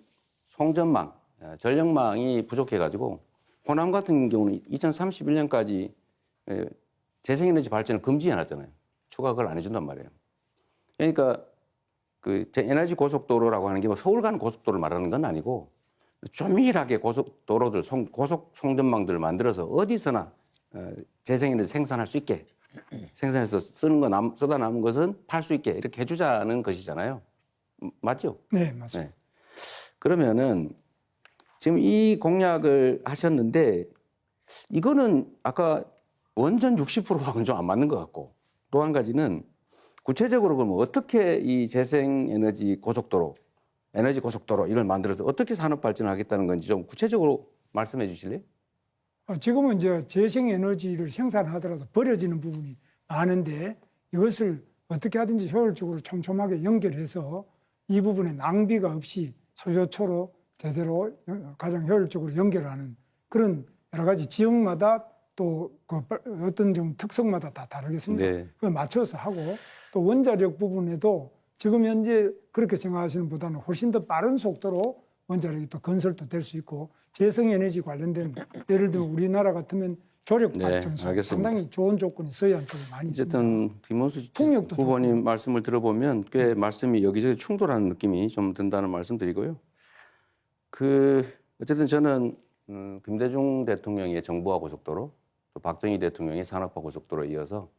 송전망, 전력망이 부족해가지고 호남 같은 경우는 2031년까지 재생에너지 발전을 금지해놨잖아요. 추가 그걸 안 해준단 말이에요. 그러니까 그 에너지 고속도로라고 하는 게 뭐 서울 가는 고속도로를 말하는 건 아니고 조밀하게 고속도로들, 고속 송전망들을 만들어서 어디서나 재생에너지 생산할 수 있게 생산해서 쓰는 거 쓰다 남은 것은 팔 수 있게 이렇게 해주자는 것이잖아요. 맞죠? 네, 맞습니다. 네. 그러면은 지금 이 공약을 하셨는데 이거는 아까 원전 60%하고는 좀 안 맞는 것 같고 또 한 가지는 구체적으로 그러면 어떻게 이 재생에너지 고속도로, 에너지 고속도로 이걸 만들어서 어떻게 산업 발전을 하겠다는 건지 좀 구체적으로 말씀해 주실래요? 지금은 이제 재생에너지를 생산하더라도 버려지는 부분이 많은데 이것을 어떻게 하든지 효율적으로 촘촘하게 연결해서 이 부분에 낭비가 없이 소요초로 제대로 가장 효율적으로 연결하는 그런 여러 가지 지역마다 또 그 어떤 좀 특성마다 다 다르겠습니다. 네. 그걸 맞춰서 하고 또 원자력 부분에도 지금 현재 그렇게 생각하시는 보다는 훨씬 더 빠른 속도로 원자력이 또 건설도 될 수 있고 재생에너지 관련된 예를 들면 우리나라 같으면 조력 발전소 알겠습니다. 상당히 좋은 조건이 서해안 쪽에 많이 있습니다. 어쨌든 김문수 풍력도 후보님 말씀을 들어보면 꽤 말씀이 여기저기 충돌하는 느낌이 좀 든다는 말씀 드리고요. 어쨌든 저는 김대중 대통령의 정부화 고속도로 또 박정희 대통령의 산업화 고속도로에 이어서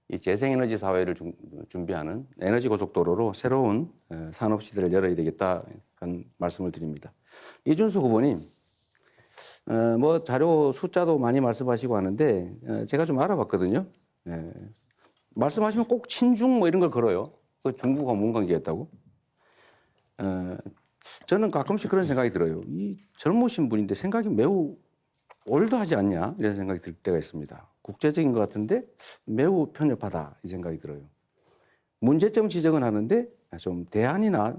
이 재생에너지 사회를 준비하는 에너지 고속도로로 새로운 산업 시대를 열어야 되겠다 하는 말씀을 드립니다. 이준수 후보님, 뭐 자료 숫자도 많이 말씀하시고 하는데 제가 좀 알아봤거든요. 말씀하시면 꼭 친중 뭐 이런 걸 걸어요. 그 중국과 뭔 관계였다고? 저는 가끔씩 그런 생각이 들어요. 이 젊으신 분인데 생각이 매우 올드하지 않냐 이런 생각이 들 때가 있습니다. 국제적인 것 같은데 매우 편협하다 이 생각이 들어요. 문제점 지적은 하는데 좀 대안이나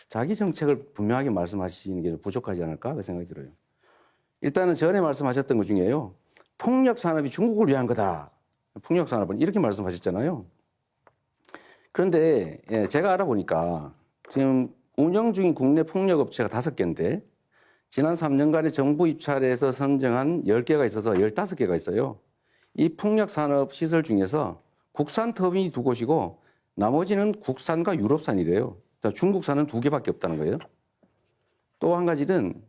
자기 정책을 분명하게 말씀하시는 게 부족하지 않을까 그 생각이 들어요. 일단은 전에 말씀하셨던 것 중에요. 폭력 산업이 중국을 위한 거다. 폭력 산업은 이렇게 말씀하셨잖아요. 그런데 제가 알아보니까 지금 운영 중인 국내 폭력 업체가 5개인데 지난 3년간의 정부 입찰에서 선정한 10개가 있어서 15개가 있어요. 이 폭력 산업 시설 중에서 국산 터빈이 2곳이고 나머지는 국산과 유럽산이래요. 중국산은 2개밖에 없다는 거예요. 또 한 가지는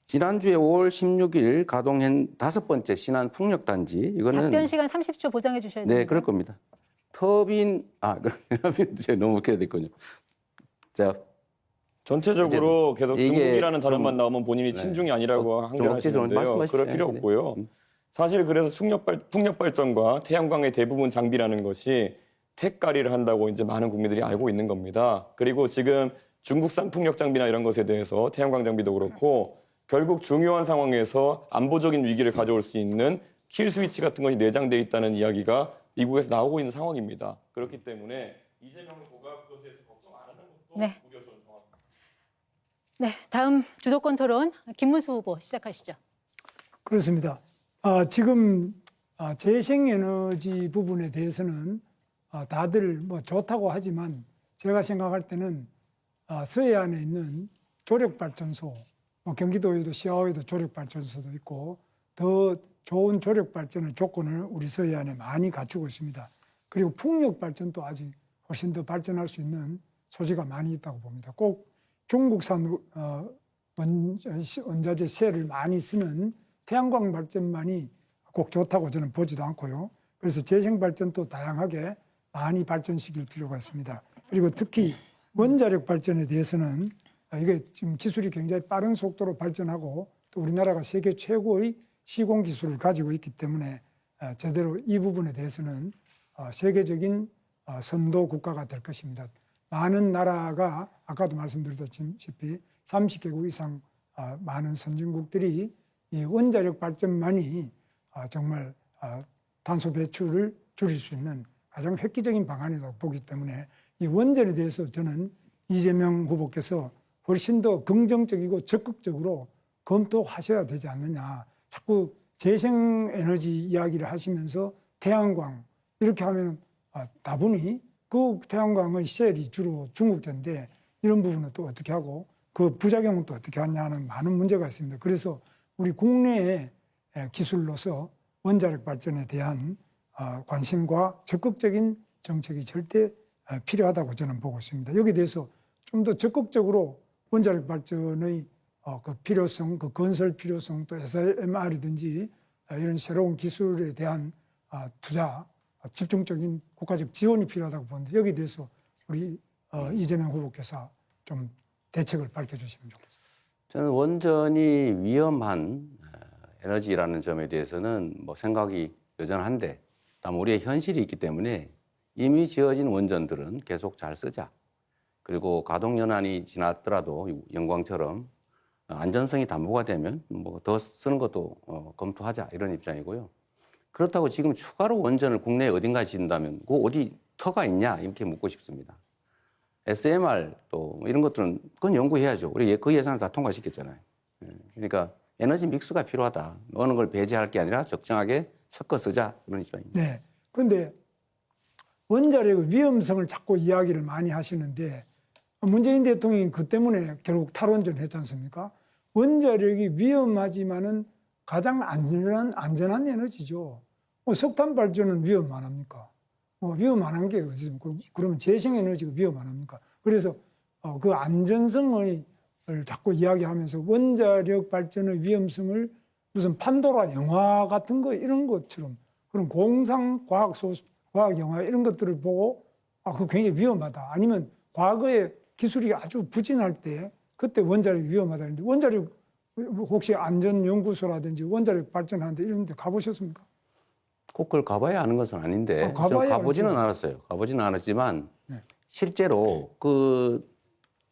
지난주에 5월 16일 가동한 5번째 신안 폭력단지 이거는 답변 시간 30초 보장해 주셔야 됩니다. 네, 그럴 겁니다. 터빈 너무 웃겨야 됐군요. 자, 전체적으로 계속 이게 중국이라는 단어만 좀- 나오면 본인이 친중이 아니라고 좀 항변하시는데요. 말씀하십시오. 그럴 필요 네. 없고요. 사실 그래서 풍력 발전과 태양광의 대부분 장비라는 것이 택가리를 한다고 이제 많은 국민들이 알고 있는 겁니다. 그리고 지금 중국산 풍력 장비나 이런 것에 대해서 태양광 장비도 그렇고 결국 중요한 상황에서 안보적인 위기를 가져올 수 있는 킬 스위치 같은 것이 내장되어 있다는 이야기가 미국에서 나오고 있는 상황입니다. 그렇기 때문에 이재명 후보가 그것에 대해서 걱정 안 하는 것도 네. 우려스러운 상황입니다. 네, 다음 주도권 토론 김문수 후보 시작하시죠. 그렇습니다. 지금 재생에너지 부분에 대해서는 다들 뭐 좋다고 하지만 제가 생각할 때는 서해안에 있는 조력발전소, 뭐 경기도에도 시아오에도 조력발전소도 있고 더 좋은 조력발전의 조건을 우리 서해안에 많이 갖추고 있습니다. 그리고 풍력발전도 아직 훨씬 더 발전할 수 있는 소지가 많이 있다고 봅니다. 꼭 중국산 원자재 셀을 많이 쓰는 태양광 발전만이 꼭 좋다고 저는 보지도 않고요. 그래서 재생발전도 다양하게 많이 발전시킬 필요가 있습니다. 그리고 특히 원자력 발전에 대해서는 이게 지금 기술이 굉장히 빠른 속도로 발전하고 또 우리나라가 세계 최고의 시공 기술을 가지고 있기 때문에 제대로 이 부분에 대해서는 세계적인 선도 국가가 될 것입니다. 많은 나라가 아까도 말씀드렸다시피 30개국 이상 많은 선진국들이 이 원자력 발전만이 정말 탄소 배출을 줄일 수 있는 가장 획기적인 방안이라고 보기 때문에 이 원전에 대해서 저는 이재명 후보께서 훨씬 더 긍정적이고 적극적으로 검토하셔야 되지 않느냐. 자꾸 재생에너지 이야기를 하시면서 태양광 이렇게 하면 다분히 그 태양광의 셀이 주로 중국제인데 이런 부분은 또 어떻게 하고 그 부작용은 또 어떻게 하냐는 많은 문제가 있습니다. 그래서 우리 국내의 기술로서 원자력 발전에 대한 관심과 적극적인 정책이 절대 필요하다고 저는 보고 있습니다. 여기에 대해서 좀 더 적극적으로 원자력 발전의 그 필요성, 그 건설 필요성, 또 SMR이든지 이런 새로운 기술에 대한 투자, 집중적인 국가적 지원이 필요하다고 보는데 여기에 대해서 우리 이재명 후보께서 좀 대책을 밝혀주시면 좋겠습니다. 저는 원전이 위험한 에너지라는 점에 대해서는 뭐 생각이 여전한데 다만 우리의 현실이 있기 때문에 이미 지어진 원전들은 계속 잘 쓰자. 그리고 가동 연한이 지났더라도 영광처럼 안전성이 담보가 되면 뭐 더 쓰는 것도 검토하자 이런 입장이고요. 그렇다고 지금 추가로 원전을 국내에 어딘가에 짓는다면 그 어디 터가 있냐 이렇게 묻고 싶습니다. SMR 또 이런 것들은 그건 연구해야죠. 우리 그 예산을 다 통과시켰잖아요. 그러니까 에너지 믹스가 필요하다. 어느 걸 배제할 게 아니라 적정하게 섞어 쓰자 이런 입장입니다. 네. 그런데 원자력의 위험성을 자꾸 이야기를 많이 하시는데 문재인 대통령이 그 때문에 결국 탈원전 했지 않습니까? 원자력이 위험하지만은 가장 안전한 에너지죠. 석탄 발전은 위험 안 합니까? 위험 안 한 게 어디 있습니까? 그러면 재생에너지가 위험 안 합니까? 그래서 그 안전성을 자꾸 이야기하면서 원자력 발전의 위험성을 무슨 판도라 영화 같은 거 이런 것처럼 그런 공상 과학 영화 이런 것들을 보고 그거 굉장히 위험하다. 아니면 과거에 기술이 아주 부진할 때 그때 원자력이 위험하다는데 원자력 혹시 안전연구소라든지 원자력 발전하는데 이런 데 가보셨습니까? 꼭 그걸 가봐야 아는 것은 아닌데 가봐야 좀 가보지는 알죠. 않았어요. 가보지는 않았지만 네. 실제로 그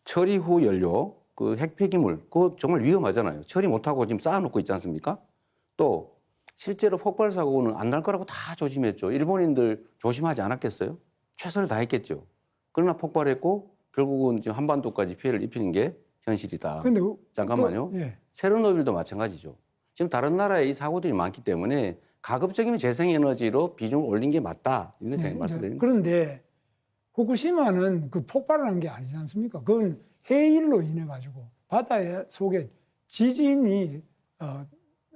처리 후 연료, 그 핵폐기물, 그거 정말 위험하잖아요. 처리 못하고 지금 쌓아놓고 있지 않습니까? 또 실제로 폭발 사고는 안 날 거라고 다 조심했죠. 일본인들 조심하지 않았겠어요? 최선을 다했겠죠. 그러나 폭발했고 결국은 지금 한반도까지 피해를 입히는 게 현실이다. 근데 잠깐만요. 예. 체르노빌도 마찬가지죠. 지금 다른 나라에 이 사고들이 많기 때문에 가급적이면 재생에너지로 비중을 올린 게 맞다. 이런 네, 말씀드립니다. 그런데 후쿠시마는 그 폭발한 게 아니지 않습니까? 그건 해일로 인해 가지고 바다 속에 지진이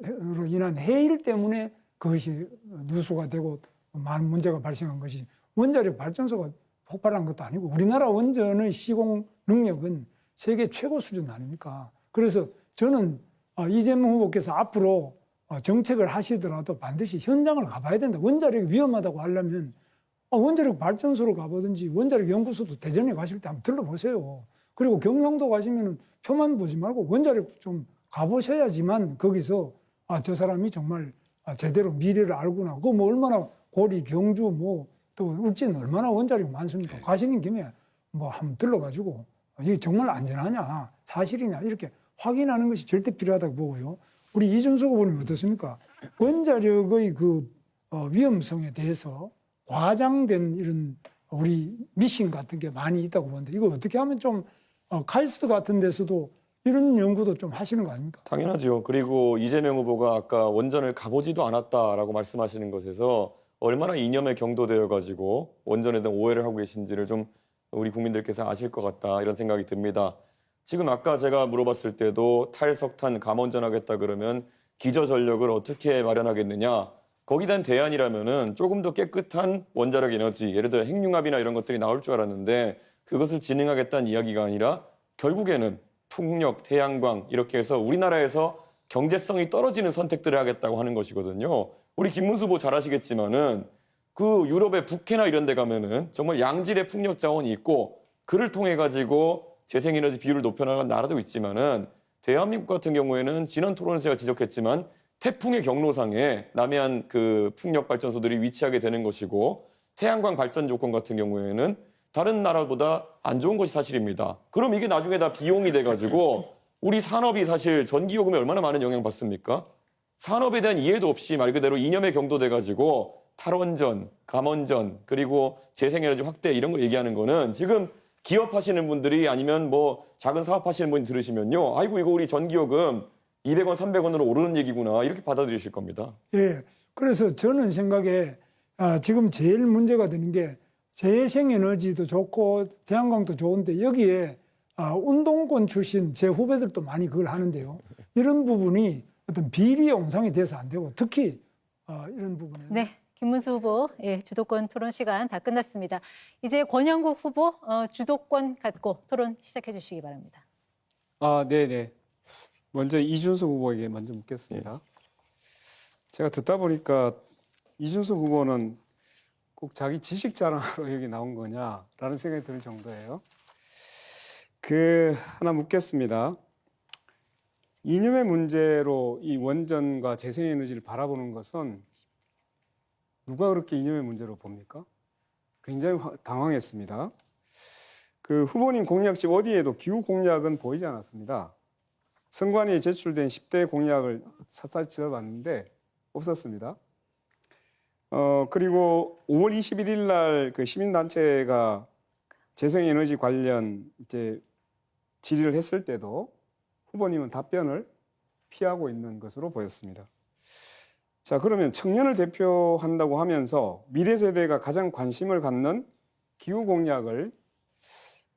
로 인한 해일 때문에 그것이 누수가 되고 많은 문제가 발생한 것이 원자력 발전소가 폭발한 것도 아니고 우리나라 원전의 시공 능력은 세계 최고 수준 아닙니까? 그래서 저는 이재명 후보께서 앞으로 정책을 하시더라도 반드시 현장을 가봐야 된다. 원자력이 위험하다고 하려면 원자력 발전소로 가보든지 원자력 연구소도 대전에 가실 때 한번 들러보세요. 그리고 경상도 가시면 표만 보지 말고 원자력 좀 가보셔야지만 거기서 저 사람이 정말 제대로 미래를 알구나. 그거 뭐 얼마나 고리, 경주 뭐 또 울진 얼마나 원자력이 많습니까? 가시는 김에 뭐 한번 들러가지고 이게 정말 안전하냐, 사실이냐 이렇게 확인하는 것이 절대 필요하다고 보고요. 우리 이준석 후보님 어떻습니까? 원자력의 그 위험성에 대해서 과장된 이런 우리 미신 같은 게 많이 있다고 보는데 이거 어떻게 하면 좀 카이스트 같은 데서도 이런 연구도 좀 하시는 거 아닙니까? 당연하죠. 그리고 이재명 후보가 아까 원전을 가보지도 않았다라고 말씀하시는 것에서 얼마나 이념에 경도되어 가지고 원전에 대한 오해를 하고 계신지를 좀 우리 국민들께서 아실 것 같다 이런 생각이 듭니다. 지금 아까 제가 물어봤을 때도 탈석탄 감원전하겠다 그러면 기저전력을 어떻게 마련하겠느냐. 거기에 대한 대안이라면은 조금 더 깨끗한 원자력 에너지, 예를 들어 핵융합이나 이런 것들이 나올 줄 알았는데 그것을 진행하겠다는 이야기가 아니라 결국에는 풍력, 태양광 이렇게 해서 우리나라에서 경제성이 떨어지는 선택들을 하겠다고 하는 것이거든요. 우리 김문수 후보 잘 아시겠지만은 그 유럽의 북해나 이런 데 가면은 정말 양질의 풍력 자원이 있고 그를 통해 가지고 재생에너지 비율을 높여나가는 나라도 있지만은 대한민국 같은 경우에는 지난 토론에서 제가 지적했지만 태풍의 경로상에 남해안 그 풍력 발전소들이 위치하게 되는 것이고 태양광 발전 조건 같은 경우에는 다른 나라보다 안 좋은 것이 사실입니다. 그럼 이게 나중에 다 비용이 돼가지고 우리 산업이 사실 전기요금에 얼마나 많은 영향 받습니까? 산업에 대한 이해도 없이 말 그대로 이념에 경도돼가지고 탈원전, 감원전, 그리고 재생에너지 확대 이런 거 얘기하는 거는 지금 기업하시는 분들이 아니면 뭐 작은 사업하시는 분이 들으시면요. 아이고 이거 우리 전기요금 200원, 300원으로 오르는 얘기구나 이렇게 받아들이실 겁니다. 예. 그래서 저는 생각에 지금 제일 문제가 되는 게 재생에너지도 좋고 태양광도 좋은데 여기에 운동권 출신 제 후배들도 많이 그걸 하는데요. 이런 부분이 어떤 비리 온상이 돼서 안 되고 특히 이런 부분에 네, 김문수 후보 주도권 토론 시간 다 끝났습니다. 이제 권영국 후보 주도권 갖고 토론 시작해 주시기 바랍니다. 네네. 먼저 이준석 후보에게 먼저 묻겠습니다. 제가 듣다 보니까 이준석 후보는 꼭 자기 지식 자랑하러 여기 나온 거냐라는 생각이 들 정도예요. 하나 묻겠습니다. 이념의 문제로 이 원전과 재생에너지를 바라보는 것은 누가 그렇게 이념의 문제로 봅니까? 굉장히 당황했습니다. 후보님 공약집 어디에도 기후 공약은 보이지 않았습니다. 선관위에 제출된 10대 공약을 샅샅이 찾아봤는데 없었습니다. 그리고 5월 21일 날 그 시민단체가 재생에너지 관련 이제 질의를 했을 때도 후보님은 답변을 피하고 있는 것으로 보였습니다. 자, 그러면 청년을 대표한다고 하면서 미래 세대가 가장 관심을 갖는 기후 공약을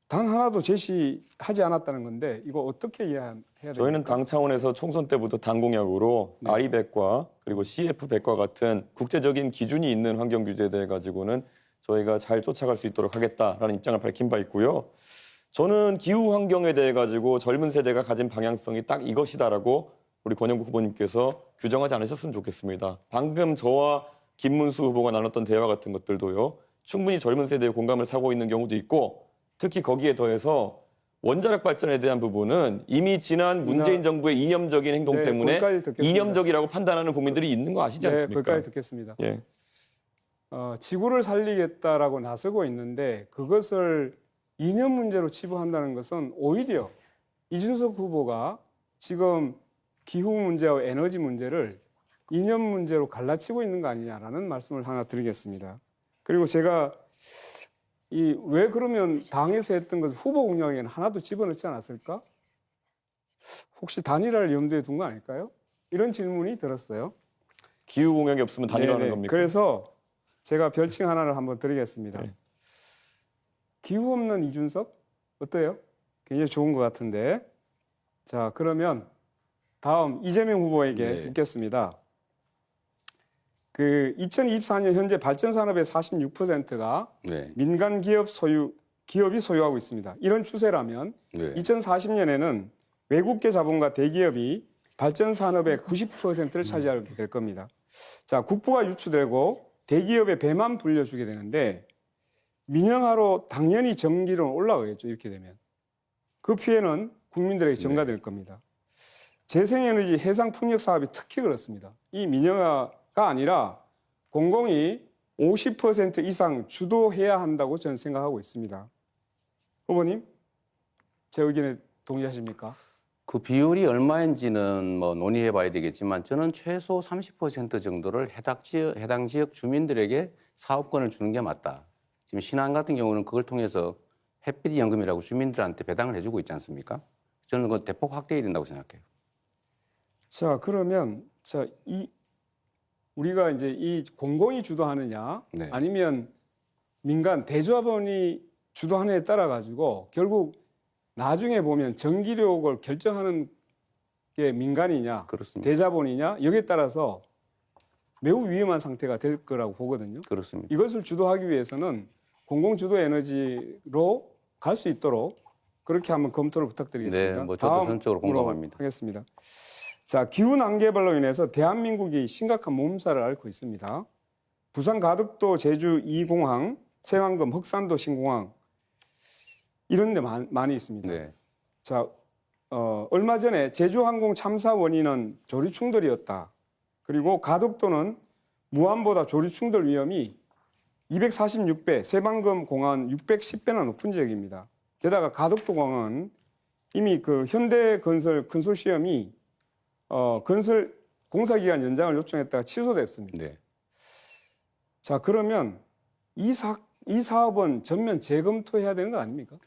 단 하나도 제시하지 않았다는 건데 이거 어떻게 이해해야 됩니까? 저희는 당 차원에서 총선 때부터 당 공약으로 RE100과 그리고 CF100과 같은 국제적인 기준이 있는 환경 규제에 대해 가지고는 저희가 잘 쫓아갈 수 있도록 하겠다라는 입장을 밝힌 바 있고요. 저는 기후 환경에 대해 가지고 젊은 세대가 가진 방향성이 딱 이것이다라고 우리 권영국 후보님께서 규정하지 않으셨으면 좋겠습니다. 방금 저와 김문수 후보가 나눴던 대화 같은 것들도요. 충분히 젊은 세대의 공감을 사고 있는 경우도 있고 특히 거기에 더해서 원자력 발전에 대한 부분은 이미 지난 문재인 정부의 이념적인 행동 때문에 거기까지 듣겠습니다. 이념적이라고 판단하는 국민들이 있는 거 아시지 않습니까? 거기까지 듣겠습니다. 예. 지구를 살리겠다라고 나서고 있는데 그것을 이념 문제로 치부한다는 것은 오히려 이준석 후보가 지금 기후 문제와 에너지 문제를 이념 문제로 갈라치고 있는 거 아니냐라는 말씀을 하나 드리겠습니다. 그리고 제가 왜 그러면 당에서 했던 것을 후보 공약에는 하나도 집어넣지 않았을까? 혹시 단일화를 염두에 둔 거 아닐까요? 이런 질문이 들었어요. 기후 공약이 없으면 단일화하는 네네. 겁니까? 그래서 제가 별칭 하나를 한번 드리겠습니다. 네. 기후 없는 이준석 어때요? 굉장히 좋은 것 같은데. 자, 그러면 다음 이재명 후보에게 네. 묻겠습니다. 그 2024년 현재 발전 산업의 46%가 네. 민간 기업이 소유하고 있습니다. 이런 추세라면 네. 2040년에는 외국계 자본과 대기업이 발전 산업의 90%를 차지하게 될 겁니다. 자, 국부가 유출되고 대기업의 배만 불려주게 되는데 민영화로 당연히 전기료는 올라가겠죠. 이렇게 되면. 그 피해는 국민들에게 전가될 겁니다. 재생에너지 해상풍력 사업이 특히 그렇습니다. 이 민영화가 아니라 공공이 50% 이상 주도해야 한다고 저는 생각하고 있습니다. 후보님, 제 의견에 동의하십니까? 그 비율이 얼마인지는 뭐 논의해 봐야 되겠지만 저는 최소 30% 정도를 해당 지역 주민들에게 사업권을 주는 게 맞다. 지금 신안 같은 경우는 그걸 통해서 햇빛 연금이라고 주민들한테 배당을 해주고 있지 않습니까? 저는 그건 대폭 확대해야 된다고 생각해요. 자, 그러면 우리가 이제 이 공공이 주도하느냐 네. 아니면 민간 대조합원이 주도하느냐에 따라 가지고 결국 나중에 보면 전기료를 결정하는 게 민간이냐 그렇습니다. 대자본이냐 여기에 따라서 매우 위험한 상태가 될 거라고 보거든요. 그렇습니다. 이것을 주도하기 위해서는 공공주도 에너지로 갈 수 있도록 그렇게 한번 검토를 부탁드리겠습니다. 네, 뭐 저도 전적으로 다음으로 공감합니다. 하겠습니다. 자, 기후난 개발로 인해서 대한민국이 심각한 몸살을 앓고 있습니다. 부산 가덕도 제주 2공항, 새만금 흑산도 신공항 이런 데 많이 있습니다. 네. 자, 얼마 전에 제주항공 참사 원인은 조류 충돌이었다. 그리고 가덕도는 무안보다 조류 충돌 위험이 246배, 새만금 공항은 610배나 높은 지역입니다. 게다가 가덕도 공항은 이미 그 현대건설 컨소시엄이 건설 공사기간 연장을 요청했다가 취소됐습니다. 네. 자, 그러면 이 사업은 전면 재검토해야 되는 거 아닙니까?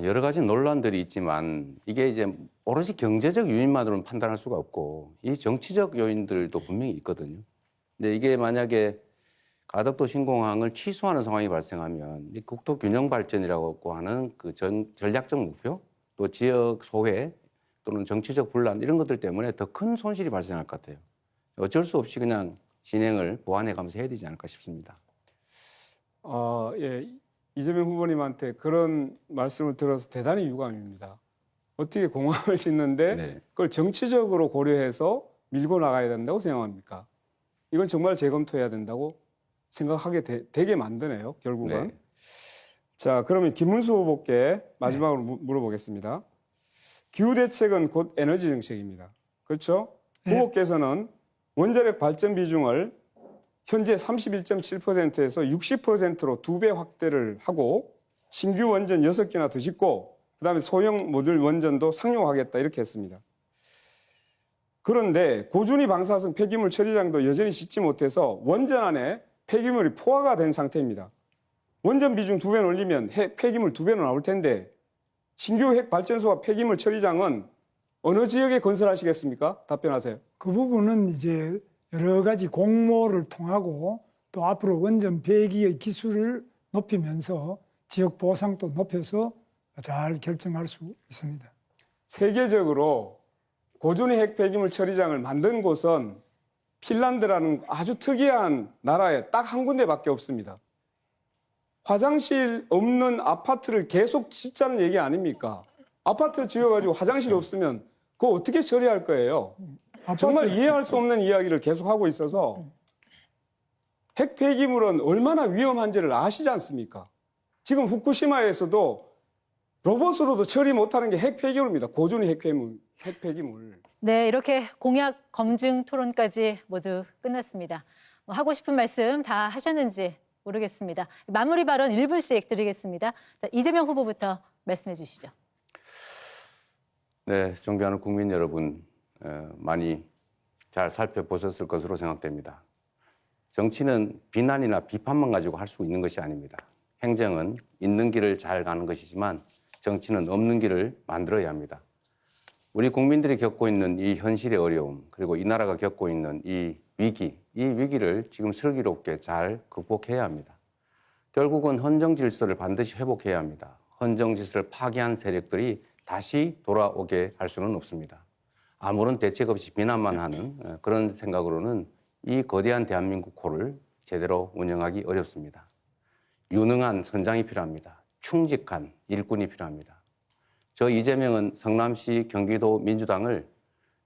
여러 가지 논란들이 있지만 이게 이제 오로지 경제적 요인만으로는 판단할 수가 없고 이 정치적 요인들도 분명히 있거든요. 근데 이게 만약에 가덕도 신공항을 취소하는 상황이 발생하면 이 국토 균형 발전이라고 하는 그 전략적 목표 또 지역 소외 또는 정치적 분란 이런 것들 때문에 더 큰 손실이 발생할 것 같아요. 어쩔 수 없이 그냥 진행을 보완해 가면서 해야 되지 않을까 싶습니다. 예, 이재명 후보님한테 그런 말씀을 들어서 대단히 유감입니다. 어떻게 공항을 짓는데 네. 그걸 정치적으로 고려해서 밀고 나가야 된다고 생각합니까? 이건 정말 재검토해야 된다고 생각하게 되게 만드네요, 결국은. 네. 자, 그러면 김문수 후보께 마지막으로 물어보겠습니다. 기후대책은 곧 에너지 정책입니다. 그렇죠? 네. 후보께서는 원자력 발전 비중을 현재 31.7%에서 60%로 2배 확대를 하고 신규 원전 6개나 더 짓고 그다음에 소형 모듈 원전도 상용하겠다 이렇게 했습니다. 그런데 고준위 방사성 폐기물 처리장도 여전히 짓지 못해서 원전 안에 폐기물이 포화가 된 상태입니다. 원전 비중 2배는 올리면 폐기물 2배는 나올 텐데 신규 핵 발전소와 폐기물 처리장은 어느 지역에 건설하시겠습니까? 답변하세요. 그 부분은 이제 여러 가지 공모를 통하고 또 앞으로 원전 배기의 기술을 높이면서 지역 보상도 높여서 잘 결정할 수 있습니다. 세계적으로 고준위 핵 폐기물 처리장을 만든 곳은 핀란드라는 아주 특이한 나라에 딱 한 군데밖에 없습니다. 화장실 없는 아파트를 계속 짓자는 얘기 아닙니까? 아파트 지어가지고 화장실 없으면 그거 어떻게 처리할 거예요? 정말 이해할 수 없는 이야기를 계속하고 있어서 핵 폐기물은 얼마나 위험한지를 아시지 않습니까? 지금 후쿠시마에서도 로봇으로도 처리 못하는 게 핵 폐기물입니다. 고준위 핵 폐기물. 네, 이렇게 공약 검증 토론까지 모두 끝났습니다. 하고 싶은 말씀 다 하셨는지 모르겠습니다. 마무리 발언 1분씩 드리겠습니다. 자, 이재명 후보부터 말씀해 주시죠. 네, 존경하는 국민 여러분, 많이 잘 살펴보셨을 것으로 생각됩니다. 정치는 비난이나 비판만 가지고 할 수 있는 것이 아닙니다. 행정은 있는 길을 잘 가는 것이지만 정치는 없는 길을 만들어야 합니다. 우리 국민들이 겪고 있는 이 현실의 어려움, 그리고 이 나라가 겪고 있는 이 위기를 지금 슬기롭게 잘 극복해야 합니다. 결국은 헌정 질서를 반드시 회복해야 합니다. 헌정 질서를 파괴한 세력들이 다시 돌아오게 할 수는 없습니다. 아무런 대책 없이 비난만 하는 그런 생각으로는 이 거대한 대한민국 코를 제대로 운영하기 어렵습니다. 유능한 선장이 필요합니다. 충직한 일꾼이 필요합니다. 저 이재명은 성남시 경기도 민주당을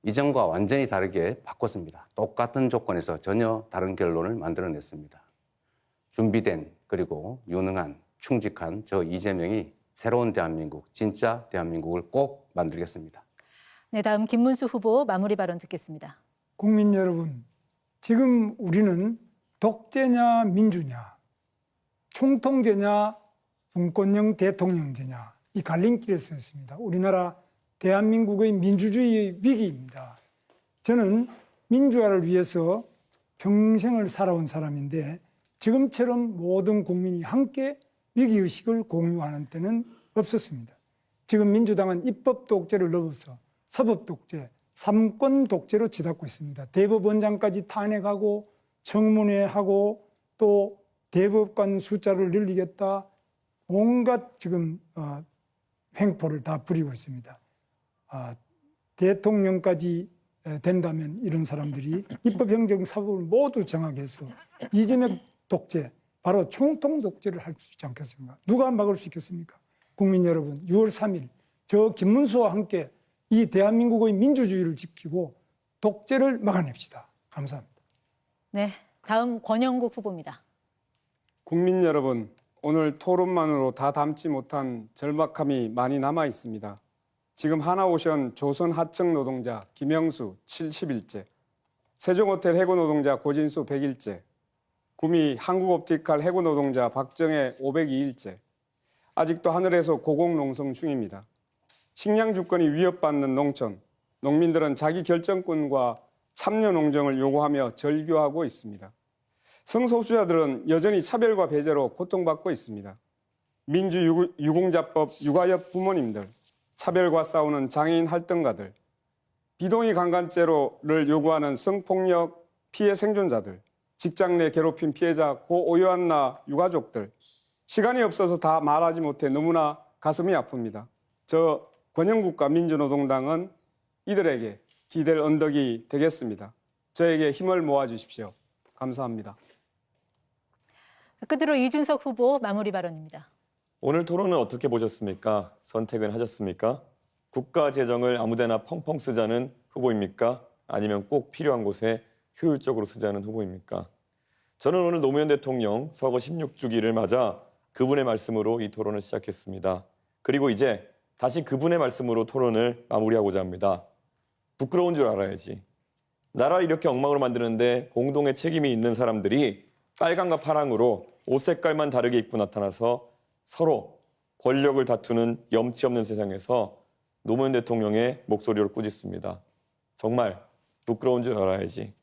이전과 완전히 다르게 바꿨습니다. 똑같은 조건에서 전혀 다른 결론을 만들어냈습니다. 준비된 그리고 유능한 충직한 저 이재명이 새로운 대한민국, 진짜 대한민국을 꼭 만들겠습니다. 네, 다음 김문수 후보 마무리 발언 듣겠습니다. 국민 여러분, 지금 우리는 독재냐 민주냐, 총통제냐 분권형 대통령제냐 이 갈림길에 서 있습니다. 우리나라 대한민국의 민주주의 위기입니다. 저는 민주화를 위해서 평생을 살아온 사람인데 지금처럼 모든 국민이 함께 위기의식을 공유하는 때는 없었습니다. 지금 민주당은 입법 독재를 넘어서 사법 독재, 삼권 독재로 치닫고 있습니다. 대법원장까지 탄핵하고 청문회하고 또 대법관 숫자를 늘리겠다. 온갖 지금 횡포를 다 부리고 있습니다. 대통령까지 된다면 이런 사람들이 입법행정 사법을 모두 정하게 해서 이재명 독재, 바로 총통 독재를 할 수 있지 않겠습니까? 누가 막을 수 있겠습니까? 국민 여러분, 6월 3일 저 김문수와 함께 이 대한민국의 민주주의를 지키고 독재를 막아냅시다. 감사합니다. 네, 다음 권영국 후보입니다. 국민 여러분, 오늘 토론만으로 다 담지 못한 절박함이 많이 남아 있습니다. 지금 하나오션 조선 하청 노동자 김영수 70일째, 세종호텔 해고 노동자 고진수 100일째, 구미 한국옵티칼 해고 노동자 박정혜 502일째, 아직도 하늘에서 고공농성 중입니다. 식량 주권이 위협받는 농촌, 농민들은 자기 결정권과 참여 농정을 요구하며 절규하고 있습니다. 성소수자들은 여전히 차별과 배제로 고통받고 있습니다. 민주유공자법 육아협 부모님들, 차별과 싸우는 장애인 활동가들, 비동의 강간죄를 요구하는 성폭력 피해 생존자들, 직장 내 괴롭힘 피해자 고오요한나 유가족들, 시간이 없어서 다 말하지 못해 너무나 가슴이 아픕니다. 저 권영국과 민주노동당은 이들에게 기댈 언덕이 되겠습니다. 저에게 힘을 모아주십시오. 감사합니다. 끝으로 이준석 후보 마무리 발언입니다. 오늘 토론은 어떻게 보셨습니까? 선택은 하셨습니까? 국가 재정을 아무데나 펑펑 쓰자는 후보입니까? 아니면 꼭 필요한 곳에 효율적으로 쓰자는 후보입니까? 저는 오늘 노무현 대통령 서거 16주기를 맞아 그분의 말씀으로 이 토론을 시작했습니다. 그리고 이제 다시 그분의 말씀으로 토론을 마무리하고자 합니다. 부끄러운 줄 알아야지. 나라를 이렇게 엉망으로 만드는데 공동의 책임이 있는 사람들이 빨강과 파랑으로 옷 색깔만 다르게 입고 나타나서 서로 권력을 다투는 염치 없는 세상에서 노무현 대통령의 목소리를 꾸짖습니다. 정말 부끄러운 줄 알아야지.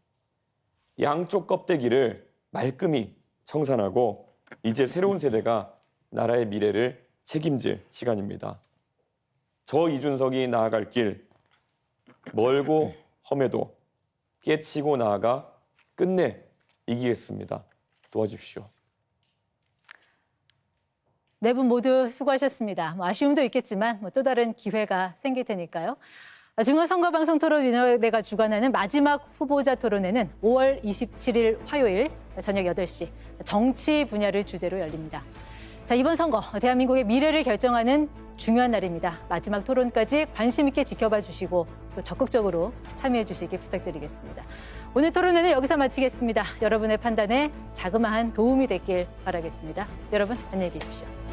양쪽 껍데기를 말끔히 청산하고 이제 새로운 세대가 나라의 미래를 책임질 시간입니다. 저 이준석이 나아갈 길 멀고 험해도 깨치고 나아가 끝내 이기겠습니다. 도와주십시오. 네 분 모두 수고하셨습니다. 아쉬움도 있겠지만 또 다른 기회가 생길 테니까요. 중앙선거방송토론위원회가 주관하는 마지막 후보자 토론회는 5월 27일 화요일 저녁 8시 정치 분야를 주제로 열립니다. 자, 이번 선거 대한민국의 미래를 결정하는 중요한 날입니다. 마지막 토론까지 관심 있게 지켜봐 주시고 또 적극적으로 참여해 주시기 부탁드리겠습니다. 오늘 토론회는 여기서 마치겠습니다. 여러분의 판단에 자그마한 도움이 됐길 바라겠습니다. 여러분 안녕히 계십시오.